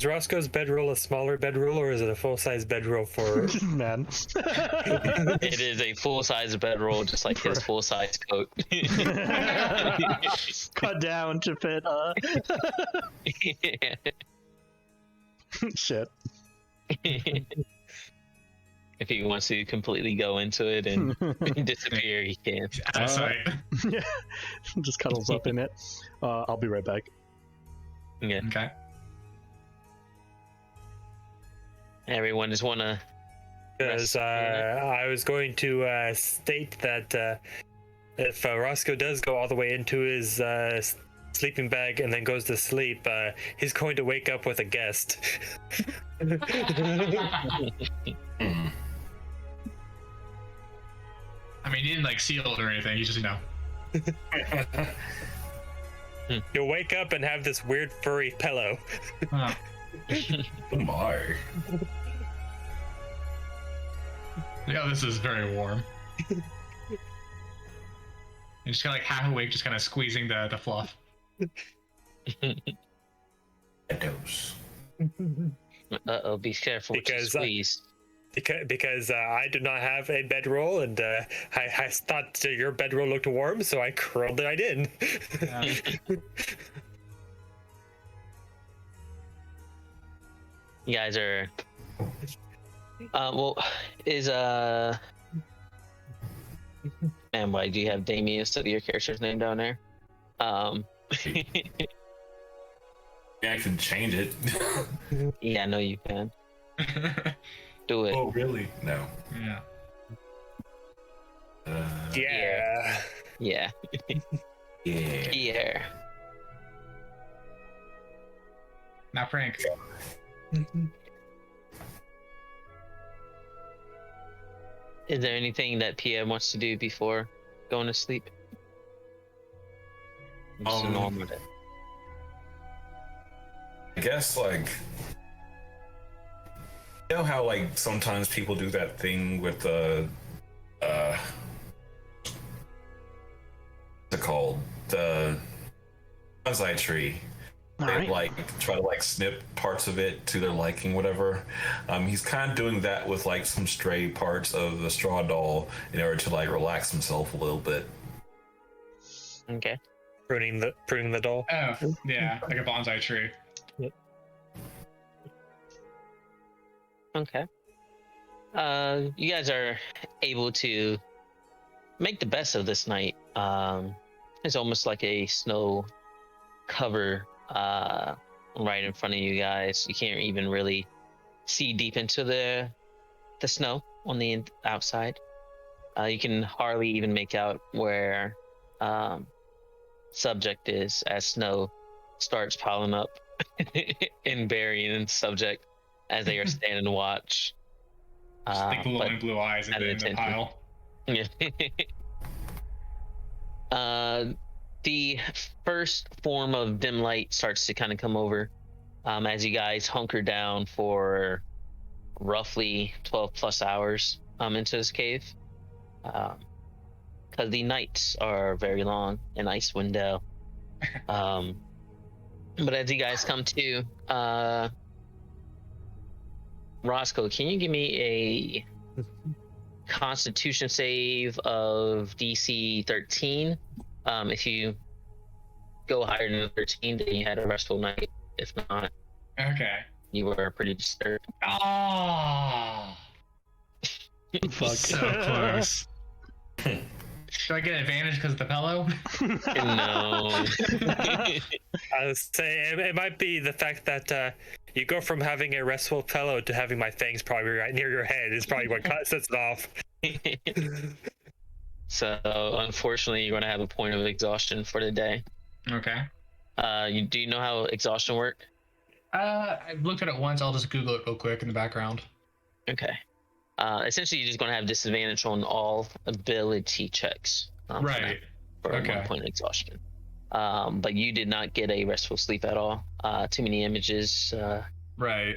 Roscoe's bedroll a smaller bedroll, or is it a full size bedroll for? Man. It is a full-size bedroll, just like his full-size coat. Cut down to fit. Shit. If he wants to completely go into it and disappear, he can. Out of sight. Yeah. Just cuddles up in it. I'll be right back. Yeah. Okay. Everyone just want to. Because I was going to state that if Roscoe does go all the way into his sleeping bag and then goes to sleep, he's going to wake up with a guest. Mm. I mean, he didn't like seal it or anything. He just, You'll wake up and have this weird furry pillow. Oh. Oh my. Yeah, this is very warm. You're just kind of like half awake, just kind of squeezing the fluff. Dose. Uh-oh, be careful with your Because, squeeze. Because I do not have a bedroll, and I thought your bedroll looked warm, so I curled it right in. Yeah. You guys are. Well, is Man, why do you have Damien instead of your character's name down there? I can change it. Yeah, I know you can. Do it. Oh, really? No. Yeah. Yeah. Yeah. Yeah. Pierre. Now, Frank. Is there anything that Pierre wants to do before going to sleep? Just a normal day. I guess, like, you know how, like, sometimes people do that thing with the, what's it called? The bonsai tree. They like try to like snip parts of it to their liking, whatever. He's kind of doing that with like some stray parts of the straw doll in order to like relax himself a little bit. Okay. Pruning the doll. Oh, yeah, like a bonsai tree. Okay. You guys are able to make the best of this night. It's almost like a snow cover right in front of you guys. You can't even really see deep into the snow on the outside. You can hardly even make out where subject is as snow starts piling up and burying subject as they are standing to watch. Just think glowing blue eyes in the pile. Yeah. The first form of dim light starts to kind of come over as you guys hunker down for roughly 12 plus hours into this cave. Because the nights are very long in Icewind Dale. But as you guys come to, Roscoe, can you give me a Constitution save of DC 13? If you go higher than 13, then you had a restful night. If not, Okay. you were pretty disturbed. Oh, Fuck. so close. Do I get advantage because of the pillow? No. I was saying it might be the fact that you go from having a restful pillow to having my fangs probably right near your head is probably what sets it off. So unfortunately, you're going to have a point of exhaustion for the day. Okay. Do you know how exhaustion work? I've looked at it once. I'll just Google it real quick in the background. Okay. Essentially, you're just going to have disadvantage on all ability checks. Right. For Okay. 1 point of exhaustion. But you did not get a restful sleep at all. Too many images. Right.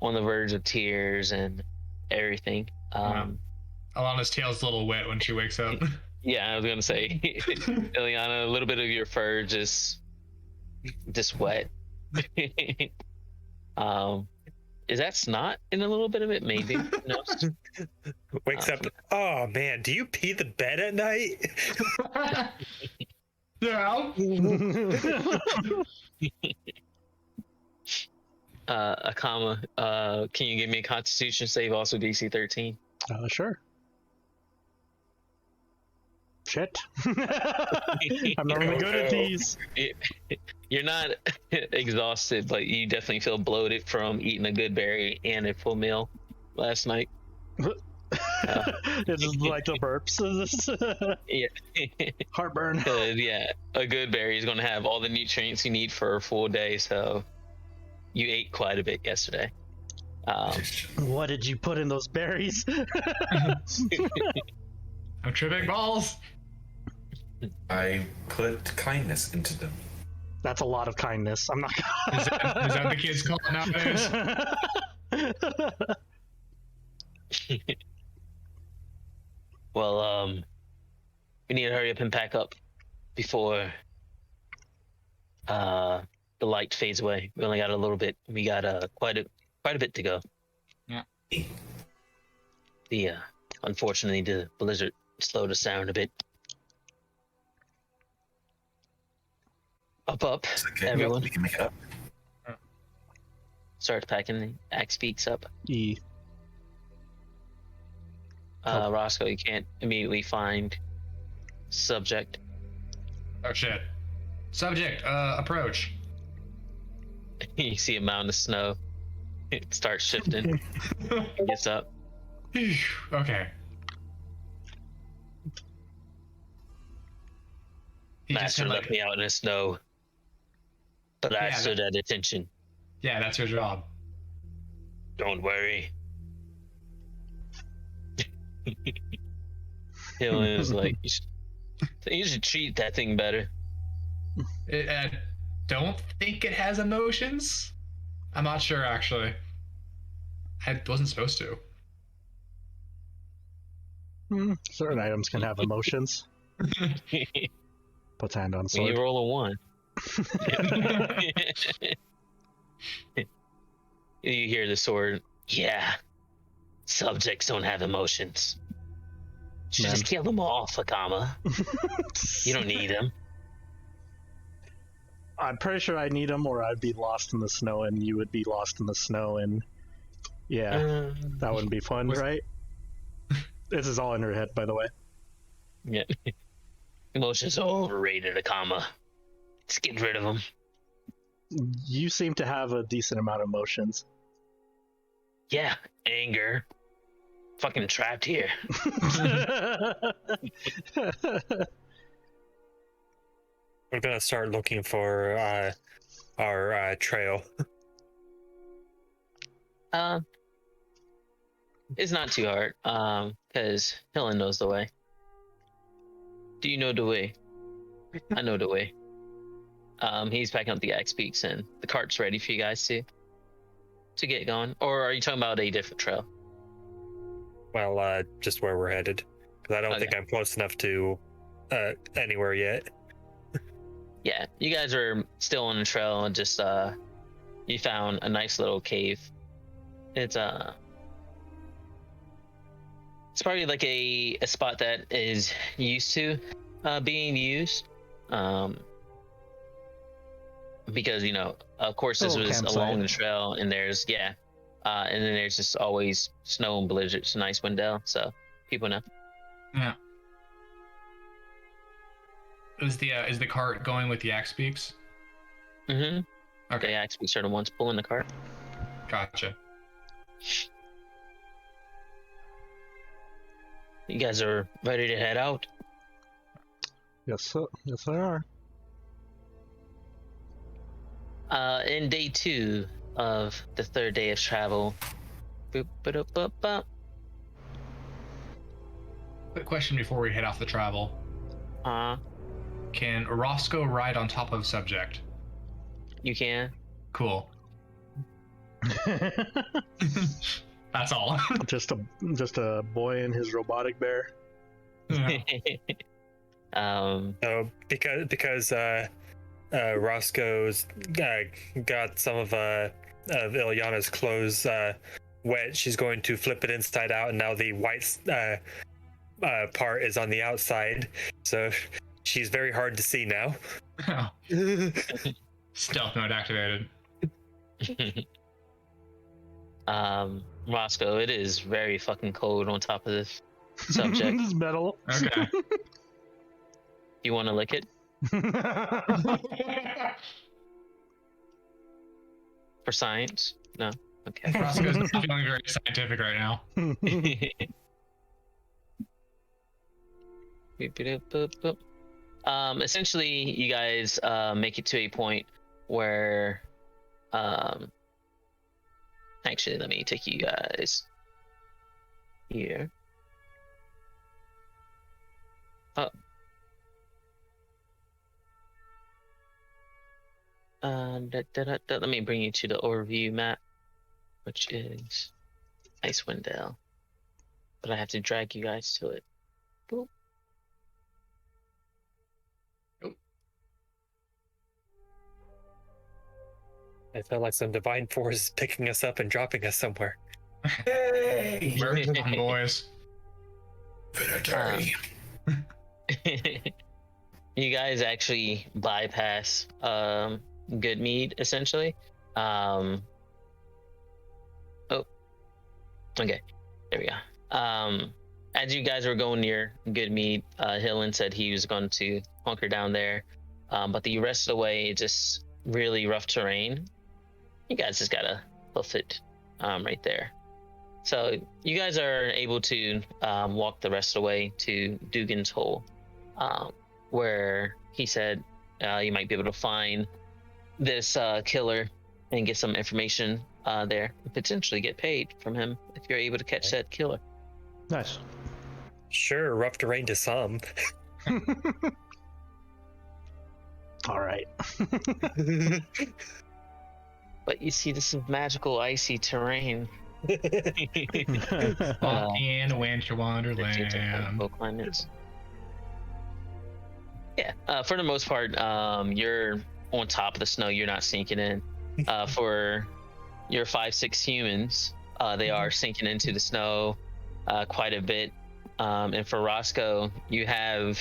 On the verge of tears and everything. Alana's tail's a little wet when she wakes up. Yeah, I was gonna say, Ilyana, a little bit of your fur just wet. Is that snot in a little bit of it? Maybe. No. Wakes up. Oh man, do you pee the bed at night? Yeah. Akama, can you give me a Constitution save, also DC 13? Sure. Shit. I'm not really good at these. You're not exhausted, but you definitely feel bloated from eating a good berry and a full meal last night. It's just like the burps. Yeah. Heartburn. Yeah, a good berry is going to have all the nutrients you need for a full day, so you ate quite a bit yesterday. What did you put in those berries? I'm tripping balls. I put kindness into them. That's a lot of kindness. I'm not Is that the kids call it nowadays? Well, we need to hurry up and pack up before the light fades away. We only got a little bit. We got quite a bit to go. Yeah. Unfortunately, the blizzard slowed us down a bit. Up, Okay, everyone. we can make it up. Starts packing. Axe speaks up. E. Roscoe, you can't immediately find subject. Oh shit. Subject, approach. You see a mound of snow. It starts shifting. It gets up. Okay. He just Master kinda left me out in the snow, but I Yeah, stood at attention. Yeah, that's your job. Don't worry. Hillin is like, you should treat that thing better. I don't think it has emotions. I'm not sure, actually. I wasn't supposed to. Certain items can have emotions. Puts hand on When sword. you roll a 1. You hear the sword. Yeah. Subjects don't have emotions. Should Man. just kill them off, Akama. You don't need them. I'm pretty sure I need them, or I'd be lost in the snow, and you would be lost in the snow, and yeah, that wouldn't be fun, right? This is all in her head, by the way. Yeah. Emotions are overrated, Akama. Just get rid of them. You seem to have a decent amount of emotions. Yeah, anger. Fucking trapped here. We're gonna start looking for our trail. It's not too hard. Because Helen knows the way. Do you know the way? I know the way. He's packing up the axe peaks and the cart's ready for you guys to get going. Or are you talking about a different trail? Well, just where we're headed, because I don't Okay. think I'm close enough to anywhere yet. Yeah, you guys are still on the trail and just you found a nice little cave. It's probably like a spot that is used to being used. Because of course this Little was campsite. along the trail and there's and then there's just always snow and blizzards in Icewind Dale, so people know. Yeah. Is the cart going with the axe beaks? Mm-hmm. Okay, The axe peaks are the ones pulling the cart. gotcha. You guys are ready to head out. Yes, sir. Yes, they are. In day 2 of the 3rd day of travel. Boop, ba-doop, bop, bop. Quick question before we head off the travel. Can Roscoe ride on top of subject? You can. Cool. That's all. just a boy and his robotic bear. Yeah. So because Roscoe's got some of Ilyana's clothes wet, she's going to flip it inside out, and now the white part is on the outside, so she's very hard to see now. Stealth mode activated. Roscoe, it is very fucking cold on top of this subject. This is metal. Okay. You want to lick it for science? No. Okay. Roscoe's not feeling very scientific right now. Boop, boop, boop, boop. Essentially, you guys make it to a point where, actually, let me take you guys here. Oh. Let me bring you to the overview map, which is Icewind Dale. But I have to drag you guys to it. Boop. I felt like some divine force is picking us up and dropping us somewhere. Hey! Where's the boys? Military. You guys actually bypass Goodmead essentially. Oh, okay, there we go. As you guys were going near Goodmead, Hillen said he was going to hunker down there But the rest of the way, just really rough terrain. You guys just gotta hoof it right there. So you guys are able to walk the rest of the way to Dugan's Hole, where he said you might be able to find this killer and get some information there, and potentially get paid from him if you're able to catch that killer. Nice. Sure, rough terrain to some. All right. But you see, this is magical, icy terrain. Walking in a winter wonderland. Low climates. Yeah, for the most part, you're on top of the snow. You're not sinking in. For your 5-6 humans, they are sinking into the snow quite a bit. And for Roscoe, you have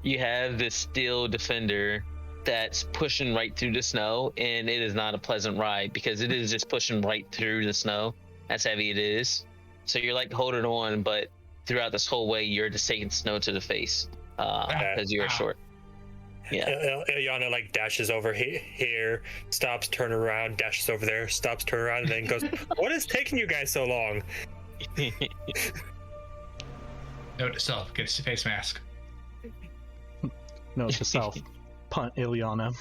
you have this steel defender that's pushing right through the snow, and it is not a pleasant ride because it is just pushing right through the snow. That's heavy it is. So you're like holding on, but throughout this whole way, you're just taking snow to the face because you're short. Yeah. Ilyana like dashes over here, stops, turn around, dashes over there, stops, turn around, and then goes, "What is taking you guys so long?" Note to self: get a face mask. Note to self: punt Ilyana.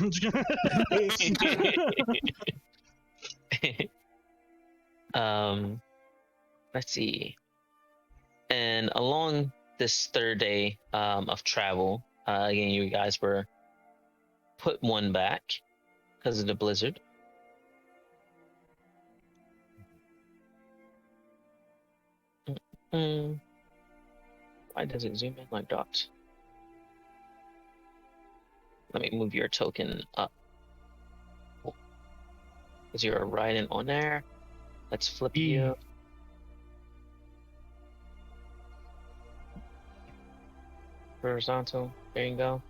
Let's see. And along this third day of travel, again, you guys were put one back because of the blizzard. Why does it zoom in like dots? Let me move your token up. Because you're riding on there. Let's flip you. Horizontal. There you go.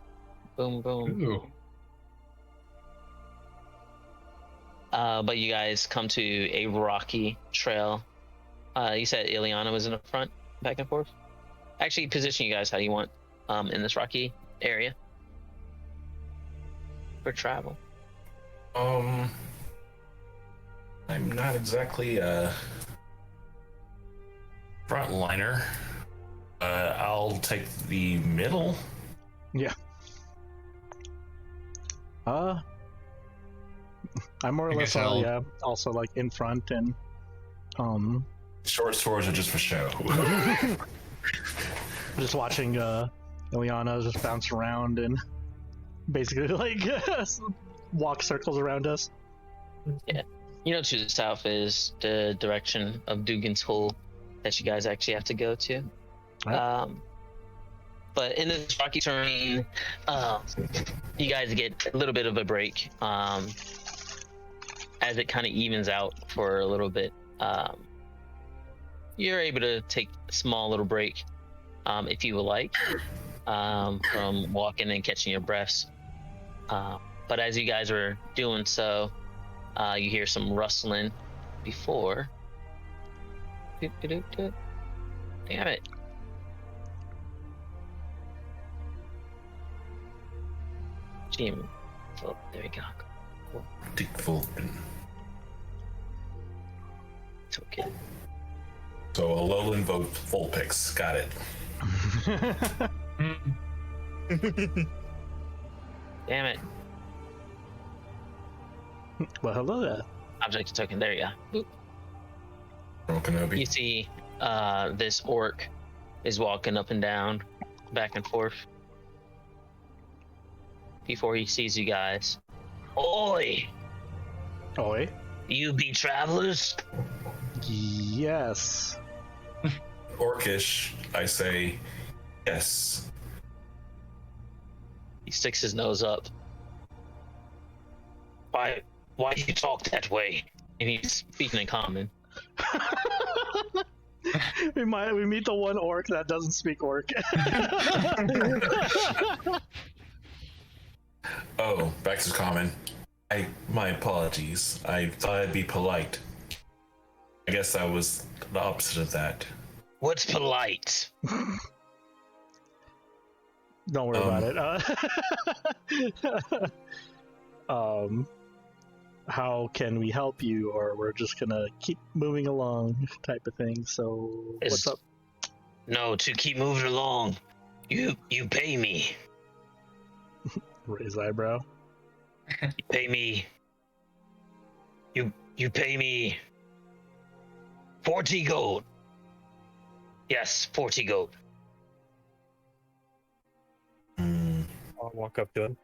Boom, boom. Ooh. But you guys come to a rocky trail. You said Ilyana was in the front, back and forth. Actually, position you guys how you want in this rocky area for travel. I'm not exactly a frontliner. I'll take the middle. Yeah. I'm more or I less guess I'll- also like in front and Short swords are just for show. just watching Ilyana just bounce around and basically like walk circles around us. Yeah. You know, to the south is the direction of Dugan's Hole that you guys actually have to go to. Right. But in this rocky terrain, you guys get a little bit of a break as it kind of evens out for a little bit. You're able to take a small little break if you would like from walking and catching your breaths. But as you guys are doing so, you hear some rustling before. Damn it. Jim. Oh, there we go. Cool. Dick Vulpin. It's okay. So a lowland Vulpix. Got it. Damn it. Well, hello there. Object token. There you go. From Kenobi. You see this orc is walking up and down, back and forth. Before he sees you guys. Oi! Oi. You be travelers? Yes. Orcish, I say yes. He sticks his nose up. Why do you talk that way? And he's speaking in common. we meet the one orc that doesn't speak orc. Oh, back to common. My apologies. I thought I'd be polite. I guess I was the opposite of that. What's polite? Don't worry about it. How can we help you, or we're just gonna keep moving along, type of thing. So, what's up? No, to keep moving along, you pay me. Raise eyebrow. You pay me. You pay me 40 gold. Yes, 40 gold. I'll walk up to him.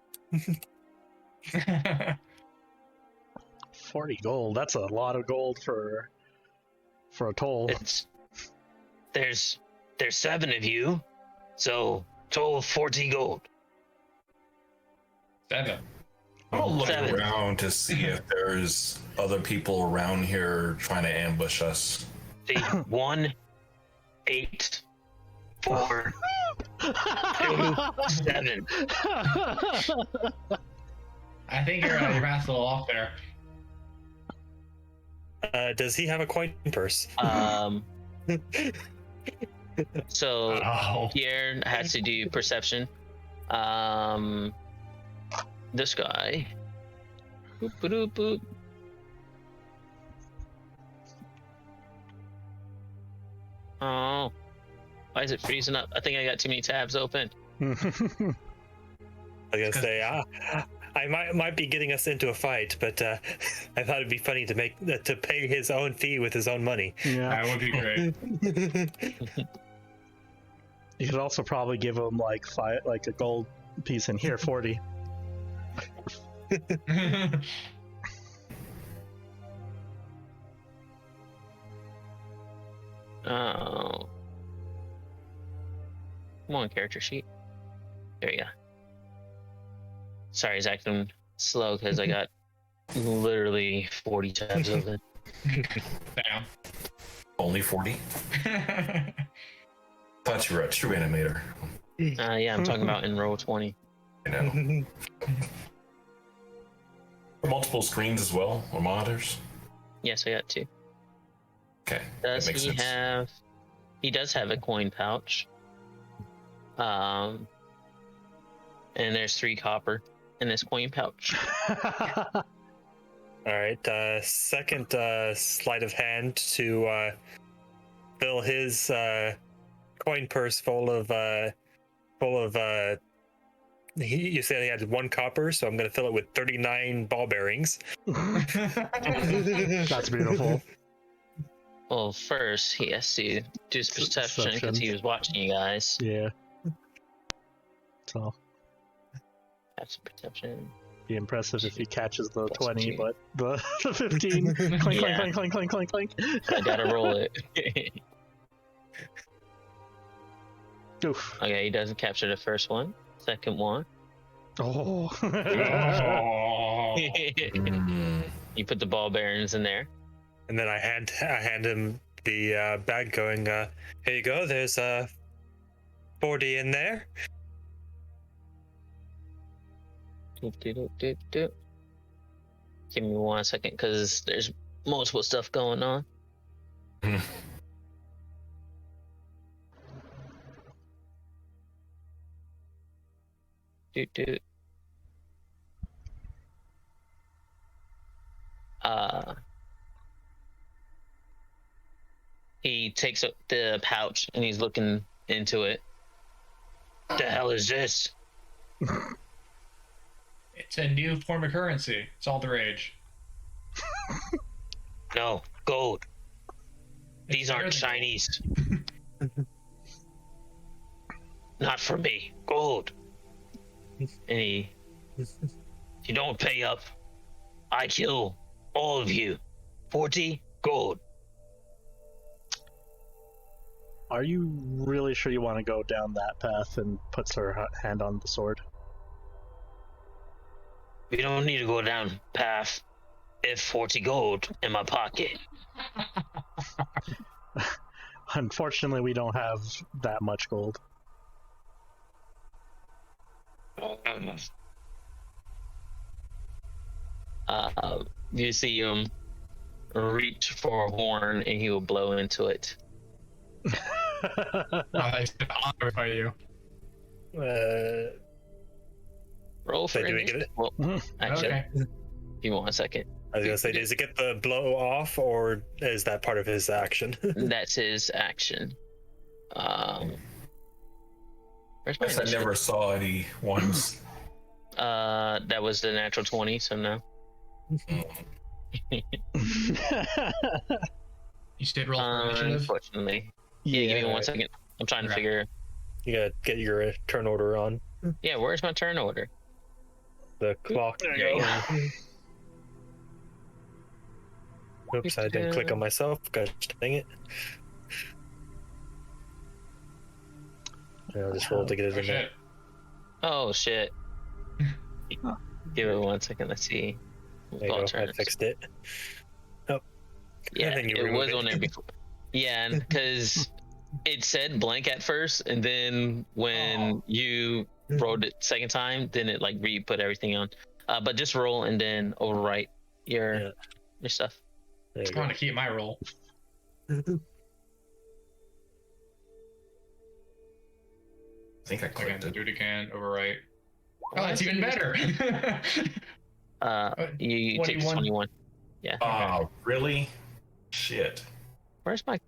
40 gold. That's a lot of gold for a toll. There's 7 of you, so total 40 gold. 7. I'll look 7. around to see if there's other people around here trying to ambush us. See, 1, 8, 4, 2, 7. I think your math's a little off there. Does he have a coin purse? So Oh. Pierre has to do perception. This guy. Boop, boop, boop. Oh, why is it freezing up? I think I got too many tabs open. I was gonna say, I might be getting us into a fight, but I thought it'd be funny to pay his own fee with his own money. Yeah. That would be great. You could also probably give him like a gold piece in here, 40. Oh. Come on, character sheet. There you go. Sorry, it's acting slow because I got literally 40 tabs open. Damn. Only 40? Thought you were a true animator. Yeah, I'm talking about in roll 20. You know. Multiple screens as well, or monitors. Yes, I got 2. Okay. Does that makes he sense. have? He does have a coin pouch. And there's 3 copper in this coin pouch. All right. Second sleight of hand to fill his coin purse full of. You said he had 1 copper, so I'm going to fill it with 39 ball bearings. That's beautiful. Well, first he has to do his perception because he was watching you guys. Yeah. So, Have some perception. be impressive if he catches the Plus 20, 2. but the 15. Clink, Yeah. clink, clink, clink, clink, clink, clink. I gotta roll it. Oof. Okay, he doesn't capture the first one. Second one. Oh. Oh. You put the ball bearings in there. And then I hand him the bag, going, "Here you go. There's 40 in there." Give me 1 second, because there's multiple stuff going on. Do. He takes up the pouch and he's looking into it. The hell is this? It's a new form of currency. It's all the rage. No, gold. It's These better aren't than Chinese. Not for me. Gold. And he, if you don't pay up, I kill all of you. 40 gold. Are you really sure you want to go down that path? And puts her hand on the sword. We don't need to go down path if 40 gold in my pocket. Unfortunately, we don't have that much gold. You see him reach for a horn and he will blow into it. Oh, I said honor by you. Roll for do we get initiative. it? Well, actually, Okay. give me 1 second. I was gonna say, does it get the blow off, or is that part of his action? That's his action. Where's my Guess I initiative? never saw any ones. That was the natural 20, so no. You did roll for initiative? Unfortunately. Yeah, give me 1 second. I'm trying to Okay. figure. You gotta get your turn order on Yeah, where's my turn order? the clock. There you go. Oops, I didn't click on myself. Gosh dang it. I'll just roll to get it Oh, in there. shit. Oh shit. Give it 1 second. Let's see. There you go. I Turns. fixed it. Oh. Yeah, then you it remove was it. on there before. Yeah, because it said blank at first, and then when you rolled it second time, then it like re-put everything on. But just roll and then overwrite your stuff. There you I want go. to keep my roll. I think I Again, clicked it. do it again, overwrite. Oh, that's even better. You take 21. 21. Yeah. Oh, really? Shit. Where's my?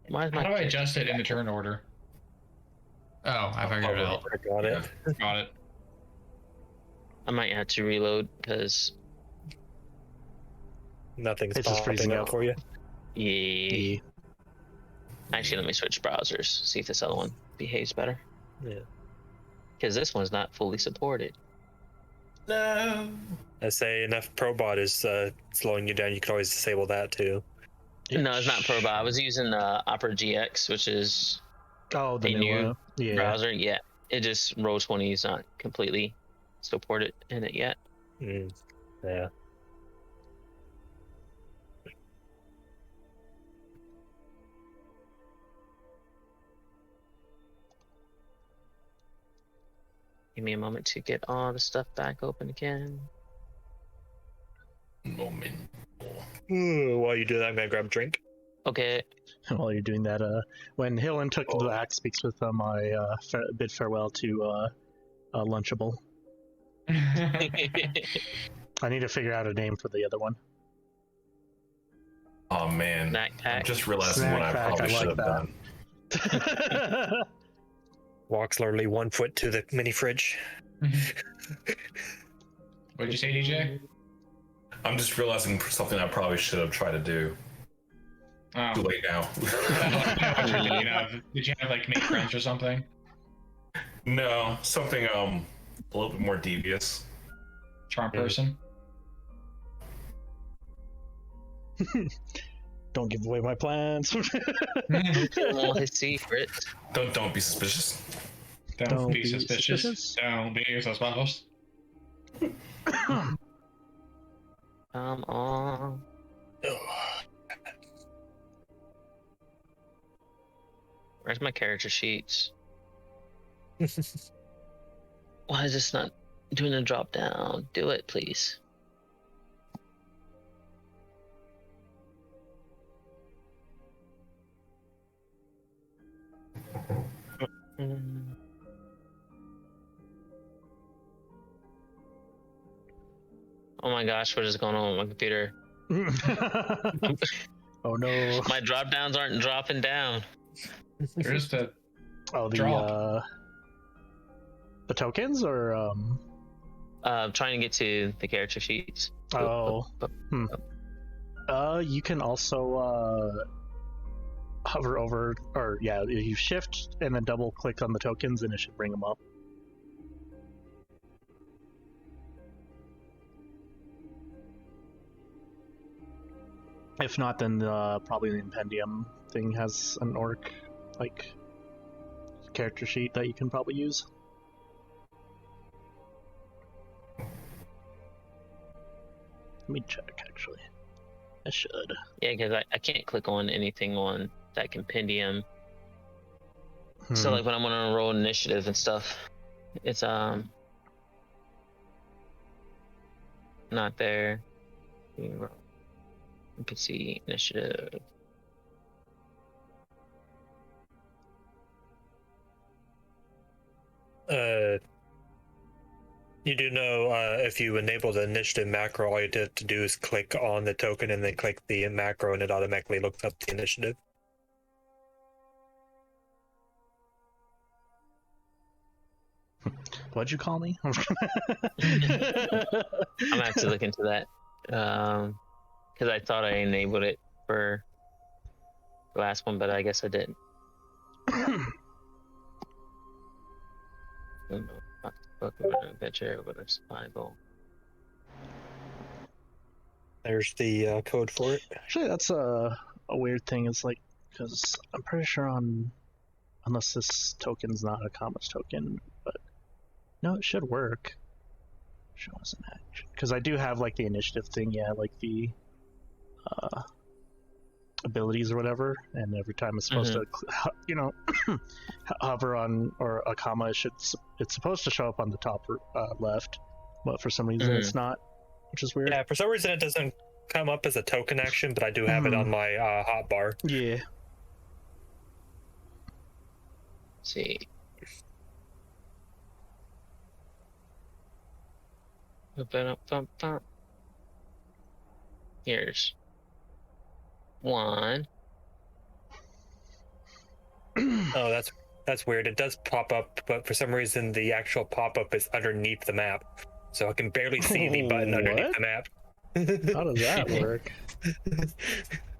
Why is How my? do I adjust it in the turn order? Oh, I figured it out. I got it. Got it. I might have to reload because Nothing's It's just freezing popping up out. for you. yeah. Actually, let me switch browsers. See if this other one behaves better. Yeah. Because this one's not fully supported. No. I say enough Probot is slowing you down. You can always disable that too. No, it's not ProBot. I was using Opera GX, which is Oh, the a new new one. Yeah. browser. Yeah, it just Roll20 is not completely supported in it yet. Mm. Yeah. Give me a moment to get all the stuff back open again. Moment. Ooh, while you do that, I'm gonna grab a drink. Okay. While you're doing that, when Hillen took the axe speaks with them, I bid farewell to Lunchable. I need to figure out a name for the other one. Oh man. Snack I'm pack. just realizing Snack what I pack, probably I should like have that. done. Walk slowly 1 foot to the mini fridge. What did you say, DJ? I'm just realizing something I probably should have tried to do. Oh. Too late now. You know, did you have like make friends or something? No, something a little bit more devious. Charm person? Don't give away my plans. All his secrets. Don't be suspicious. Don't be suspicious. Don't be suspicious. Come on. Where's my character sheets? Why is this not doing a drop down? Do it, please. Oh my gosh, what is going on with my computer? Oh no. My drop downs aren't dropping down. There's the Oh, Drop. The tokens or Trying to get to the character sheets. Oh. You can also hover over, or yeah, you shift and then double click on the tokens and it should bring them up. If not, then probably the Impendium thing has an orc like character sheet that you can probably use. Let me check, actually. I should. Yeah, because I can't click on anything on that compendium. So like when I'm on a roll initiative and stuff, it's not there. You can see initiative. You do know if you enable the initiative macro, all you have to do is click on the token and then click the macro, and it automatically looks up the initiative. What'd you call me? I'm actually looking into that. Because I thought I enabled it for the last one, but I guess I didn't. Adventure with a survival. There's the code for it. Actually, that's a weird thing. It's like, because I'm pretty sure unless this token's not Akama's token, but no, it should work. Show us an action. Because I do have like the initiative thing, yeah, like the abilities or whatever, and every time it's supposed to, hover on or Akama, it's supposed to show up on the top left, but for some reason it's not, which is weird. Yeah, for some reason it doesn't come up as a token action, but I do have it on my hotbar. Yeah. Let's see. Here's one. Oh, that's weird. It does pop up, but for some reason the actual pop-up is underneath the map, so I can barely see the button underneath the map. How does that work?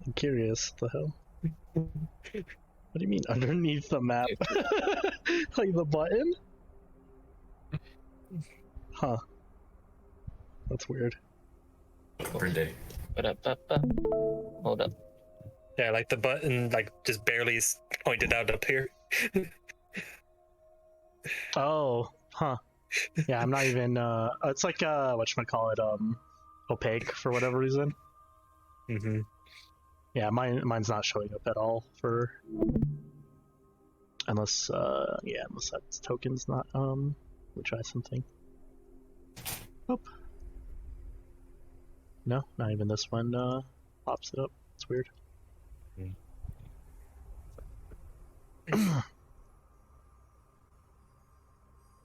I'm curious. The hell? What do you mean underneath the map? Like the button? Huh. That's weird. Every day. Hold up. Yeah, like the button, like just barely is pointed out up here. Oh, huh. Yeah, I'm not even. It's like whatchamacallit, opaque for whatever reason. Mm-hmm. Yeah, mine's not showing up at all for. Unless that token's not. We'll try something. Oop. No, not even this one pops it up. It's weird.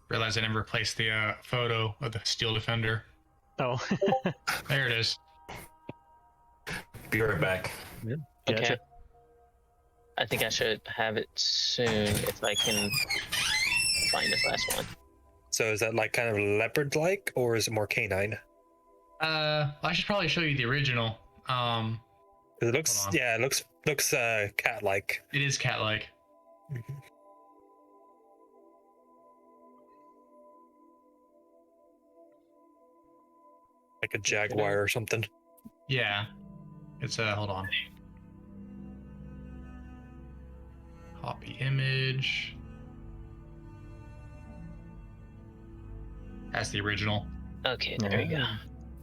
Realize I never replaced the photo of the Steel Defender. Oh. There it is. Be right back. Yeah, Okay. I think I should have it soon if I can find this last one. So is that like kind of leopard-like, or is it more canine? I should probably show you the original. It looks, yeah, it looks cat-like. It is cat-like. Like a jaguar or something. Yeah. It's hold on. Copy image. That's the original. Okay, there we go.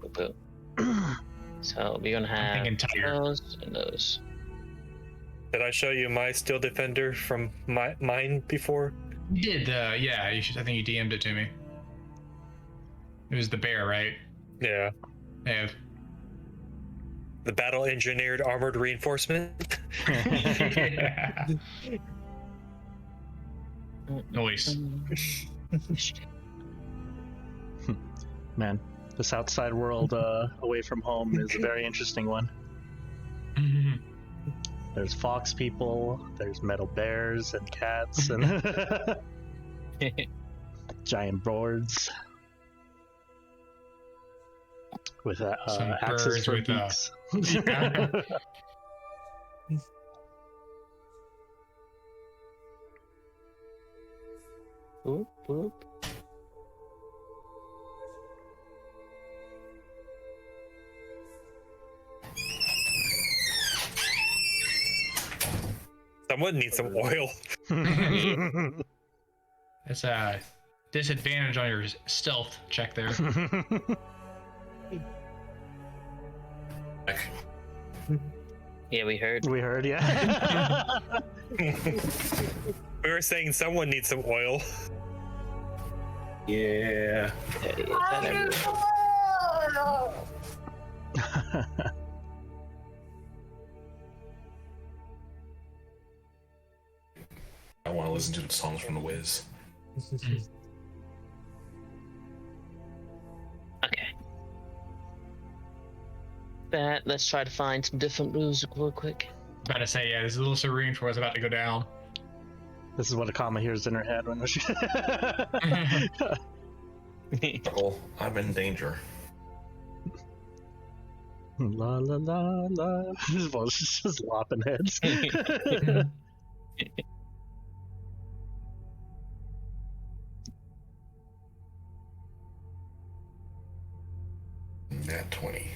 Boop, boop. So we're gonna have those and those. Did I show you my Steel Defender from mine before? You did, yeah. I think you DM'd it to me. It was the bear, right? Yeah. Yeah. The battle engineered armored reinforcement. Yeah. Noise. Man, this outside world away from home is a very interesting one. There's fox people, there's metal bears and cats and giant boards with axes for beaks. Boop, boop. Someone needs some oil. It's a disadvantage on your stealth check there. Yeah, we heard. We heard, yeah. We were saying someone needs some oil. Yeah. I want to listen to the songs from The Wiz. that. Let's try to find some different rules real quick. About to say, yeah, this is a little serene for what's about to go down. This is what Akama hears in her head when she. Oh, I'm in danger. La la la la. His voice is just lopping heads. Nat 20.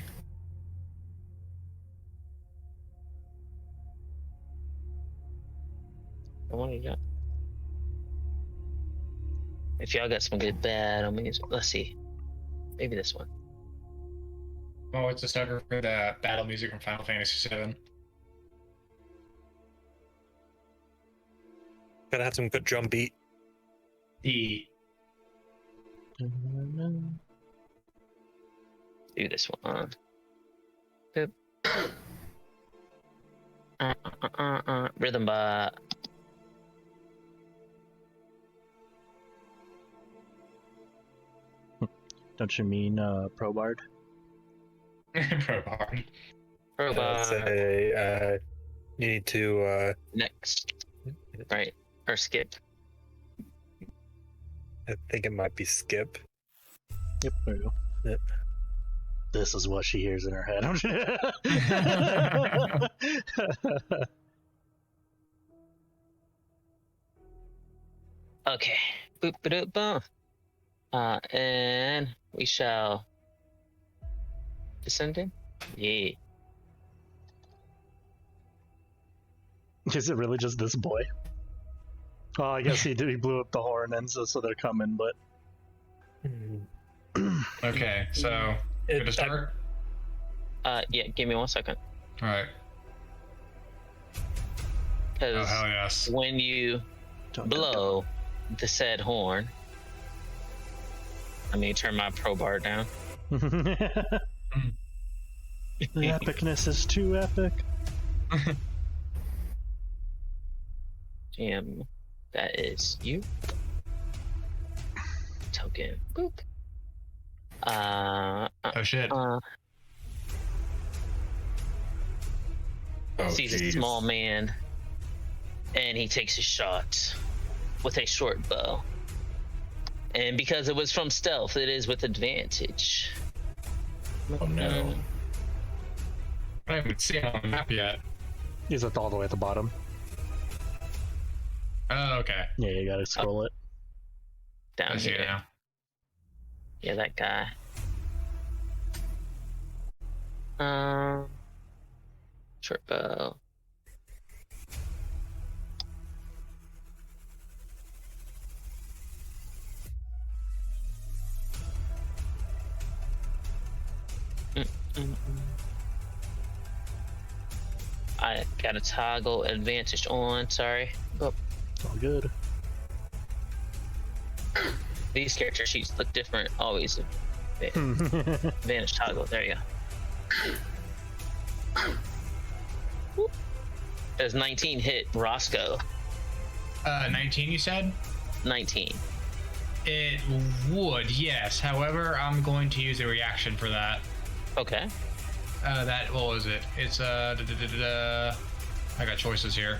What do you got? If y'all got some good bad, I mean, let's see. Maybe this one. Oh, it's a sucker for the battle music from Final Fantasy VII. Gotta have some good drum beat. E. Do this one. Boop. Rhythm bot. Don't you mean Probard? Probard. Robot. Say, you need to, Next. Right. Or skip. I think it might be skip. Yep, there you go. Yep. This is what she hears in her head. Okay. Boop, boop, boop. And we shall descend in. Yeah. Is it really just this boy? Oh, I guess he did. He blew up the horn, and so they're coming. But Okay, so good to start. Yeah. Give me 1 second. All right. Oh Because hell yes. when you Dun, dun, blow the said horn, I mean, turn my pro bar down. dun. The epicness is too epic. Jam, that is you. Token. Boop. Oh shit. Oh, Sees a jeez. small man, and he takes a shot with a short bow. And because it was from stealth, it is with advantage. Oh no. I don't even see it on the map yet. He's all the way at the bottom. Oh, okay. Yeah, you gotta scroll it. Down I see it here. now. Yeah, that guy. Short bow. I gotta toggle advantage on, sorry. Oh, It's all good. these character sheets look different always. Advantage toggle, there you go. Whoop. Does 19 hit Roscoe? 19 you said? 19. It would, yes. However, I'm going to use a reaction for that. Okay. What was it? It's I got choices here.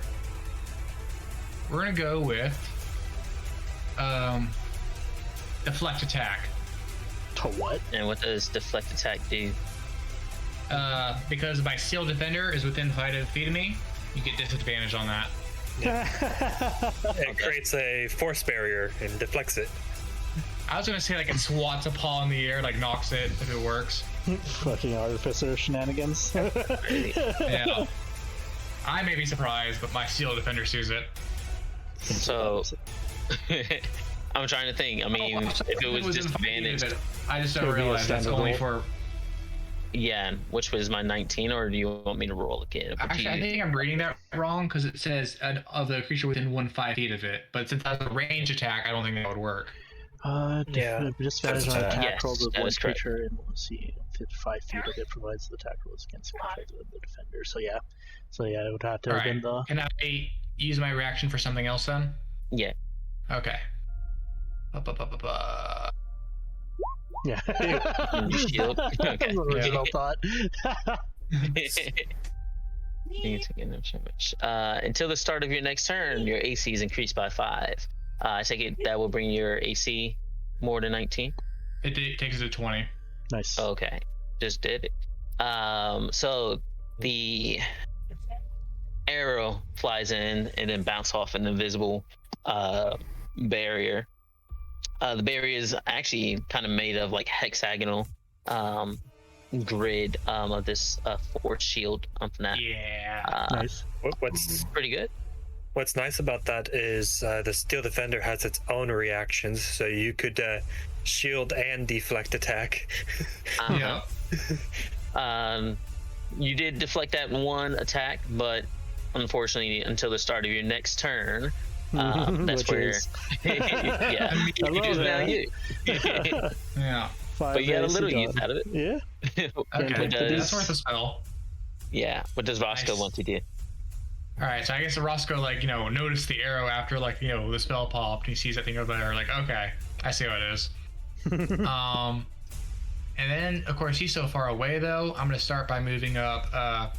We're gonna go with deflect attack. To what? And what does deflect attack do? Because my sealed defender is within 5 feet of me, you get disadvantage on that. It creates a force barrier and deflects it. I was gonna say like it swats a paw in the air, like knocks it if it works. Fucking Artificer shenanigans. Yeah. I may be surprised, but my sealed defender sees it. So I'm trying to think. I mean, Oh, if it was in 5 feet disadvantage, of it. I just It don't would be a realize that's standard only roll. for. yeah, which was my 19, or do you want me to roll again? Up to Actually, I you. think I'm reading that wrong because it says of the creature within 5 feet of it. But since that's a range attack, I don't think that would work. Yeah. Disadvantage on attack Yes, rolls of that one is correct. creature, and let's see, within 5 feet of it provides the attack rolls against the defender. So yeah, it would have to All have been right. the. Can I use my reaction for something else then? Yeah. Okay. Yeah. Your shield. Okay. That was the original thought. Until the start of your next turn, your AC is increased by 5. I take it that will bring your AC more than 19. It takes it to 20. Nice. Okay, just did it. So the arrow flies in and then bounce off an invisible barrier. The barrier is actually kind of made of like hexagonal grid of this force shield from that. Yeah. Nice. What's Pretty good. What's nice about that is the Steel Defender has its own reactions, so you could shield and deflect attack. Uh-huh. Yeah. You did deflect that one attack, but unfortunately, until the start of your next turn, that's Which where. is- Yeah, I love it is now that. you. Yeah. But you got a AC little done. use out of it. Yeah. Okay. does- That's worth a spell. Yeah. What does Roscoe Nice. want to do? All right, so I guess Roscoe, like, noticed the arrow after, like, the spell popped. He sees that thing over there, like, okay, I see what it is. And then, of course, he's so far away, though. I'm going to start by moving up. I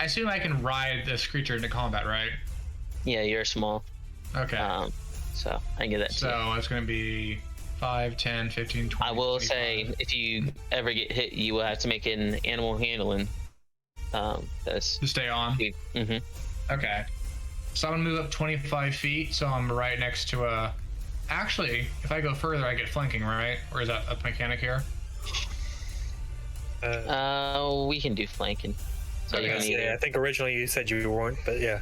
assume I can ride this creature into combat, right? Yeah, you're small. Okay. So I can get that to you. So it's going to be 5, 10, 15, 20. I will 25. say, if you ever get hit, you will have to make an animal handling. That's. To stay on. Mm-hmm. Okay. So I'm going to move up 25 feet, so I'm right next to a. Actually, if I go further, I get flanking, right? Or is that a mechanic here? We can do flanking. So Okay. you can either. I think originally you said you weren't, but yeah.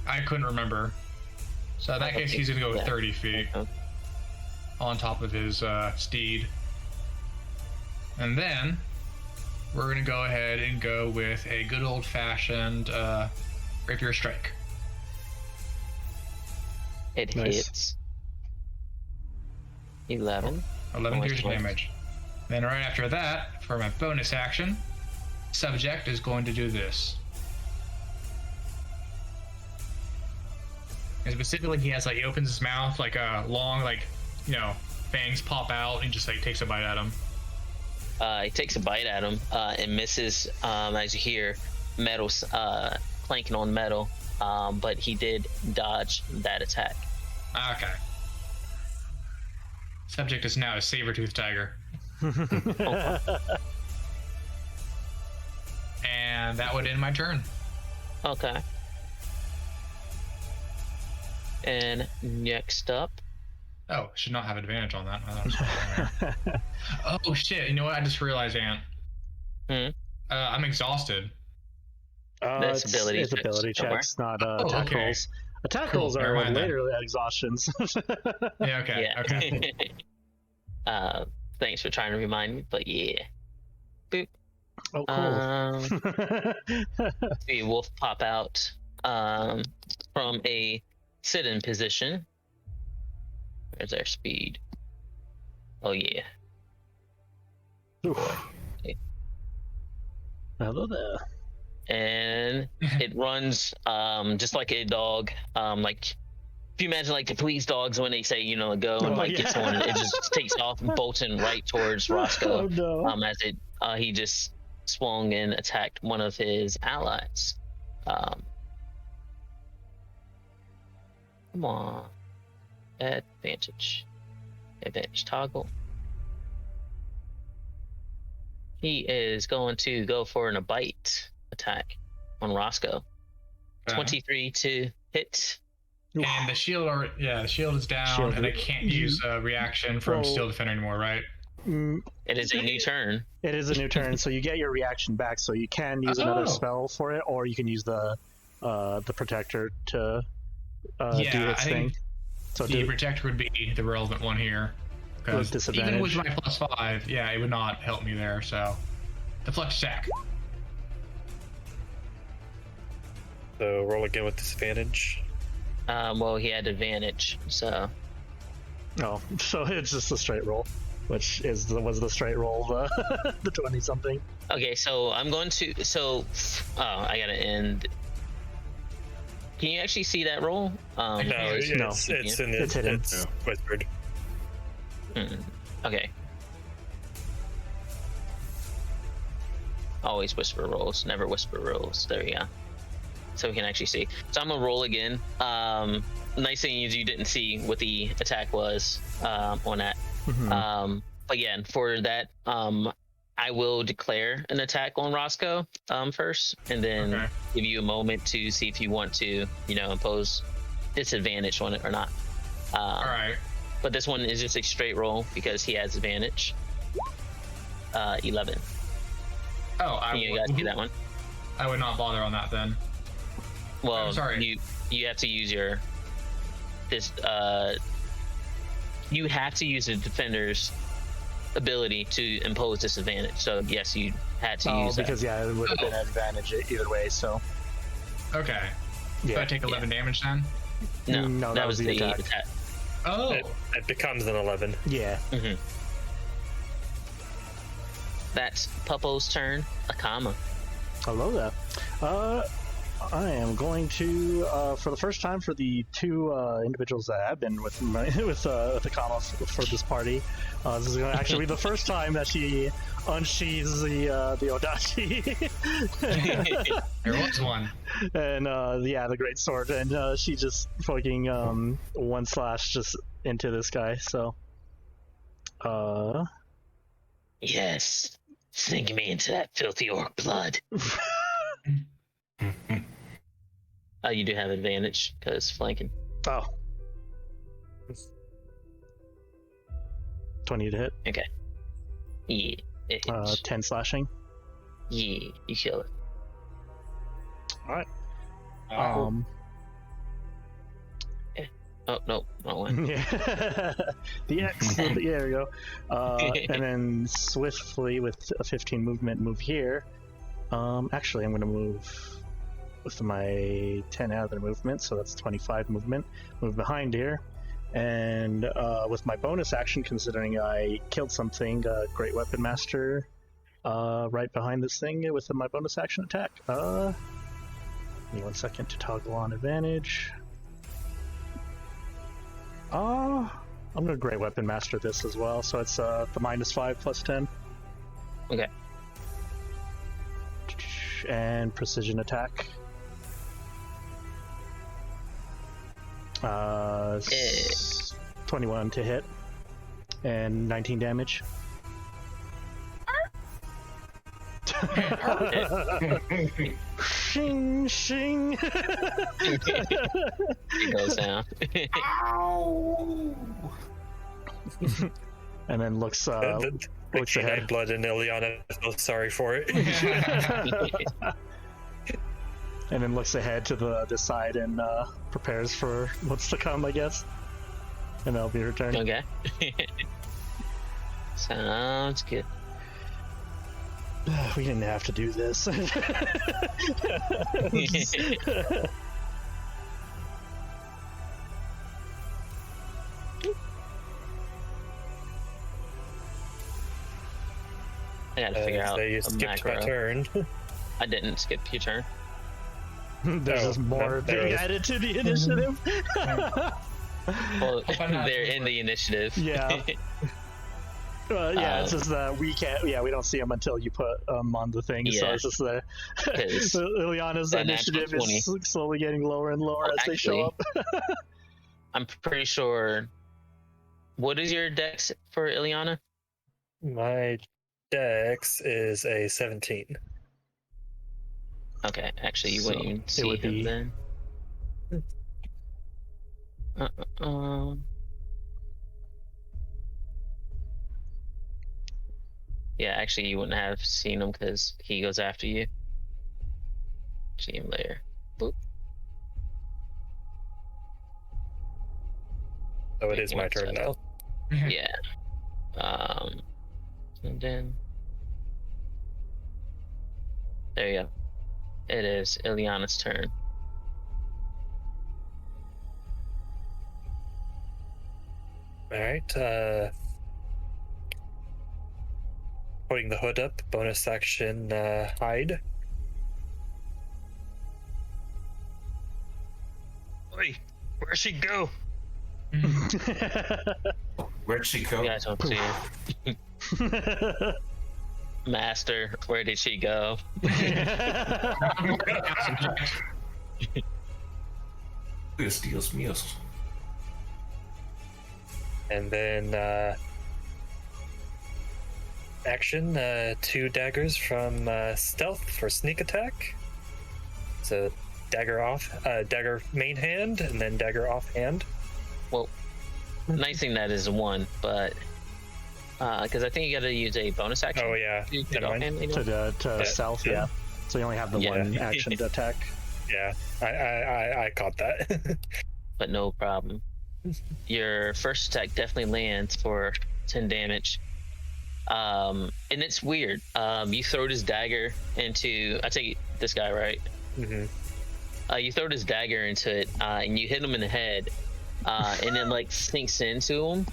I couldn't remember. So in that case, he's going to go with Yeah. 30 feet Okay. on top of his steed. And then we're going to go ahead and go with a good old-fashioned rapier strike. It Nice. hits. 11. 11 Nice. piercing damage. Then right after that, for my bonus action, subject is going to do this. And specifically, he has, like, he opens his mouth, like a long, like, fangs pop out, and just, like, takes a bite at him. He takes a bite at him and misses, as you hear metal clanking on metal, but he did dodge that attack. Okay. Subject is now a saber-toothed tiger. And that would end my turn. Okay. And next up, Oh, should not have advantage on that. Oh, that was there. Oh shit! You know what? I just realized, Ant. I'm exhausted. That's ability it's checks ability somewhere. checks, not Oh, attack okay. rolls. Attack Cool, rolls never are mind then. later exhaustions. Yeah. Okay. yeah. Okay. Thanks for trying to remind me, but yeah. Boop. Oh, cool. The wolf pop out from a sit-in position. Where's our speed? Oh yeah. Hello there. And it runs just like a dog. Like if you imagine like the police dogs when they say go and Oh, like yeah. gets one, it just takes off and bolting right towards Roscoe. Oh no. As it he just swung and attacked one of his allies. Come on. Advantage toggle. He is going to go for a bite attack on Roscoe. 23 to hit. And the shield, the shield is down, Shield. and I can't use a reaction from Well- Steel Defender anymore, right? It is a new turn. It is a new turn, so you get your reaction back. So you can use another Oh. spell for it, or you can use the protector to do Yeah, its I thing. think So the do protector would be the relevant one here. With 'Cause even with disadvantage. my +5, yeah, it would not help me there. So, deflect attack. So roll again with disadvantage. Well, he had advantage, so oh, so it's just a straight roll, which was the straight roll the 20 something. okay. So I'm going to. I gotta end. Can you actually see that roll? No, No, it's in the it's hidden. it's whispered. Okay. Always whisper rolls, never whisper rolls. There we go. So we can actually see. So I'm gonna roll again. Nice thing is you didn't see what the attack was on that. But yeah, and for that, I will declare an attack on Roscoe first, and then give you a moment to see if you want to, impose disadvantage on it or not. All right. But this one is just a straight roll because he has advantage. 11. Oh, You guys get that one. I would not bother on that then. Well, I'm sorry. You have to use your you have to use the defender's ability to impose disadvantage. So yes, you had to use because that. it would have been an advantage either way. So Okay. yeah, So I take 11 damage then? No, that was the attack. Oh. It becomes an 11. yeah. That's Puppo's turn. Akama. Hello there. I am going to, for the first time, for the two individuals that have been with Akama for this party, this is going to actually be the first time that she unsheathes the Odachi. There was one. And the great sword, and she just fucking one slash just into this guy. So, Yes. Sink me into that filthy orc blood. You do have advantage because flanking. oh, 20 to hit. Okay. Yeah. It hits. 10 slashing. Yeah, you kill it. All right. Oh no, wrong one. Yeah. The X. There we go. And then swiftly with a 15 movement, move here. Actually, I'm going to move with my 10 out of the movement, so that's 25 movement. Move behind here. And with my bonus action, considering I killed something, Great Weapon Master, right behind this thing with my bonus action attack. Give me 1 second to toggle on advantage. I'm going to Great Weapon Master this as well, so it's the -5 plus 10. Okay. And precision attack. 21 to hit. And 19 damage. Shing, shing. It goes down. And then looks The looks ahead. canine blood in Ilyana feels sorry for it. And then looks ahead to the side and prepares for what's to come, I guess. And that'll be her turn. Okay. Sounds good. We didn't have to do this. I gotta figure out you a skipped my macro. turn. I didn't skip your turn. There's just more there being is. added to the initiative. Well, Hope I'm not they're in the initiative. Yeah. It's just that we can't. Yeah, we don't see them until you put on the thing. So Yeah. it's just the 'Cause Ilyana's that initiative natural is slowly getting lower and lower as they show up. I'm pretty sure. What is your dex for Ilyana? My dex is a 17. Okay, actually, you So, wouldn't even it see would him be- then. Yeah, actually, you wouldn't have seen him because he goes after you. See him later. Boop. So it is my turn now. Yeah. And then there you go. It is Ilyana's turn. All right. Putting the hood up. Bonus action. Hide. Oi, where'd she go? Where'd she go? You guys don't see her. Master, where did she go? Dios míos. And then action, 2 daggers from stealth for sneak attack. So dagger off, dagger main hand, and then dagger off hand. Well, nice thing that is 1, but because I think you got to use a bonus action. Oh yeah, to get never off mind. hand, anyway. to stealth, yeah. So you only have the Yeah. one action to attack. Yeah, I caught that. But no problem. Your first attack definitely lands for 10 damage. And it's weird. You throw his dagger into, I take this guy, right? Mm-hmm. You throw his dagger into it, and you hit him in the head, and then like sinks into him,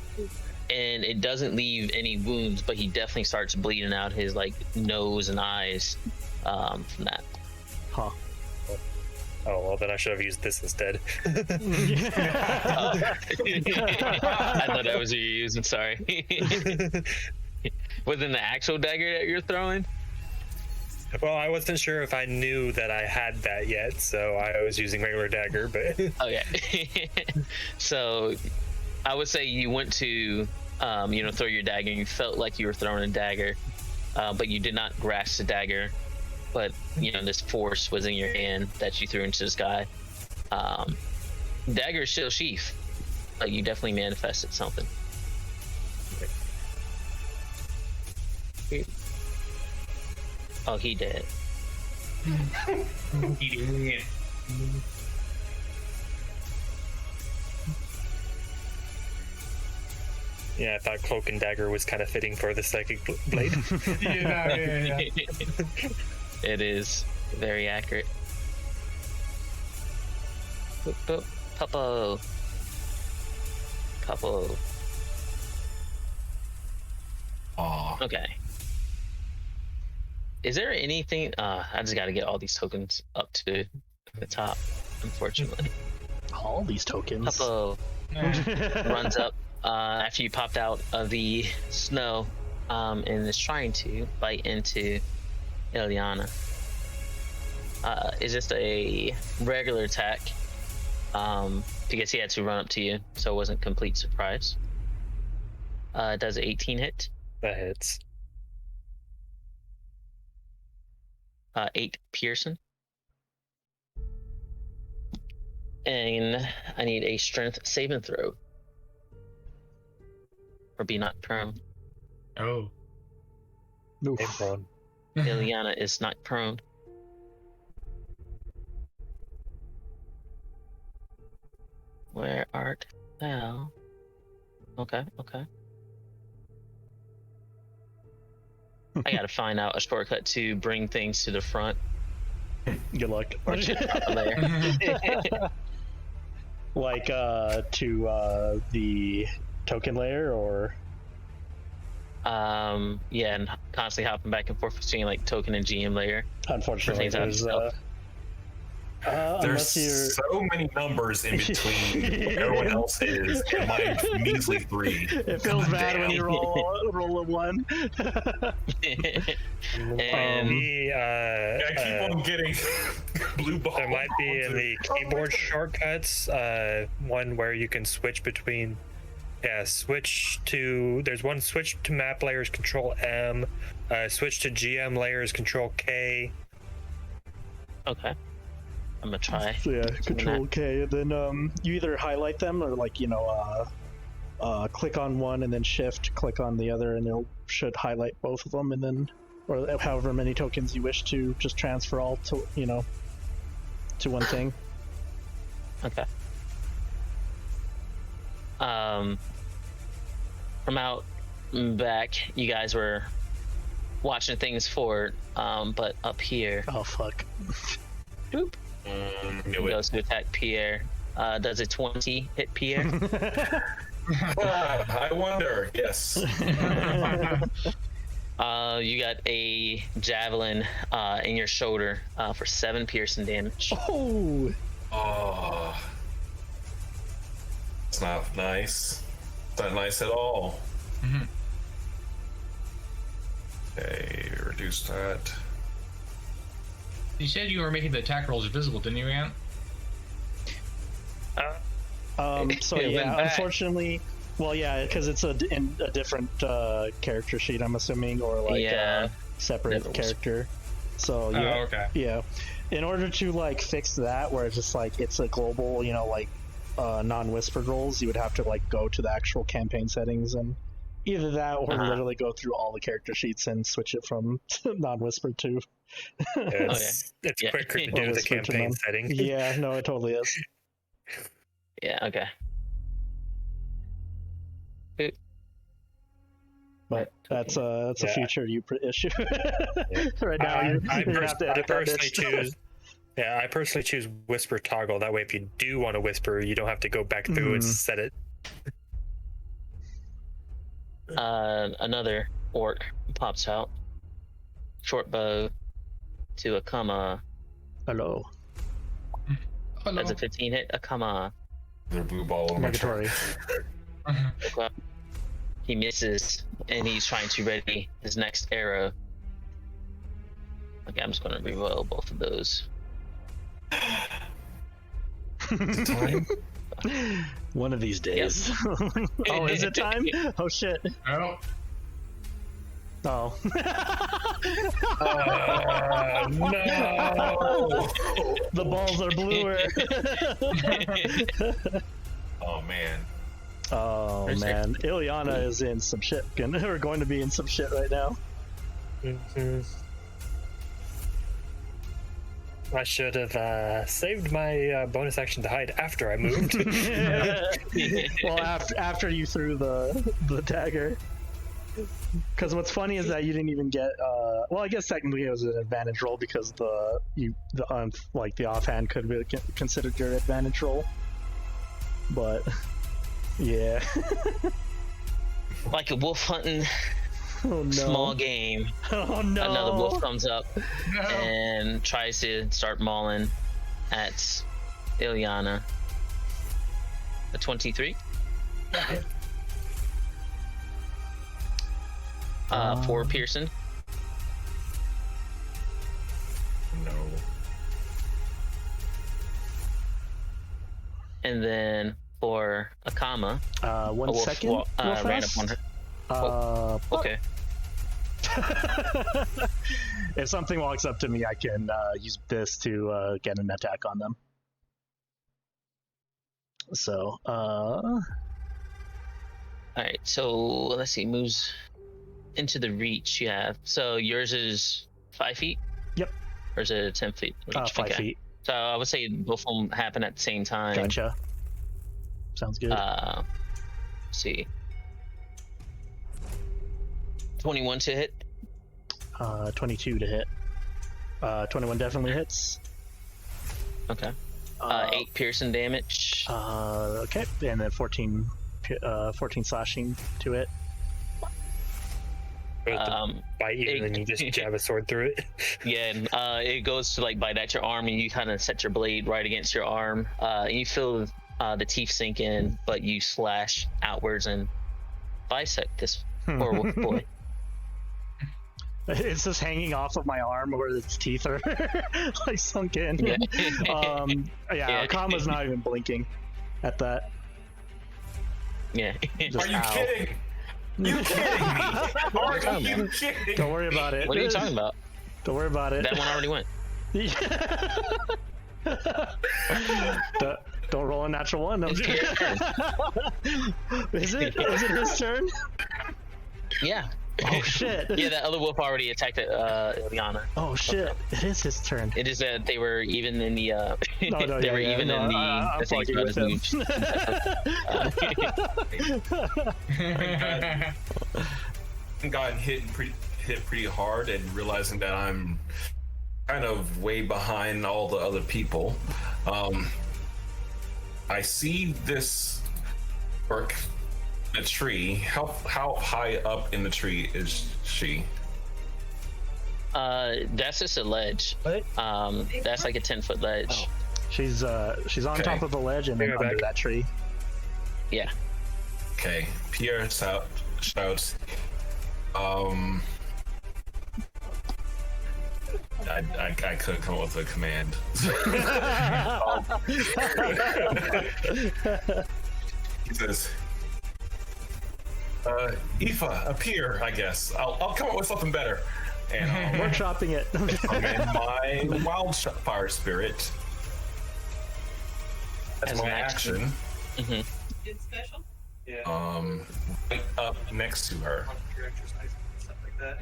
and it doesn't leave any wounds, but he definitely starts bleeding out his like nose and eyes from that. Huh. Oh well, then I should have used this instead. I thought that was what you're using. Sorry. Wasn't the actual dagger that you're throwing? Well, I wasn't sure if I knew that I had that yet, so I was using regular dagger, but Okay. So I would say you went to throw your dagger, and you felt like you were throwing a dagger, but you did not grasp the dagger, but this force was in your hand that you threw into the sky. Dagger is still sheath, but you definitely manifested something. Oh, he did. yeah, I thought cloak and dagger was kind of fitting for the psychic blade. Yeah. It is very accurate. Boop, boop. Couple. Aw. Okay. Is there anything? I just got to get all these tokens up to the top, unfortunately. All these tokens. Couple runs up after you popped out of the snow and is trying to bite into Ilyana. Is just a regular attack because he had to run up to you, so it wasn't complete surprise. Does 18 hit? That hits. 8 Pearson. And I need a strength saving throw. Or be not prone. Oh. Oof. Hey, prone. Ilyana is not prone. Where art thou? Okay. I gotta find out a shortcut to bring things to the front. Good luck. Or to the top layer. Like to the token layer, or Yeah, and constantly hopping back and forth between like token and GM layer. unfortunately things out there's itself. unless you're so many numbers in between what everyone else is and my measly 3. it feels bad when you roll a 1. And I keep on getting blue ball. There might be in the keyboard shortcuts one where you can switch between. Yeah, there's one switch to map layers, Control M. Switch to GM layers, Control K. okay. I'm gonna try. So yeah, Control K, and then you either highlight them or click on one and then Shift, click on the other, and it should highlight both of them, and then or however many tokens you wish to just transfer all to to one thing. Okay. From out back, you guys were watching things forward, but up here, Oh fuck. boop, Knew it. goes to attack Pierre. Does a 20 hit Pierre? I wonder. Yes. You got a javelin in your shoulder for 7 piercing damage. Oh. Oh. It's not nice. Not nice at all. Mm-hmm. Okay, reduce that. You said you were making the attack rolls visible, didn't you, Ant? So It went yeah, back. unfortunately, well, yeah, because it's in a different character sheet, I'm assuming, or like Yeah. separate Never was. character. So yeah, Oh, okay. yeah. In order to like fix that, where it's just like it's a global, like non-whispered rolls, you would have to like go to the actual campaign settings and either that or Uh-huh. literally go through all the character sheets and switch it from non-whispered to. It's Yeah. quicker to Or do the whisper to campaign them. setting. Yeah, no, it totally is. Yeah. Okay. But that's a Yeah. future you issue. Right now, you I have to edit that personally bitch. choose. Yeah, I personally choose whisper toggle. That way, if you do want to whisper, you don't have to go back through and set it. Another orc pops out. Short bow to Akama. Hello, Hello. That's a 15 hit. Akama. Their blue ball on my negatory. Uh-huh. He misses, and he's trying to ready his next arrow. Okay, I'm just going to reroll both of those. time. One of these days. Oh, is it time? Oh shit. Oh, Oh. No! The balls are bluer. Oh man. Oh Where's man, Ilyana is in some shit. We're going to be in some shit right now. Mhm. I should have saved my bonus action to hide after I moved. Well, after you threw the dagger. Because what's funny is that you didn't even get. Well, I guess technically it was an advantage roll because the offhand could be considered your advantage roll. But yeah. Like a wolf hunting Oh no. small game. Oh no. Another wolf comes up no. and tries to start mauling at Ilyana. A 23. For Pearson. No. Uh, And then for Akama, a 1 wolf second. real ran up fast. on her. Okay. If something walks up to me, I can use this to get an attack on them. So, Alright, so let's see, moves into the reach you have. So yours is 5 feet? Yep. Or is it 10 feet reach? 5 feet. So I would say both of them happen at the same time. Gotcha. Sounds good. Let's see. 21 to hit. 22 to hit. 21 definitely hits. Okay. 8 piercing damage. Okay, and then 14 slashing to it. Bite you, and then you just jab a sword through it. Yeah, and it goes to like bite at your arm, and you kind of set your blade right against your arm. And you feel the teeth sink in, but you slash outwards and bisect this poor wolf boy. It's just hanging off of my arm where its teeth are like sunk in. Yeah. Yeah, Akama's not even blinking at that. Yeah. Just, Are you ow. kidding? You kidding me? Are you kidding? Don't worry about it. What are you talking about? Don't worry about it. That one already went. Don't roll a natural one. It's Pierre's turn. Is it his turn? Yeah. Oh shit. Yeah, that other wolf already attacked Ilyana. Oh shit. It is his turn. It is that they were even in the No, they yeah, were yeah, even no, in the I'm things fucking about with his mooch. Gotten hit pretty hard, and realizing that I'm kind of way behind all the other people. I see this orc in a tree. How high up in the tree is she? That's just a ledge. What? That's like a 10-foot ledge. She's on Okay. top of the ledge and then Bring her under back. that tree. Yeah. Okay, Pierre shouts, I couldn't come up with a command. He says, Aoife, appear, I guess. I'll come up with something better. And Workshopping it. I'm in my wildfire spirit. That's As my an action. action. It's special. Yeah. Right up next to her. Stuff like that.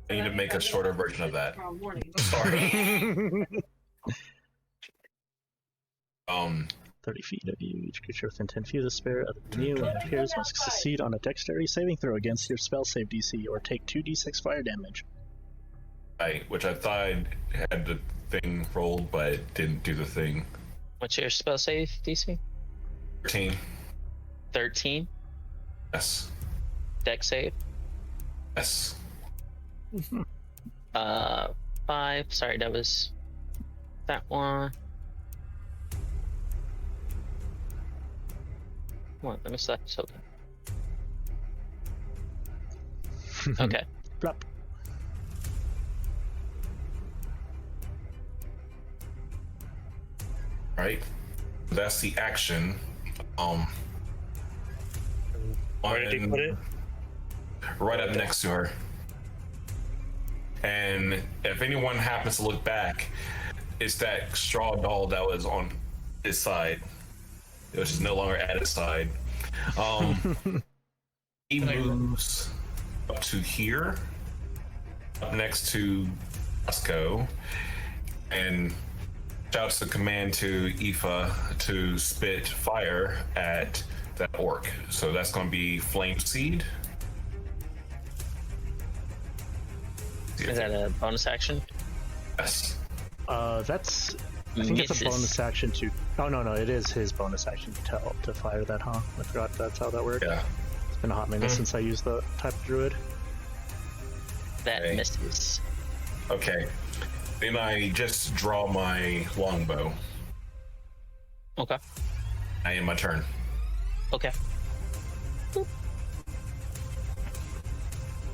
I need to make a shorter version of that. Tomorrow morning. Sorry. 30 feet of you. Each creature within 10 feet of the spirit other than you, when it appears, must succeed on a dexterity saving throw against your spell save DC or take 2d6 fire damage. Right, which I thought I had the thing rolled, but it didn't do the thing. What's your spell save, DC? 13. 13. Yes. Dex save. Yes. 5. Sorry, that was that one. Come on, let me select this open. Okay. Plop. Right. That's the action. Where did you put it? Right up next to her. And if anyone happens to look back, it's that straw doll that was on his side, which is no longer at his side. He moves up to here, up next to Roscoe, and shouts the command to Aoife to spit fire at that orc. So that's going to be Flame Seed. Is that a bonus action? Yes. That's. I think it's a Misses. bonus action to. Oh no, it is his bonus action to fire that, huh? I forgot that's how that works. Yeah. It's been a hot minute since I used the type of druid. That Okay. misses. Okay. Then I just draw my longbow. Okay. I end my turn. Okay.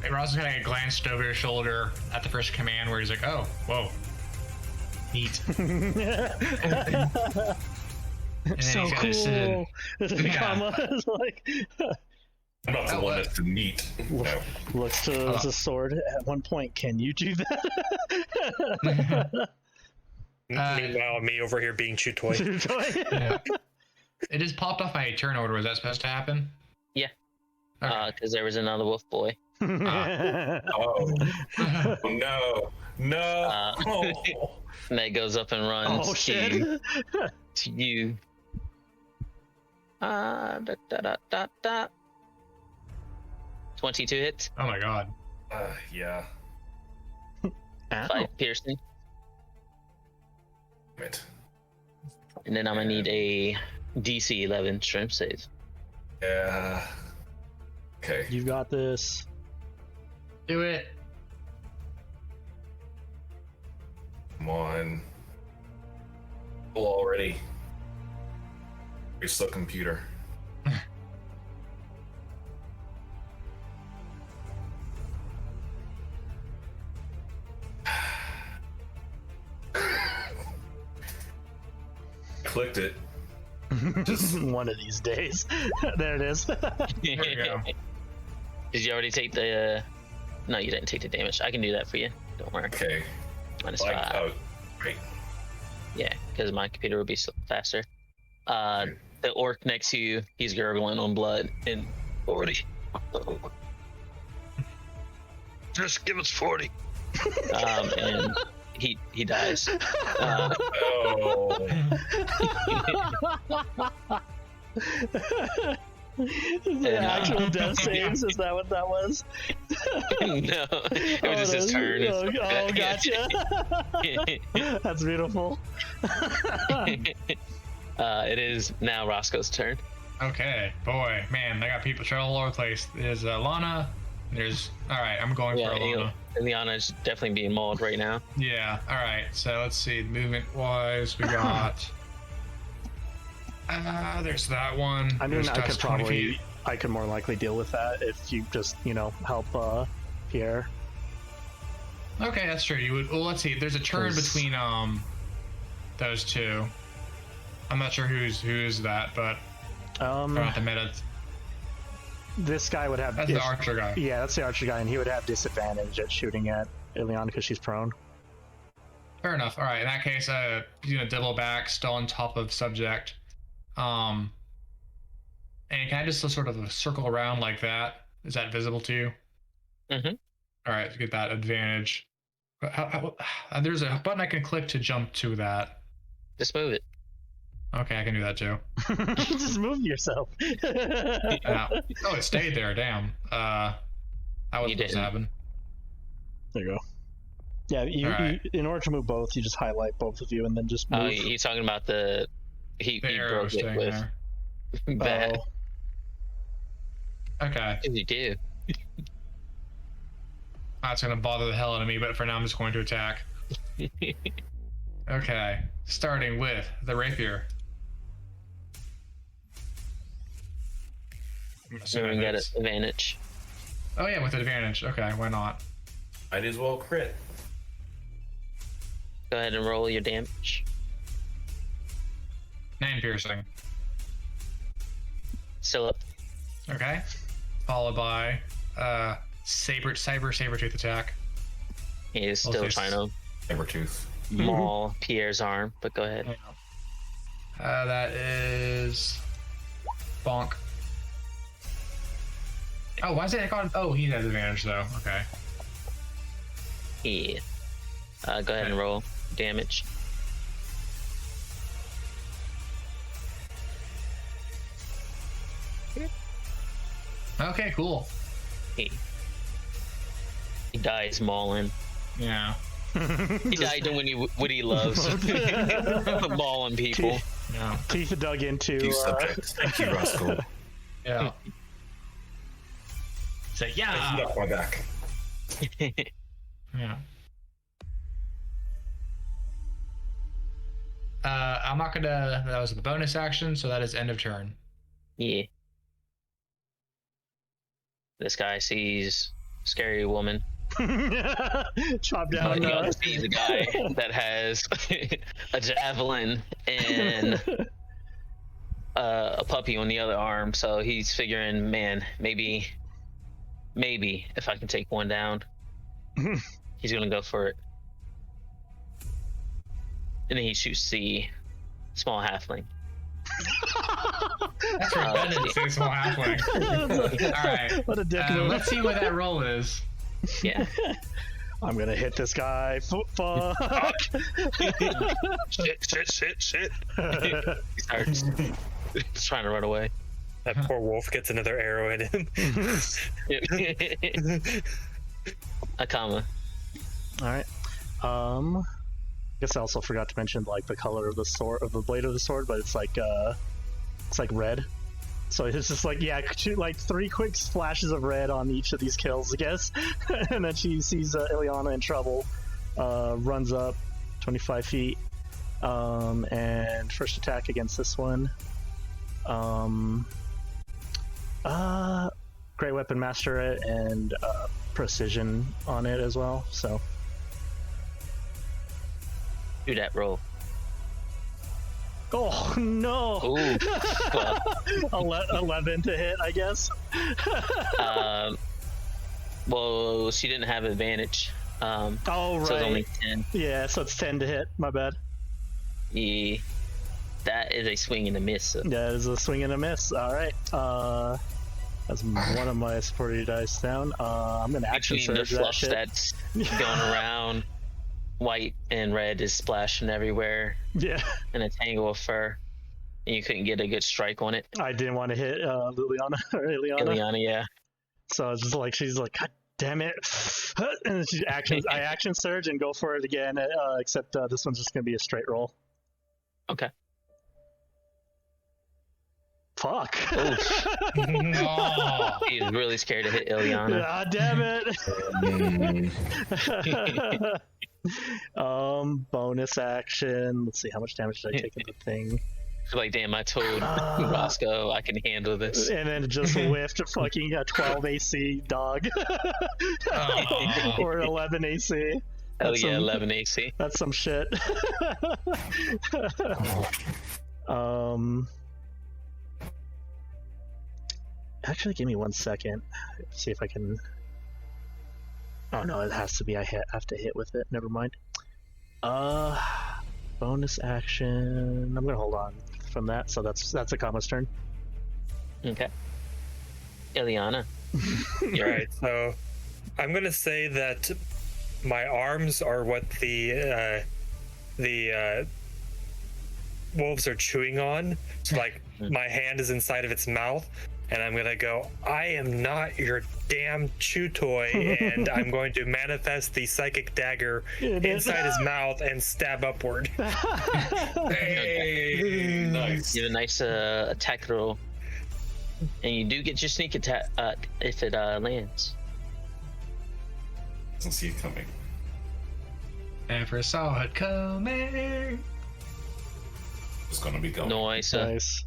Hey, Ross kind of glanced over his shoulder at the first command where he's like, oh, whoa. Neat. And then So he's gonna sit in- cool. Akama is like I'm not the one that's the neat. No. looks to the sword at one point. Can you do that? Meanwhile, me over here being chew toy. Yeah. It just popped off my turn order. Was that supposed to happen? Yeah. Okay. Because there was another wolf boy. Oh. No. No. Oh. And that goes up and runs Oh shit! to you. Da, da, da, da, da. 22 hits, Oh my god. Yeah. 5 piercing, Damn it. and then I'm gonna need a DC 11 strength save. Yeah. Okay. You got this. Do it. Come on. Full already. You're slow computer. Clicked it. Just one of these days. There it is. There we go. Did you already take the? No, you didn't take the damage. I can do that for you. Don't worry. Okay. Minus Like, 5. oh, great. Yeah, because my computer will be faster. The orc next to you, he's gurgling on blood and 40. Just give us 40. And he dies. Oh. The actual death saves, is that what that was? No, it was just his turn. Oh, gotcha. That's beautiful. It is now Roscoe's turn. Okay, boy, man, I got people all over the place. There's Lana. There's. All right, I'm going for Lana. Ilyana is definitely being mauled right now. Yeah. All right. So let's see. Movement wise, we got. There's that one. I mean, There's I could 20 probably, feet. I could more likely deal with that if you just, help Pierre. Okay, that's true. You would. Well, let's see. There's a turn between those two. I'm not sure who's that, but not the meta. This guy would have. That's the archer guy. Yeah, that's the archer guy, and he would have disadvantage at shooting at Ilyana because she's prone. Fair enough. All right. In that case, double back, still on top of subject. And can I just sort of circle around like that? Is that visible to you? Mm-hmm. All right, get that advantage. There's a button I can click to jump to that. Just move it. Okay, I can do that too. Just move yourself. Oh, it stayed there. Damn. That was supposed to happen. There you go. Yeah, you, in order to move both, you just highlight both of you and then just move. Oh, you're talking about the he broke it with bat. Okay. What did you do? That's gonna bother the hell out of me, but for now I'm just going to attack. Okay, starting with the rapier. So we got an advantage. Oh yeah, with advantage. Okay, why not? Might as well crit. Go ahead and roll your damage. 9 piercing. Still up. Okay. Followed by saber-tooth attack. He is still trying to Sabertooth. maul Pierre's arm, but go ahead. That is bonk. Oh, why is it called? Oh, he has advantage though. Okay. Yeah. Go ahead and roll damage. Okay, cool. He dies mauling. Yeah. He died doing what he loves. Mauling people. Yeah. Teeth dug into. Thank you, Roscoe. Yeah. So yeah. Got my back. Yeah. I'm not gonna. That was the bonus action, so that is end of turn. Yeah. This guy sees scary woman. Chop down. He also sees a guy that has a javelin and a puppy on the other arm. So he's figuring, man, maybe if I can take one down, he's gonna go for it. And then he shoots the small halfling. That's redundant to say small halfling. All right. What a dick move. Let's see what that roll is. Yeah. I'm gonna hit this guy. Fuck. Shit. He starts trying to run away. That poor wolf gets another arrow in him. Akama. All right. I guess I also forgot to mention like the color of the sword, of the blade of the sword, but it's like red. So it's just like, yeah, like 3 quick splashes of red on each of these kills, I guess. And then she sees Ilyana in trouble, runs up 25 feet, and first attack against this one. Great Weapon Master it and precision on it as well, so. Do that roll. Oh no! Ooh. Well, 11 to hit, I guess. Well, she didn't have advantage. Oh right. So it's only 10. Yeah, so it's 10 to hit. My bad. Yeah. That is a swing and a miss. Yeah, it's a swing and a miss. All right. That's one of my supporting dice down. I'm gonna action Between the surge that fluff shit. that's going around, white and red is splashing everywhere. Yeah. In a tangle of fur, and you couldn't get a good strike on it. I didn't want to hit Liliana or Ilyana. Ilyana, yeah. So it's just like she's like, God damn it! And then I action surge and go for it again. Except this one's just gonna be a straight roll. Okay. Fuck. Oh. He is really scared to hit Ilyana. Ah, damn it. Bonus action. Let's see, how much damage did I take in the thing? Like, damn, I told Roscoe I can handle this. And then just whiffed a fucking 12 AC dog. Oh. Or 11 AC. Hell That's yeah, some- 11 AC. That's some shit. Actually, give me 1 second. See if I can. Oh no, it has to be. I have to hit with it. Never mind. Bonus action. I'm gonna hold on from that. So that's Akama's turn. Okay. Ilyana. All right, so I'm gonna say that my arms are what the wolves are chewing on. So like my hand is inside of its mouth, and I'm gonna go, I am not your damn chew toy, and I'm going to manifest the psychic dagger inside his mouth and stab upward. Hey, nice. You have a nice attack roll. And you do get your sneak attack if it lands. Doesn't see it coming. Never saw it coming. It's gonna be going. Noise. Nice.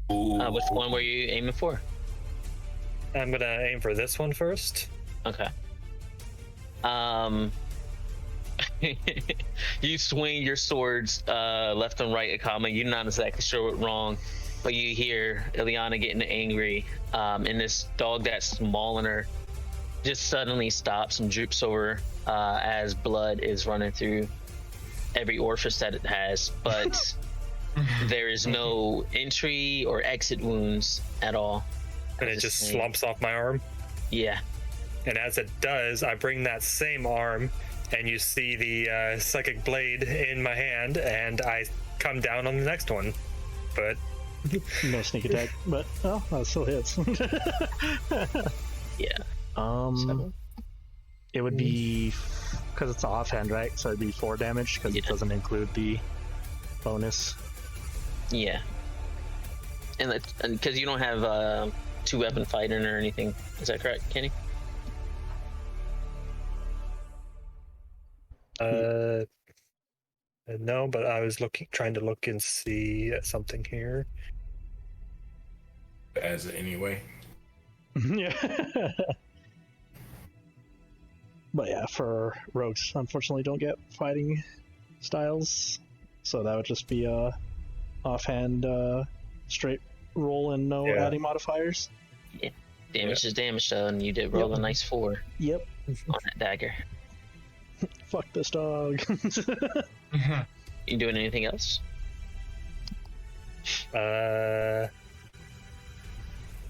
Ooh. Which one were you aiming for? I'm gonna aim for this one first. Okay. You swing your swords left and right, Akama. You're not exactly sure what wrong, but you hear Ilyana getting angry, and this dog that's smaller than her just suddenly stops and droops over as blood is running through every orifice that it has, but there is no entry or exit wounds at all. And it just slumps off my arm. Yeah. And as it does, I bring that same arm, and you see the psychic blade in my hand, and I come down on the next one. But No sneak attack, but that still hits. Yeah. It would be because it's offhand, right? So it'd be 4 damage because it Yeah. doesn't include the bonus. Yeah. And because you don't have 2-weapon fighting or anything, is that correct, Kenny? No, but I was trying to look and see something here. As it anyway. Yeah. But yeah, for rogues, unfortunately, don't get fighting styles, so that would just be a offhand straight roll and no Yeah. adding modifiers. Damage is damage, though, and you did roll a nice 4 Yep. on that dagger. Fuck this dog. You doing anything else?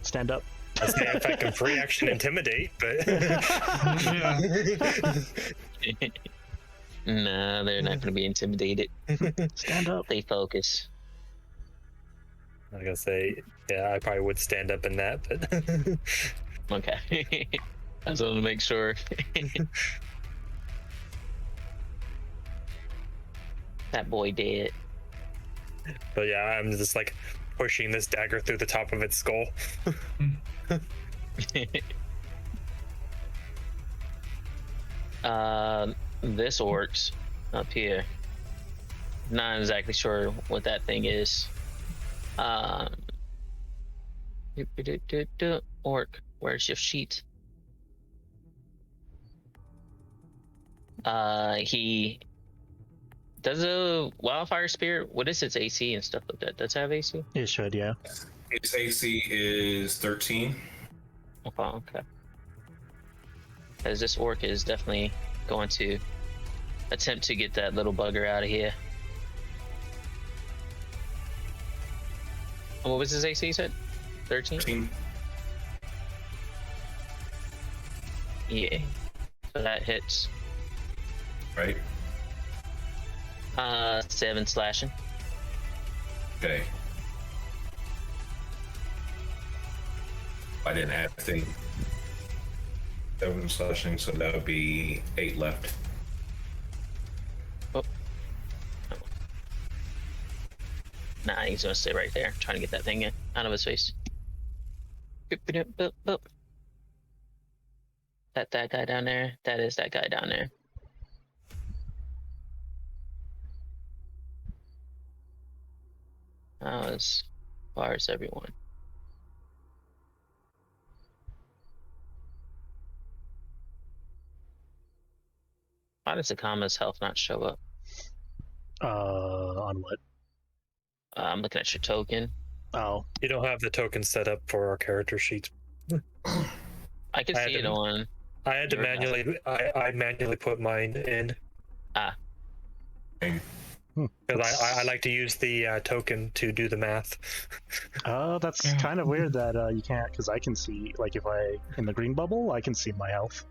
Stand up. I say if I can free action intimidate, but Nah, they're not going to be intimidated. Stand up. They focus. I gotta say, yeah, I probably would stand up in that, but Okay. I just want to make sure. That boy dead. but yeah, I'm just like pushing this dagger through the top of its skull. This orc's up here. Not exactly sure what that thing is. Orc, where's your sheet? He does a wildfire spirit. What is its AC and stuff like that? Does it have AC? It should, yeah. Its AC is 13. Okay. Because this orc is definitely going to attempt to get that little bugger out of here. What was his AC, you said? 13? 13. Yeah. So that hits. Right? 7 slashing. Okay. I didn't add anything. 7 slashing, so that would be 8 left. Nah, he's gonna stay right there, trying to get that thing out of his face. That guy down there? That is that guy down there. As far as everyone. Why does Akama's health not show up? On what? I'm looking at your token. Oh, You don't have the token set up for our character sheet. I can see it on. I had to Your manually. I manually put mine in. Okay. Because I like to use the token to do the math. That's kind of weird that you can't, because I can see, like, if I in the green bubble, I can see my health.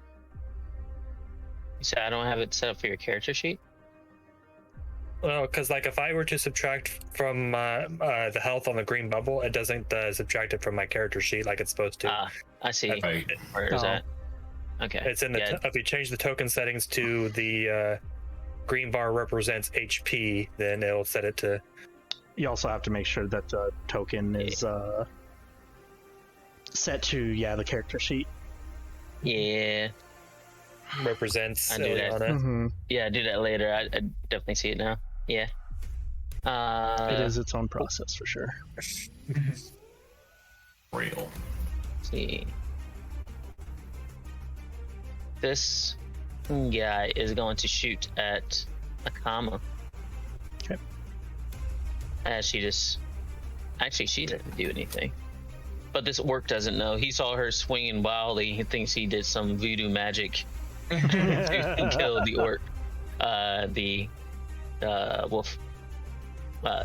You said I don't have it set up for your character sheet? Well, because like if I were to subtract from the health on the green bubble, it doesn't subtract it from my character sheet like it's supposed to. I see. Right. Where is that? Okay. It's in the if you change the token settings to the green bar represents HP, then it'll set it to. You also have to make sure that the token is set to the character sheet. Yeah. Represents. I do that. Mm-hmm. Yeah, I do that later. I definitely see it now. Yeah. It is its own process for sure. Real. Let's see. This guy is going to shoot at Akama. Okay. As she just... Actually, she doesn't do anything. But this orc doesn't know. He saw her swinging wildly. He thinks he did some voodoo magic to kill the orc. The wolf.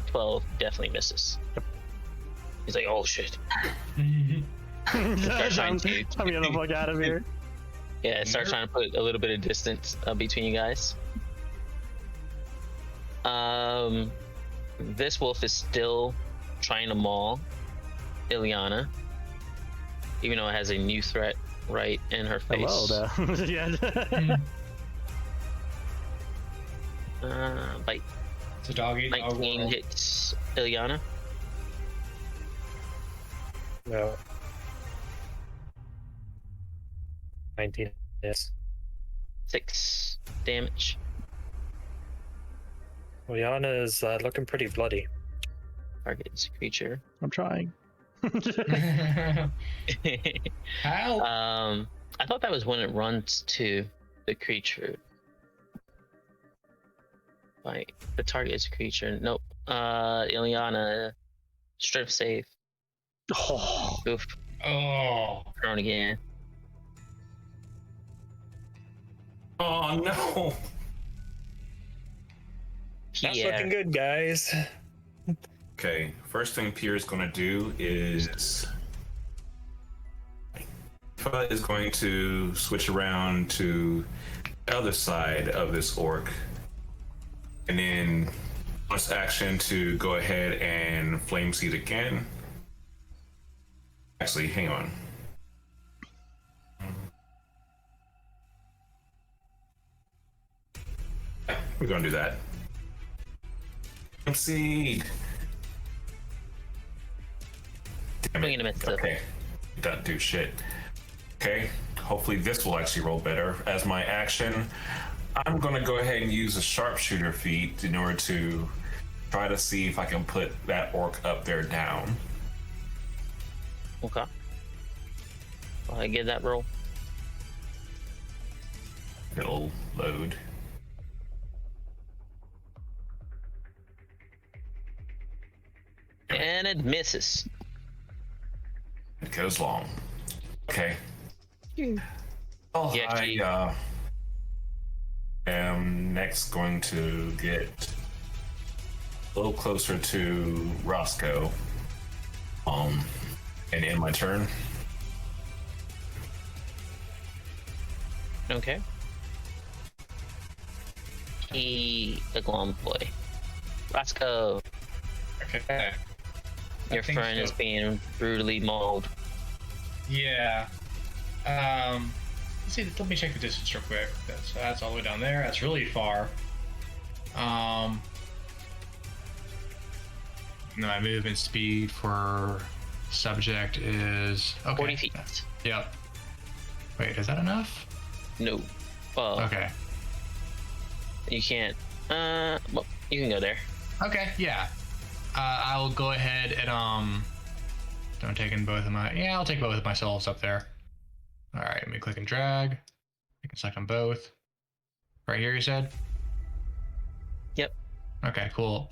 12 definitely misses. He's like, oh shit. Start trying to Tell me the fuck out of here. Yeah, start trying to put a little bit of distance between you guys. This wolf is still trying to maul Ilyana, even though it has a new threat right in her face. Hello there. Yeah. Bite. It's a dog eat dog 19 world. hits Ilyana. No. 19. Yes. 6 damage. Ilyana is looking pretty bloody. Target is a creature. I'm trying. Help! I thought that was when it runs to the creature. Like, the target is a creature. Nope. Ilyana, strength save. Oh, Oof. Oh. Thrown again. Oh no. That's Pierre. looking good, guys. Okay, first thing Pierre's gonna do is is going to switch around to the other side of this orc, and then bonus action to go ahead and flame seed again. Actually, hang on. We're gonna do that. Flame seed. Damn Swing and a miss. Okay, it doesn't do shit. Okay, hopefully this will actually roll better. As my action, I'm gonna go ahead and use a sharpshooter feat in order to try to see if I can put that orc up there down. Okay. I get that roll. It'll load. And it misses. It goes long. Okay. Well, Yeah, I am next going to get a little closer to Roscoe. And end my turn. Okay. The glum boy. Roscoe, Okay. your think friend so. is being brutally mauled. Yeah. Let's see. Let me check the distance real quick. That's all the way down there. That's really far. My movement speed for subject is okay. 40 feet. Yep. Wait, is that enough? No. Well, Okay. you can't. Well, you can go there. Okay. Yeah. I'll go ahead and don't take in both of my. Yeah, I'll take both of my souls up there. All right, let me click and drag. I can select on both. Right here, you said. Yep. Okay, cool.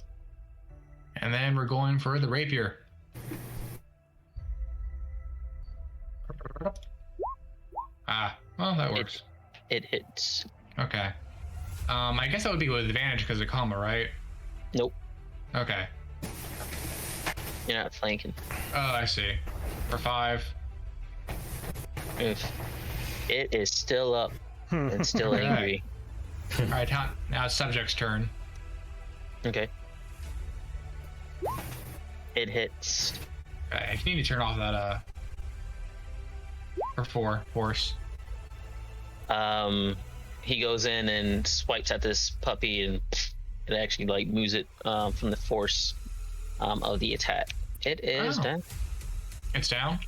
And then we're going for the rapier. Well, that works. It hits. Okay. I guess that would be with advantage because of Akama, right? Nope. Okay. You're not flanking. Oh, I see. For 5. Oof. It is still up and still angry. All right, now it's subject's turn. Okay. It hits. Okay, you need to turn off that for 4 force. He goes in and swipes at this puppy, and it actually like moves it from the force of the attack. It is done. It's down.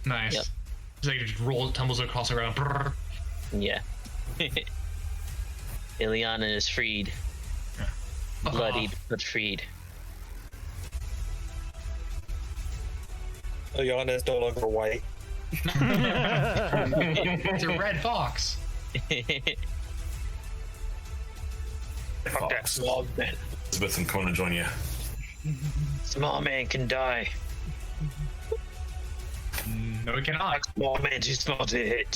Nice. Yep. It's like it just tumbles across the ground. Brrr. Yeah. Ilyana is freed. Bloodied, but freed. Ilyana is no longer white. It's a red fox. Fuck that small man. Elizabeth and Kona join you. Small man can die. No, we cannot. Small man too small to hit.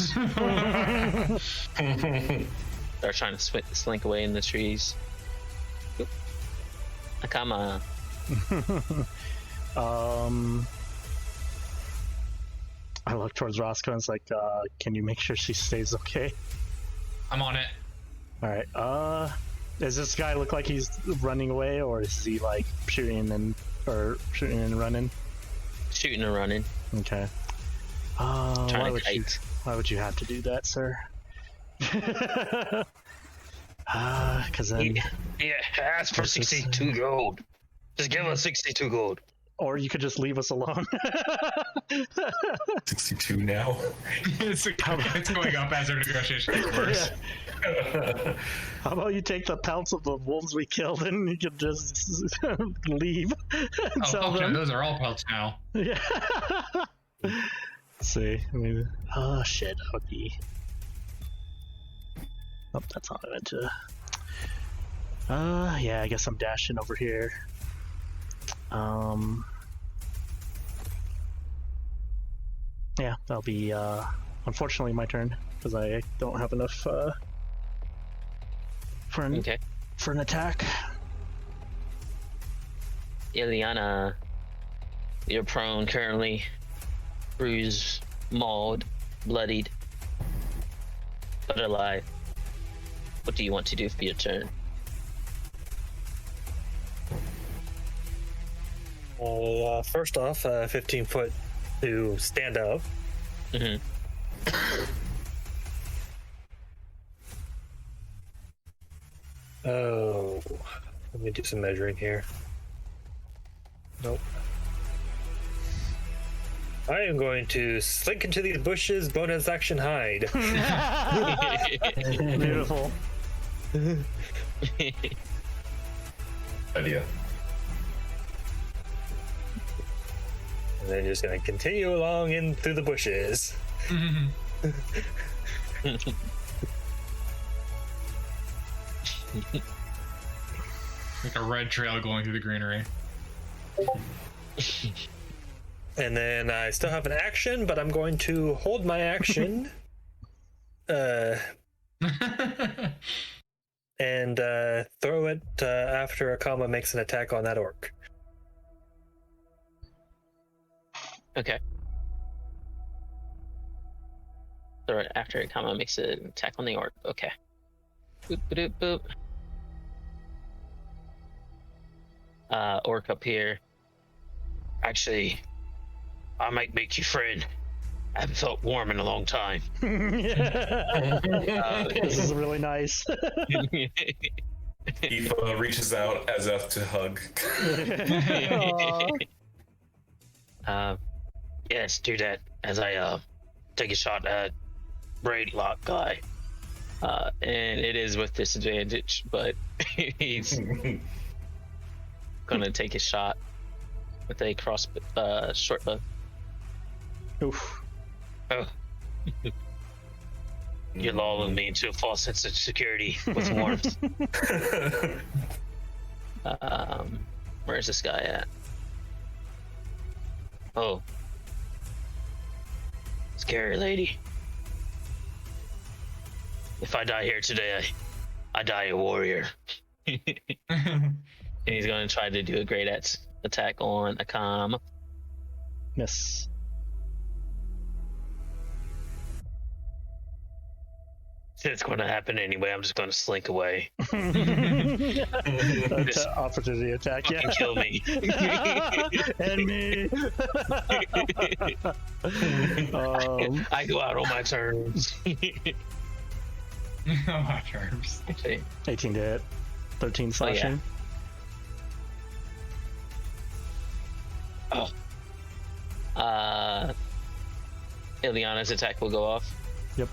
They're trying to slink away in the trees. Oop. Akama. I look towards Roscoe and it's like, can you make sure she stays okay? I'm on it. Alright, does this guy look like he's running away, or is he like shooting and running? Shooting and running. Okay. Trying to kite. Why would you have to do that, sir? Because then... Yeah, ask for 62 gold. Just give us 62 gold. Or you could just leave us alone. 62 now. It's going up as our negotiation gets worse. Yeah. How about you take the pelts of the wolves we killed and you could just leave and tell them. Those are all pelts now. Yeah. Let's see. I mean, oh shit, that would be... Oh, that's not what I meant to... yeah, I guess I'm dashing over here. Yeah, that'll be, unfortunately my turn, because I don't have enough, for an attack. Ilyana, you're prone currently. Bruised, mauled, bloodied, but alive. What do you want to do for your turn? First off, 15 foot to stand up. Mm-hmm. Oh, let me do some measuring here. Nope. I am going to slink into these bushes, bonus action hide. Beautiful. Idea. And then just gonna continue along in through the bushes. Like a red trail going through the greenery. And then I still have an action, but I'm going to hold my action. And throw it after Akama makes an attack on that orc. Okay. So right after Akama makes an attack on the orc. Okay. Boop, boop, boop. Orc up here. Actually, I might make you friend. I haven't felt warm in a long time. This is really nice. He reaches out as if to hug. Yes, do that as I take a shot at Braid Lock guy. And it is with disadvantage, but he's gonna take a shot with a short bow. Oof. Oh. You're lulling me into a false sense of security with warmth. Where's this guy at? Oh. Scary lady. If I die here today, I die a warrior. And he's going to try to do a great attack on Akama. Miss. It's going to happen anyway. I'm just going to slink away. Opportunity attack, yeah. Fucking kill me. And me. I go out on my terms. My terms. 18 to hit. 13 slashing. Oh. Ilyana's attack will go off. Yep.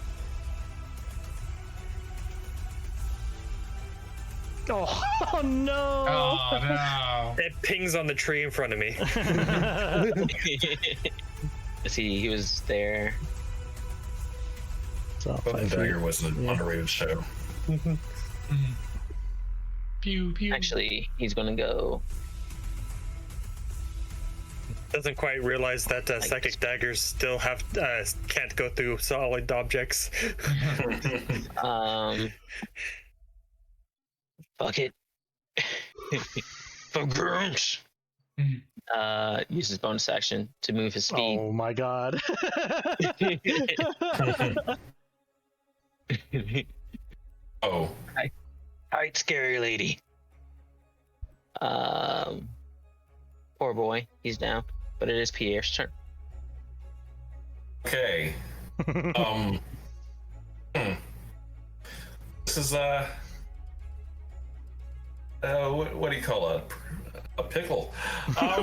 Oh no! Oh no! It pings on the tree in front of me. See, he was there. So But the dagger was an underrated show. Pew pew. Actually, he's gonna go. Doesn't quite realize that psychic daggers still have can't go through solid objects. Fuck it. For grunts. Use his bonus action to move his speed. Oh my god. Oh. Alright, scary lady. Poor boy, he's down. But it is Pierre's turn. Okay. This is what do you call a pickle? I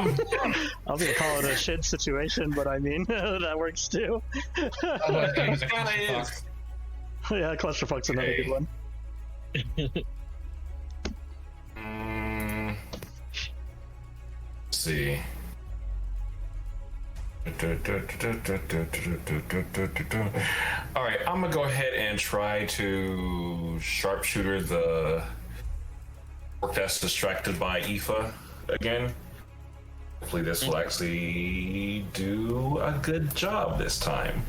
was gonna call it a shit situation, but I mean that works too. It Kinda is. Yeah, clusterfuck's another good one. Let's see. All right, I'm gonna go ahead and try to sharpshooter the orc that's distracted by Aoife again. Hopefully this will actually do a good job this time.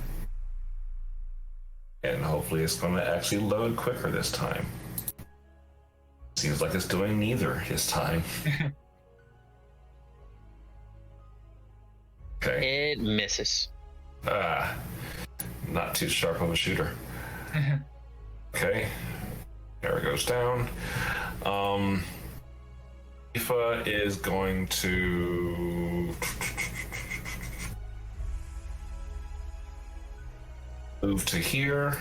And hopefully it's gonna actually load quicker this time. Seems like it's doing neither this time. Okay. It misses. Not too sharp of a shooter. Okay. There it goes down. Aoife is going to move to here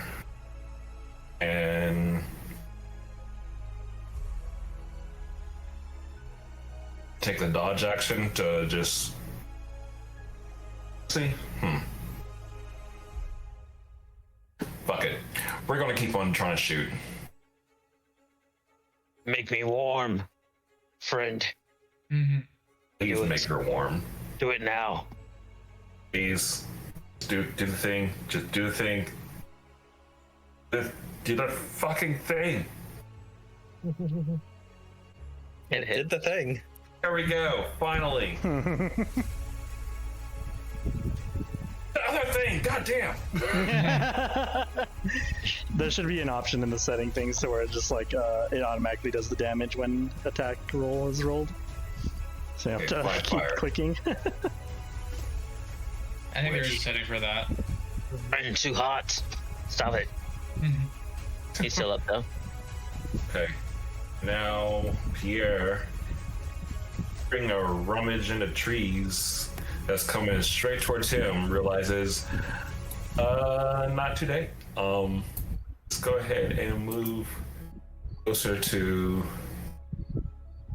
and take the dodge action to just see. Fuck it. We're gonna keep on trying to shoot. Make me warm, friend. Please make her warm. Do it now. Please. Do the thing. Just do the thing. Do the fucking thing. It hit. Did the thing. There we go. Finally. The other thing. Goddamn. There should be an option in the setting things to where it just like it automatically does the damage when attack roll is rolled. So you have to keep clicking. I think there's a setting for that. I'm too hot. Stop it. He's still up though. Okay. Now Pierre, bring a rummage into trees that's coming straight towards him, realizes not today. Let's go ahead and move closer to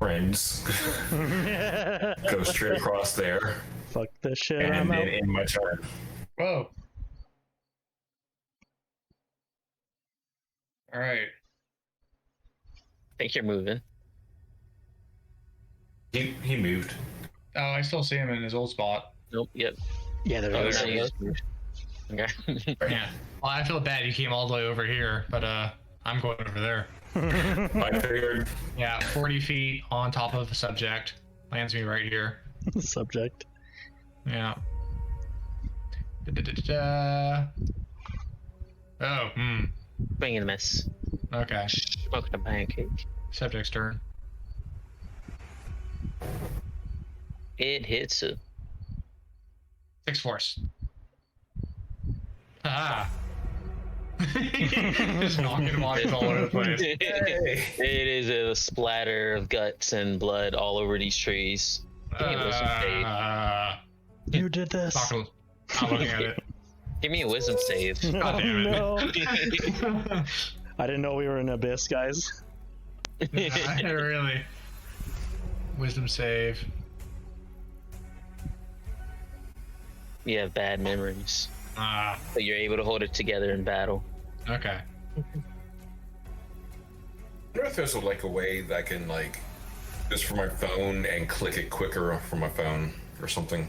friends. Go straight across there. Fuck this shit. And I'm then out. in my turn. Whoa. All right. I think you're moving. He moved. Oh, I still see him in his old spot. Nope. Yep. Yeah, there Oh, it is. no, you just moved. Okay. Yeah. Well, I feel bad you came all the way over here, but I'm going over there. I figured. Yeah, 40 feet on top of the subject. Lands me right here. Subject. Yeah. Da-da-da-da. Oh, Bring in the mess. okay. Smoking a pancake. Subject's turn. It hits you. 6 force. Haha. Just knocking monsters all over the place. It is a splatter of guts and blood all over these trees. Give me a wisdom save. You did this. Not looking at it. Give me a wisdom save. God damn it. No. I didn't know we were in Abyss, guys. Really. Wisdom save. You have bad memories, Ah, but you're able to hold it together in battle. okay. I wonder if there's like a way that I can like just for my phone and click it quicker from my phone or something.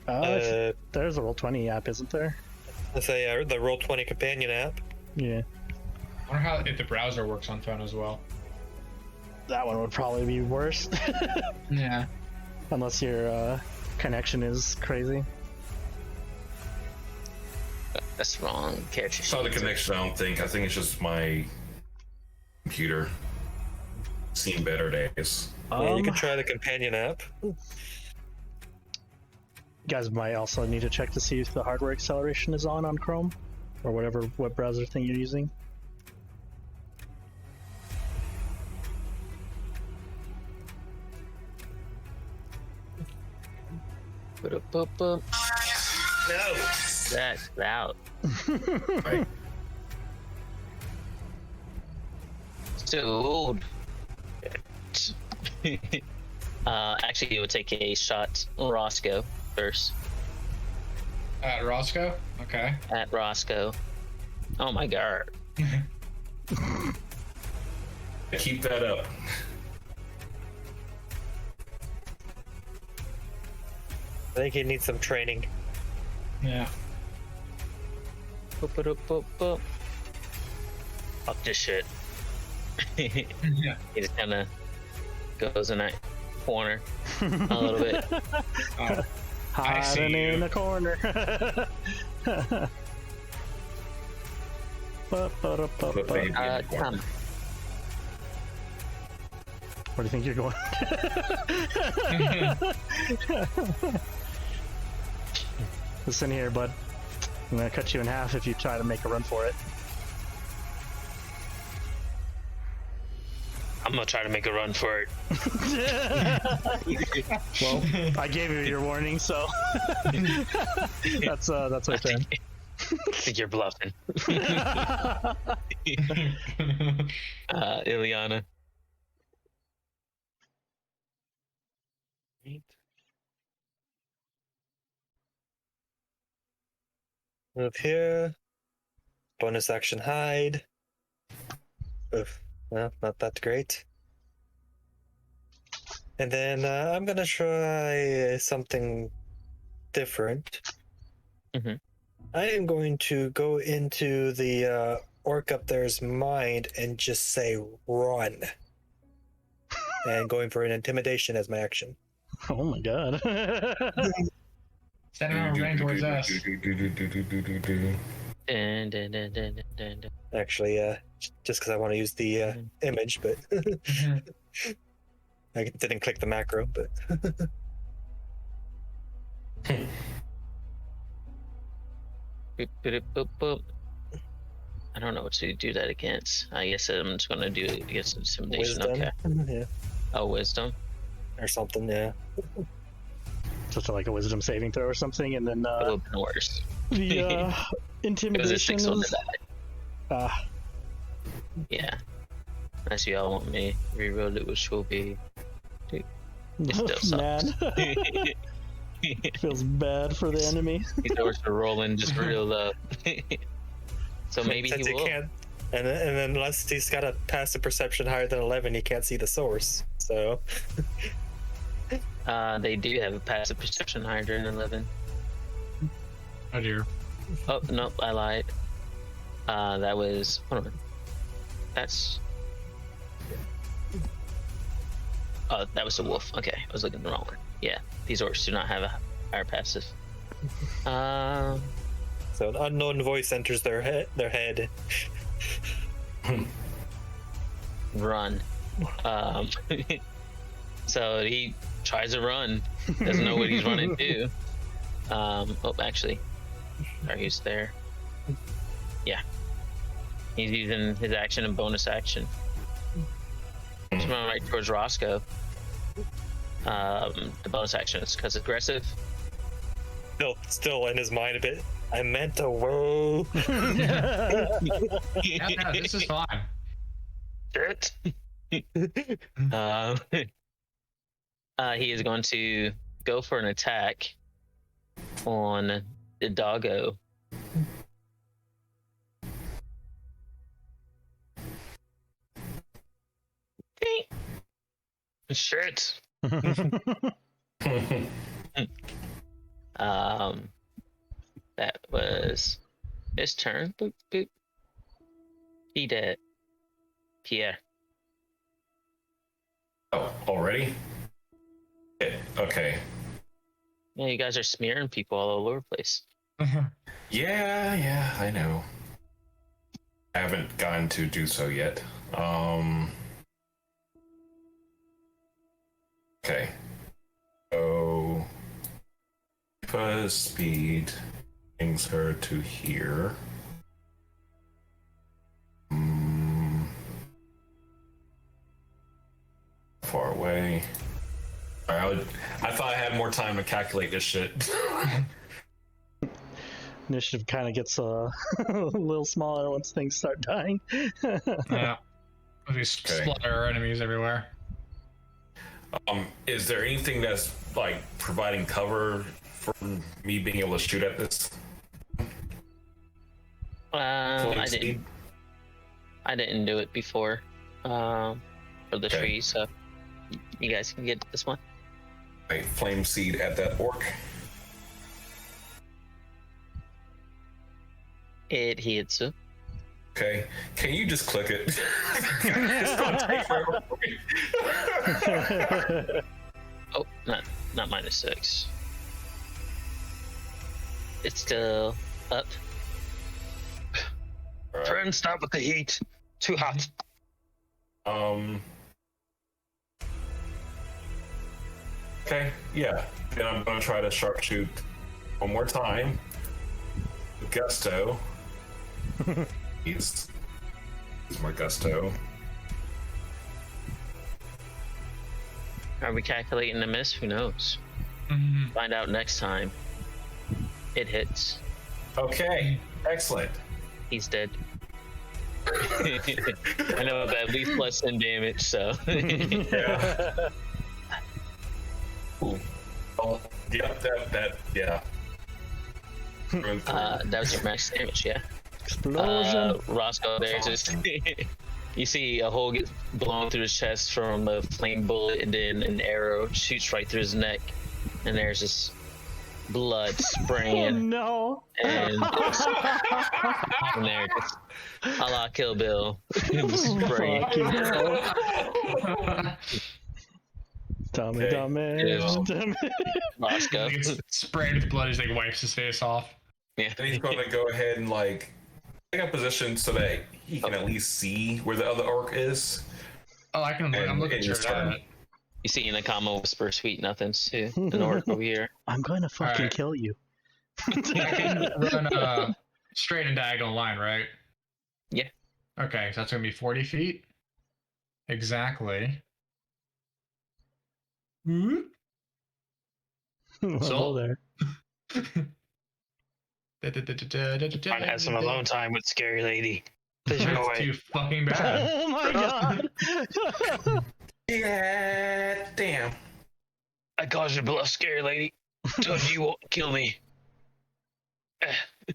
There's a Roll20 app, isn't there? Let's say the Roll20 companion app. Yeah. I wonder how if the browser works on phone as well. That one would probably be worse. Yeah. Unless your connection is crazy. That's wrong. Character It's not the sheet. connection, I don't think. I think it's just my computer. Seen better days. Yeah, you can try the companion app. You guys might also need to check to see if the hardware acceleration is on Chrome or whatever web browser thing you're using. Ba-da-ba-ba. No. That's out. Right. So, actually, it would take a shot Roscoe first. At Roscoe? Okay. At Roscoe. Oh my god. Keep that up. I think he needs some training. Yeah. Ba-ba-da-ba-ba. Fuck this shit. Yeah. He just kind of goes in that corner a little bit. Oh, I see Hiding in you. the corner. Where Come. do you think you're going? Listen here, bud. I'm gonna cut you in half if you try to make a run for it. I'm gonna try to make a run for it. Well, I gave you your warning, so that's my turn. I think you're bluffing. Ilyana. Move here. Bonus action hide. Oof. Well, not that great. And then I'm gonna try something different. Mhm. I am going to go into the orc up there's mind and just say run. And going for an intimidation as my action. Oh my god. Send him running towards us. Dun, dun, dun, dun, dun, dun, dun. Actually, just because I want to use the image, but I didn't click the macro, but Boop, boop, boop, boop. I don't know what to do that against. I guess I'm just gonna do it against intimidation. wisdom, Okay. yeah, Oh, wisdom. or something, yeah. Just like a wisdom saving throw or something, and then It would have been worse. the It was a intimidation 6 on the is. die. Yeah. Unless you all want me to reroll it, which will be. It still Man, sucks. feels bad for the enemy. These orcs are rolling just real low. So maybe Since he will. can't, and then unless he's got a passive perception higher than 11, he can't see the source. So They do have a passive perception higher than 11. Oh dear. Oh, nope, I lied. That was... Hold on. That's... Oh, that was a wolf. Okay, I was looking at the wrong one. Yeah, these orcs do not have a higher passive. So an unknown voice enters their head. Run. So he tries to run. Doesn't know what he's running to. Oh, actually, he's there. Yeah, he's using his action and bonus action. He's running right towards Roscoe. The bonus action is because aggressive. Still in his mind a bit. I meant to whoa. No, this is fine. Shit. He is going to go for an attack on the doggo. Shit. That was his turn. Boop, boop. He dead. Pierre. Oh, already? Yeah, okay. Yeah, you guys are smearing people all over the place. Yeah, I know. I haven't gotten to do so yet. Okay. So, speed brings her to here. Far away. I thought I had more time to calculate this shit. Initiative kind of gets a little smaller once things start dying. Yeah. We splatter enemies everywhere. Is there anything that's like providing cover for me being able to shoot at this? I didn't do it before for the tree, so you guys can get this one. Right, flame seed at that orc. It hits you. Okay, can you just click it? It's gonna take forever for me. Oh, not -6. It's still up. All right. Friend, stop with the heat. Too hot. Okay, yeah. Then I'm gonna try to sharpshoot one more time. With gusto. He's my gusto. Are we calculating the miss? Who knows? Mm-hmm. Find out next time. It hits. Okay, excellent. He's dead. I know that at least less than damage, so. Yeah. Ooh. Oh, yeah, yeah. That was your max damage, yeah. Explosion. Roscoe there just you see a hole get blown through his chest from a flame bullet, and then an arrow shoots right through his neck, and there's this blood spraying. Oh no! And there, just a la Kill Bill, spraying. Fucking hell. Okay. Damn it. Roscoe. He gets sprayed with blood as he wipes his face off. Yeah. Then he's gonna go ahead and like take a position so that he can at least see where the other orc is. Oh, I'm looking and just straight at turn. it. You see Akama whisper sweet nothings to an orc over here. I'm going to fucking Alright. kill you. I can run a straight and diagonal line, right? Yeah. Okay, so that's gonna be 40 feet. Exactly. Hello So- there. Trying to have some alone time with Scary Lady. There's no That's way. too fucking bad. Oh my god! Yeah, damn. I caused you to bluff, Scary Lady. Told you won't kill me.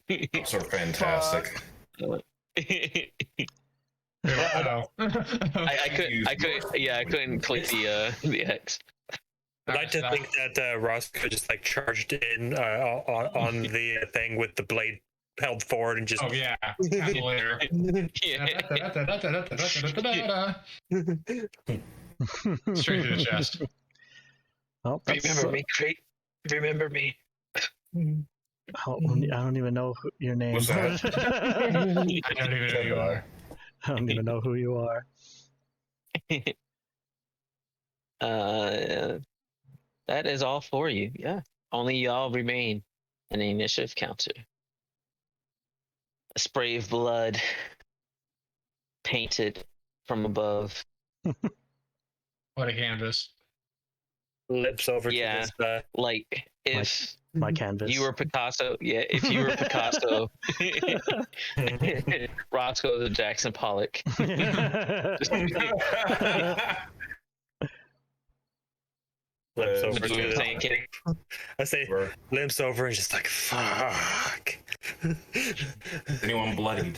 Those are fantastic. Oh. I couldn't click the X. I'd like to think that Roscoe just like charged in on the thing with the blade held forward and just. Oh yeah, later. Straight to the chest. Oh, Remember me, Crate. Remember me. I don't even know your name. What's that? I don't even know who you are. I don't even know who you are. That is all for you. Yeah. Only y'all remain in the initiative counter. A spray of blood painted from above. What a canvas. Lips over Yeah. to this. Like if My canvas. you were Picasso, if you were Picasso, Roscoe the Jackson Pollock. Lips over That's what I'm to saying, kid. I say limps over and just like fuck. Anyone bloodied?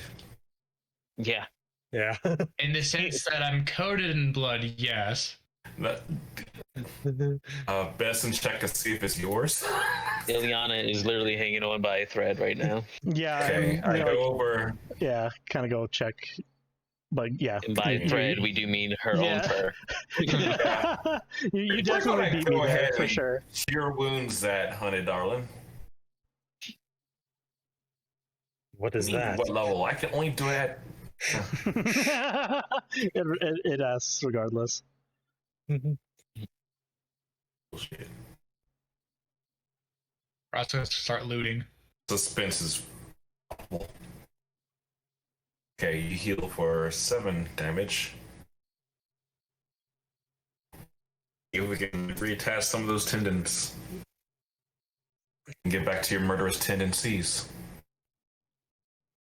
Yeah. Yeah. In the sense that I'm coated in blood, yes. Best and check to see if it's yours. Ilyana is literally hanging on by a thread right now. Yeah. Okay, I go over. Yeah, kind of go check. But yeah. And by thread, we do mean her own fur. you definitely beat me there for sure. Cure wounds that, honey darling. What is that? What level? I can only do that. it asks regardless. Bullshit. Roscoe has to start looting. Suspense is awful. Okay, you heal for 7 damage. If we can reattach some of those tendons and get back to your murderous tendencies.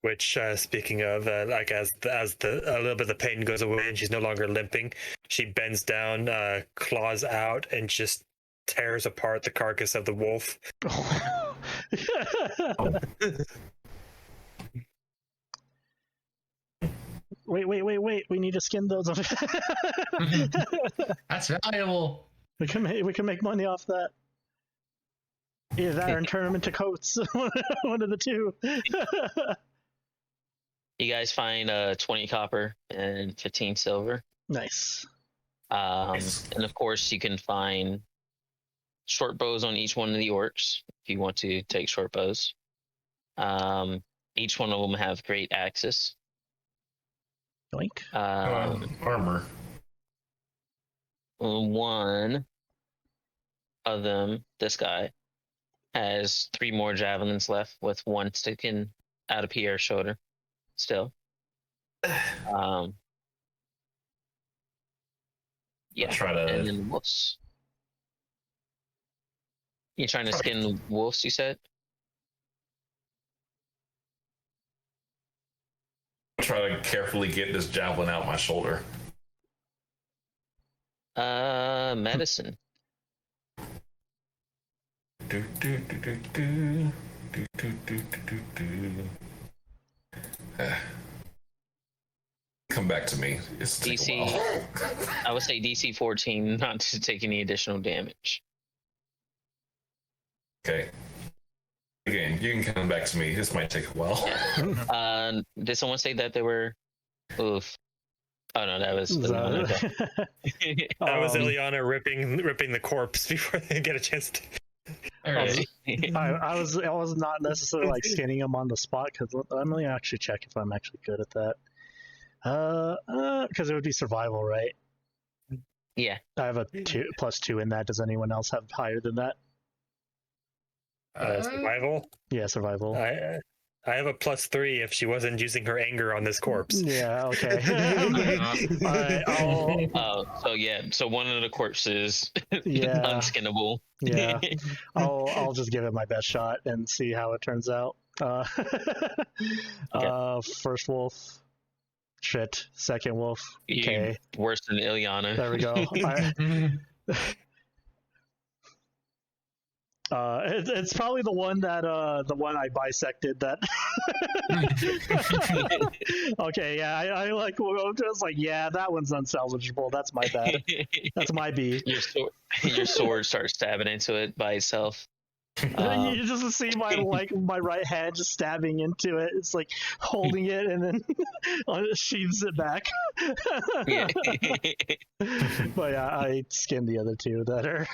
Which, speaking of, like as the a little bit of the pain goes away and she's no longer limping, she bends down, claws out, and just tears apart the carcass of the wolf. Wait! We need to skin those. That's valuable. We can make money off that. Either that or turn them into coats. One of the two. You guys find 20 copper and 15 silver. Nice. And of course, you can find short bows on each one of the orcs if you want to take short bows. Each one of them have great axes. Yoink. Armor. One of them, this guy, has 3 more javelins left, with one sticking out of Pierre's shoulder. Still. Yeah. Try to. And then wolves. You're trying to skin the wolves, you said? Try to carefully get this javelin out my shoulder. Medicine. Come back to me. It's DC. I would say DC 14, not to take any additional damage. Okay. Again, you can come back to me. This might take a while. Did someone say that they were? Oof. Oh no, that was. That was Ilyana ripping the corpse before they get a chance to. I was not necessarily like skinning him on the spot because I'm gonna actually check if I'm actually good at that. Because it would be survival, right? Yeah. I have a +2 in that. Does anyone else have higher than that? Survival? Yeah, survival. I have a +3 if she wasn't using her anger on this corpse. Yeah, okay. Alright, so one of the corpses Yeah. unskinnable. Yeah. I'll just give it my best shot and see how it turns out. First wolf. Shit. Second wolf. Okay. Worse than Ilyana. There we go. It's probably the one I bisected. That. Okay, yeah, I like. I was like, yeah, that one's unsalvageable. That's my bad. That's my B. Your sword starts stabbing into it by itself. You just see my right hand just stabbing into it. It's like holding it and then sheathes it back. Yeah. But yeah, I skinned the other two that are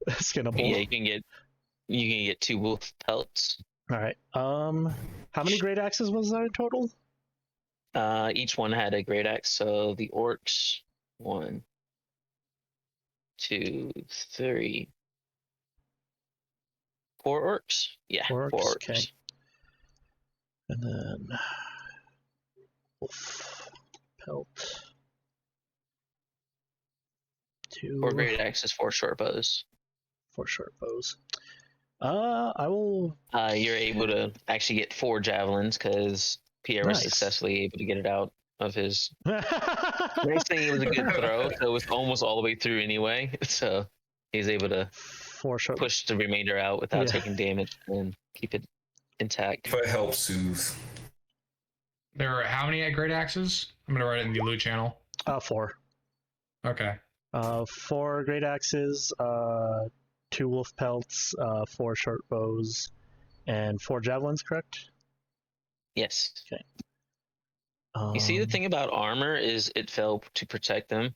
skinnable. Yeah, you can get 2 wolf pelts. All right. How many great axes was there in total? Each one had a great axe. So the orcs, 1, 2, 3, 4 orcs. Yeah, 4 orcs. Okay. And then wolf pelt. 2. 4 great axes, 4 short bows. 4 short bows. I will. You're able to actually get 4 javelins because Pierre was Nice. successfully able to get it out of his. Nice thing, it was a good throw, so it was almost all the way through anyway. So he's able to 4 short. push the remainder out without Yeah. taking damage and keep it intact. If it helps soothe. There are how many great axes? I'm gonna write it in the loot channel. 4. Okay. 4 great axes, 2 wolf pelts, 4 short bows, and 4 javelins. Correct. Yes. Okay. You see, the thing about armor is it fell to protect them,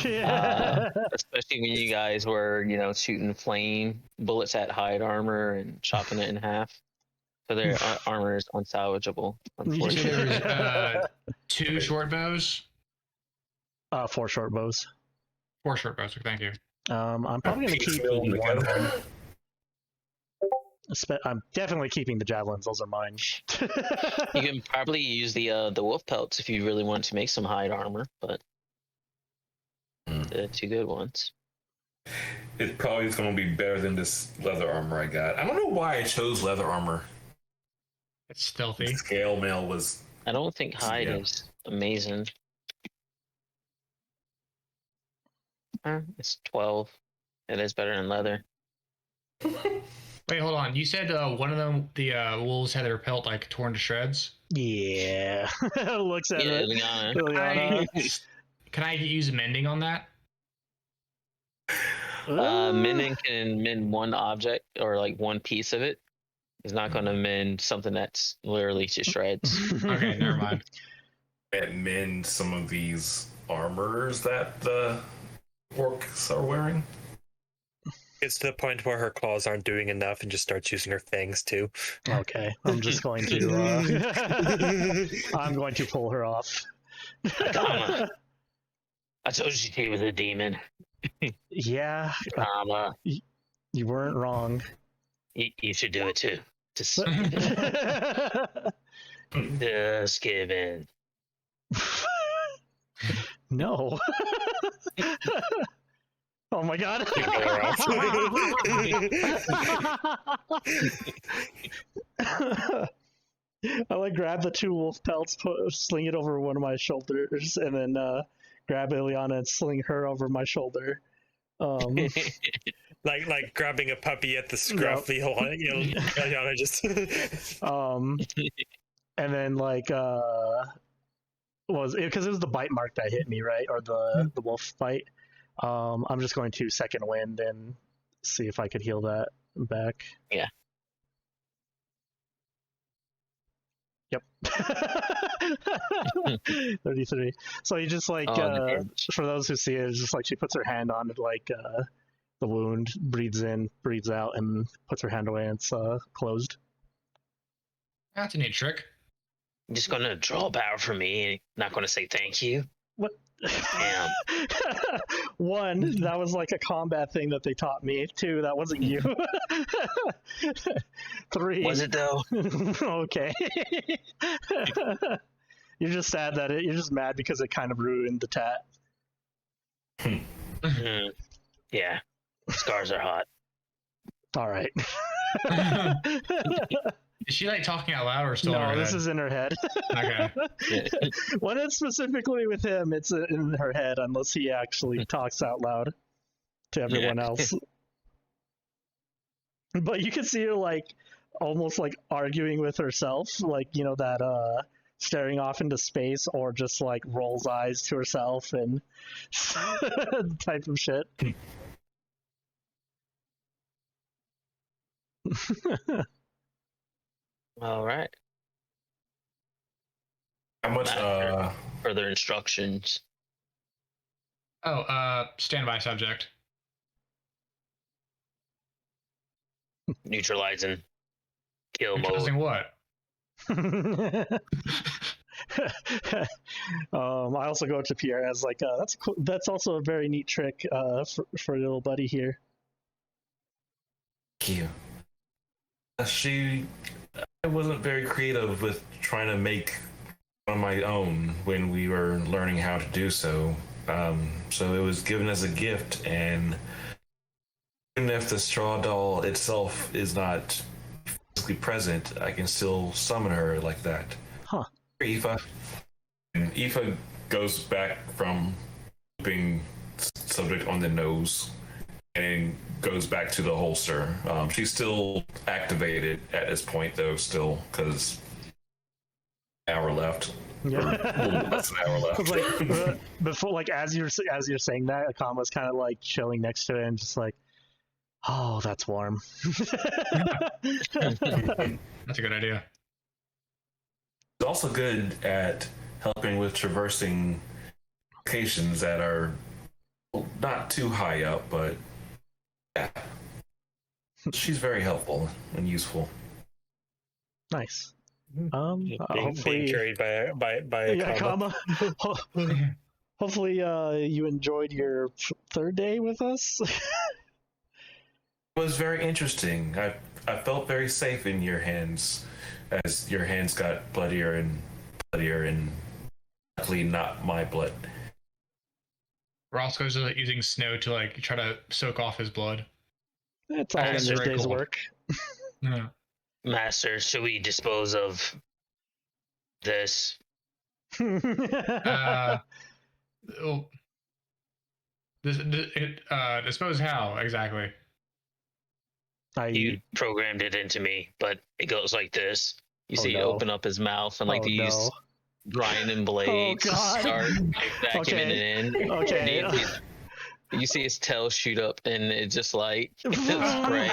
Yeah. especially when you guys were, shooting flame bullets at hide armor and chopping it in half. So their armor is unsalvageable, So unfortunately. there's 2 short bows, 4 short bows. 4 short bows. Thank you. I'm probably gonna keep. Piecemeal them together. I'm definitely keeping the javelins. Those are mine. You can probably use the wolf pelts if you really want to make some hide armor, but they're 2 good ones. It probably is going to be better than this leather armor I got. I don't know why I chose leather armor. It's stealthy. Scale mail was. I don't think hide Yeah. is amazing. It's 12. It is better than leather. Wait, hold on. You said one of them, the wolves, had their pelt like torn to shreds. Yeah. Looks at Yeah, it. Ilyana. Ilyana. Can I use mending on that? Mending can mend one object or like one piece of it. It's not going to mend something that's literally to shreds. Okay, never mind. And mend some of these armors that the orcs are wearing. It's to the point where her claws aren't doing enough and just starts using her fangs too. Okay, I'm just going to. I'm going to pull her off. Akama. I told you she was a demon. Yeah, Akama. you weren't wrong. You should do it too. Just give in. No. Oh my god. I like grab the 2 wolf pelts, sling it over one of my shoulders, and then grab Ilyana and sling her over my shoulder. like grabbing a puppy at the scruff. Ilyana just. And then like was it because it was the bite mark that hit me, right, or the wolf bite? I'm just going to second wind and see if I could heal that back. Yeah. Yep. 33. So you just like for those who see it, it's just like she puts her hand on it, like the wound, breathes in, breathes out, and puts her hand away, and it's closed. That's a neat trick. I'm just going to draw power from me. Not going to say thank you. What? Damn. 1, that was like a combat thing that they taught me. 2, that wasn't you. 3. Was it though? Okay. You're just sad that you're just mad because it kind of ruined the tat. Yeah. Scars are hot. All right. Is she like talking out loud or still in her No, head? this is in her head. Okay. When it's specifically with him, it's in her head unless he actually talks out loud to everyone else. But you can see her like almost like arguing with herself, like that staring off into space, or just like rolls eyes to herself and type of shit. All right. How much? Master, further instructions. Standby subject. Neutralizing. Kill Neutralizing mode. what? I also go to Pierre as like, that's cool. That's also a very neat trick for your little buddy here. Thank you. I wasn't very creative with trying to make on my own when we were learning how to do so. So it was given as a gift, and even if the straw doll itself is not physically present, I can still summon her like that. Huh. Aoife. And Aoife goes back from being subject on the nose and goes back to the holster. She's still activated at this point, though, still, because an hour left. Yeah. Less than an hour left. Like before, like as you're saying that, Akama's kind of like chilling next to it and just like, oh, that's warm. That's a good idea. It's also good at helping with traversing locations that are not too high up, but yeah. She's very helpful and useful. Nice. Being carried by Akama. Hopefully, you enjoyed your third day with us. It was very interesting. I felt very safe in your hands, as your hands got bloodier and luckily not my blood. Roscoe's using snow to like try to soak off his blood. That's all in That's this very day's cool. work. Yeah. Master, should we dispose of this? Dispose how exactly? You programmed it into me, but it goes like this. You see, no. it open up his mouth and like to use grinding blades to start vacuuming it in. Okay. You see his tail shoot up, and it just like spray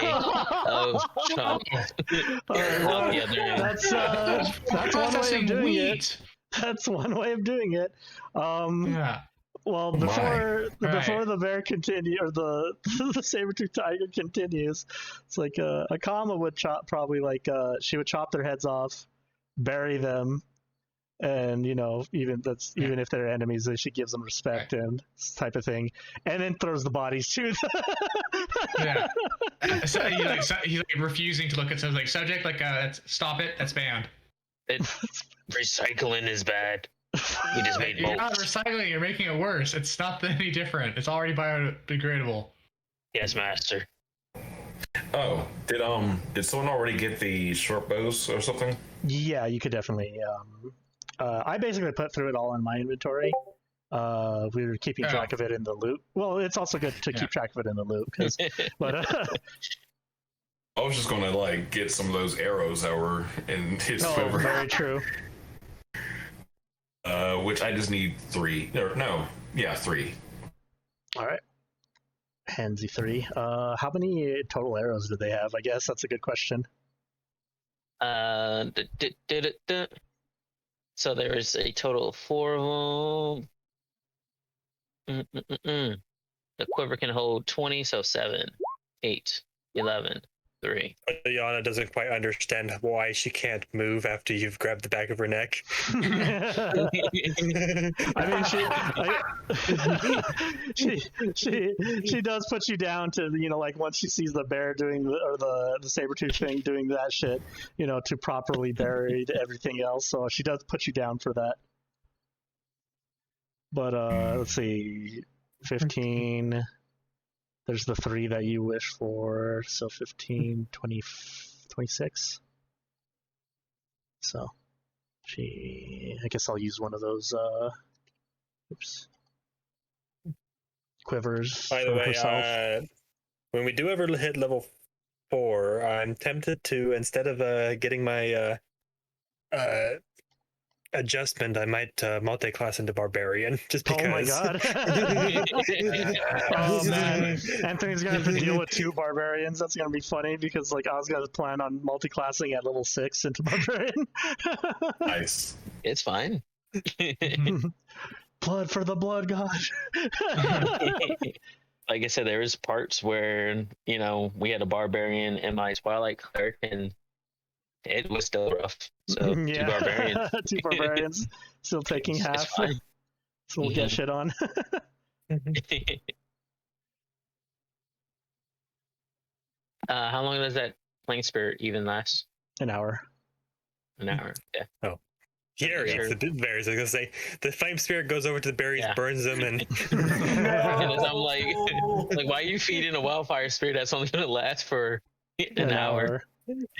of chunk out the other end. That's one way of doing wheat. it. That's one way of doing it. Yeah. Well, before the bear continue or the saber-toothed tiger continues, it's like Akama would probably she would chop their heads off, bury them, and even if they're enemies, she gives them respect and this type of thing, and then throws the bodies to them. Yeah. So he's like refusing to look at something like subject stop it, that's banned. Recycling is bad. We just made You're bolts. not recycling, you're making it worse. It's not any different. It's already biodegradable. Yes, master. Oh, did someone already get the short bows or something? Yeah, you could definitely. I basically put through it all in my inventory. We were keeping track of it in the loot. Well, it's also good to keep track of it in the loot, but I was just gonna get some of those arrows that were in his quiver. Very true. Which I just need 3. Or 3. All right. Handsy 3. How many total arrows do they have? I guess that's a good question. So there is a total of 4 of them. The quiver can hold 20, so 7, 8, 11, 3. Ilyana doesn't quite understand why she can't move after you've grabbed the back of her neck. I mean, she does put you down to once she sees the bear doing the saber-tooth thing doing that shit, to properly bury everything else. So she does put you down for that. But let's see, 15. There's the 3 that you wish for, so 15, 20, 26. So, I guess I'll use one of those, quivers By the for way, herself. when we do ever hit level 4. I'm tempted to, instead of getting my adjustment, I might multi-class into Barbarian, just because. Oh my god. Oh man. Anthony's gonna have to deal with 2 barbarians. That's gonna be funny because like I was gonna plan on multi-classing at level 6 into Barbarian. Nice. It's fine. Blood for the blood god. Like I said, there was parts where, you know, we had a Barbarian and my Twilight Cleric, and it was still rough. So, Yeah. 2 Barbarians. 2 barbarians still taking It's half. fine. So we'll get Mhm. shit on. How long does that Flame Spirit even last? An hour. An hour. Yeah. Here, Sure. it's the berries. I was gonna say the flame spirit goes over to the berries, Yeah. burns them, and And I'm like, why are you feeding a wildfire spirit that's only going to last for an hour?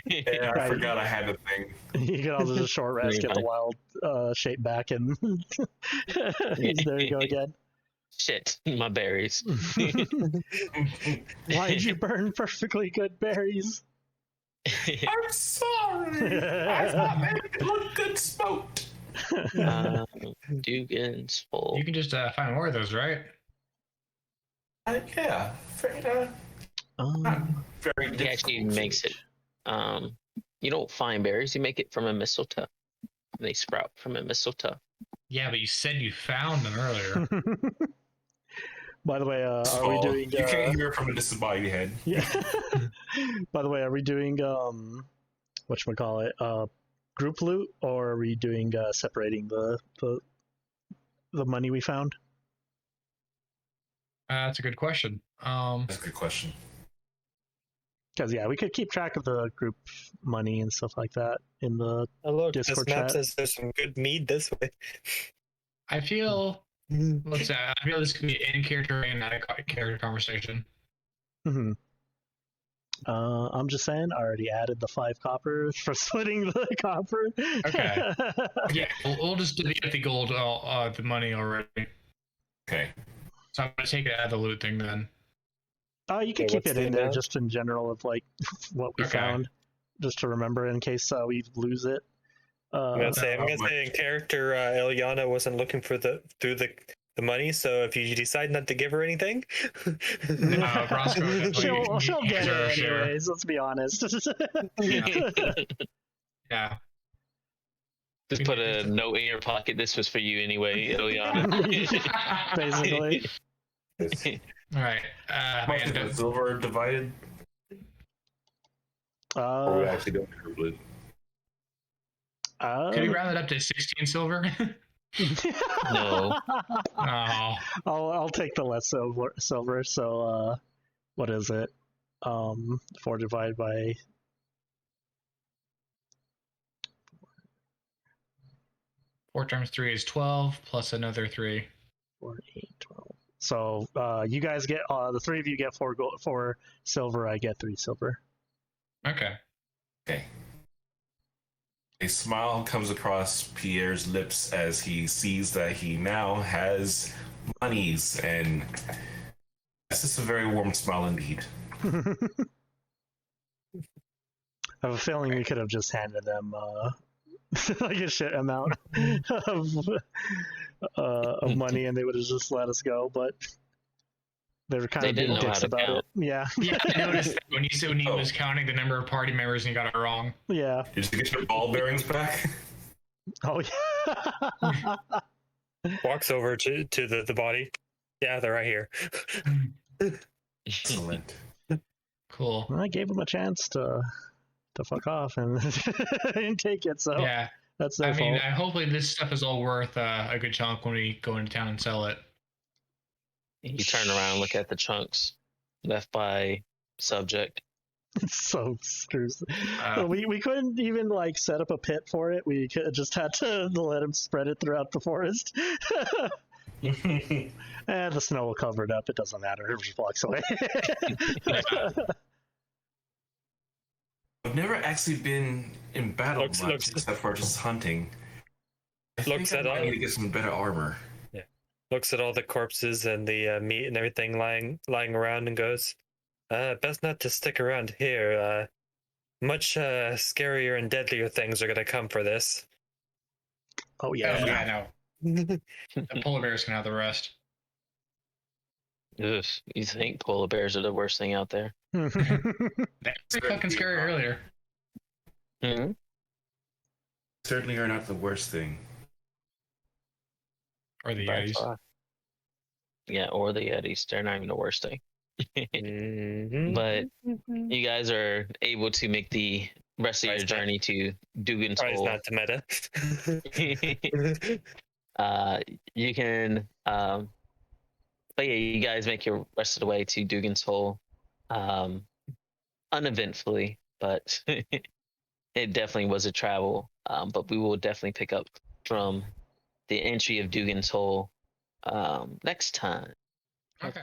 Yeah, I Right. forgot I had a thing. You can also just short rest, get the wild shape back, and there you go again. Shit, my berries. Why did you burn perfectly good berries? I'm sorry. I thought maybe it looked good smoked. Dugan's full. You can just find more of those, right? Yeah, not very He difficult. actually makes it. You don't find berries, you make it from a mistletoe. They sprout from a mistletoe. Yeah, but you said you found them earlier. By the way, are we So, doing? You can't hear from a disembodied head. Yeah. By the way, are we doing whatchamacallit, group loot, or are we doing separating the money we found? That's a good question. That's a good question. Because yeah, we could keep track of the group money and stuff like that in the oh look, Discord this map chat. says there's some good mead this way. I feel what's that? I feel this could be in character and not a character conversation. hmm I'm just saying, I already added the 5 copper for splitting the copper. Okay. Yeah, we'll just divvy up the gold, the money already. Okay. So I'm gonna take it out of the loot thing then. You can Okay, keep what's it the in there amount? just in general of like what we Okay. found, just to remember in case we lose it. I'm gonna say in character, Ilyana wasn't looking for the money, so if you decide not to give her anything, Roscoe she'll get her it share. anyways. Let's be honest. Yeah. Just put a note in your pocket. This was for you anyway, Ilyana. Basically. All right. How much is the silver divided? Or we actually don't group loot? Could we round it up to 16 silver? No. Oh. I'll take the less silver. So what is it? 4 divided by 4 times 3 is 12, plus another 3. 4, 8, 12. So you guys get the 3 of you get 4 silver. I get 3 silver. Okay. Okay. A smile comes across Pierre's lips as he sees that he now has monies, and this is a very warm smile indeed. I have a feeling we could have just handed them like a shit amount of money, and they would have just let us go. But they were kind They of didn't being know how dicks to about count. it. Yeah, Yeah, I noticed that when he was counting the number of party members and he got it wrong. yeah. Did you get your ball bearings back? Oh yeah. walks over to the body. Yeah, they're right here. Excellent. Cool. I gave him a chance to fuck off, and didn't take it. So Yeah. that's their I mean, fault. hopefully this stuff is all worth a good chunk when we go into town and sell it. You turn around and look at the chunks left by subject. So screws. Uh, We couldn't even like set up a pit for it. We just had to let him spread it throughout the forest. And the snow will cover it up. It doesn't matter. It just blocks away. I've never actually been in battle Looks- much, looks- except for just hunting. I Looks think I at might all- need to get some better armor. Looks at all the corpses and the meat and everything lying around and goes, Best not to stick around here. Much scarier and deadlier things are gonna come for this. Oh Oh, yeah. yeah, no. The polar bears can have the rest. Ugh, you think polar bears are the worst thing out there? They were pretty fucking scary earlier. Hmm. Certainly are not the worst thing. Or the By Yetis. far. Yeah, or the Yetis. They're not even the worst thing. Mhm. But you guys are able to make the rest of your Right, journey to Dugan's Tries Hole. not to meta. You can, but yeah, you guys make your rest of the way to Dugan's Hole, uneventfully, but it definitely was a travel. But we will definitely pick up from the entry of Dugan's Hole next time. Okay.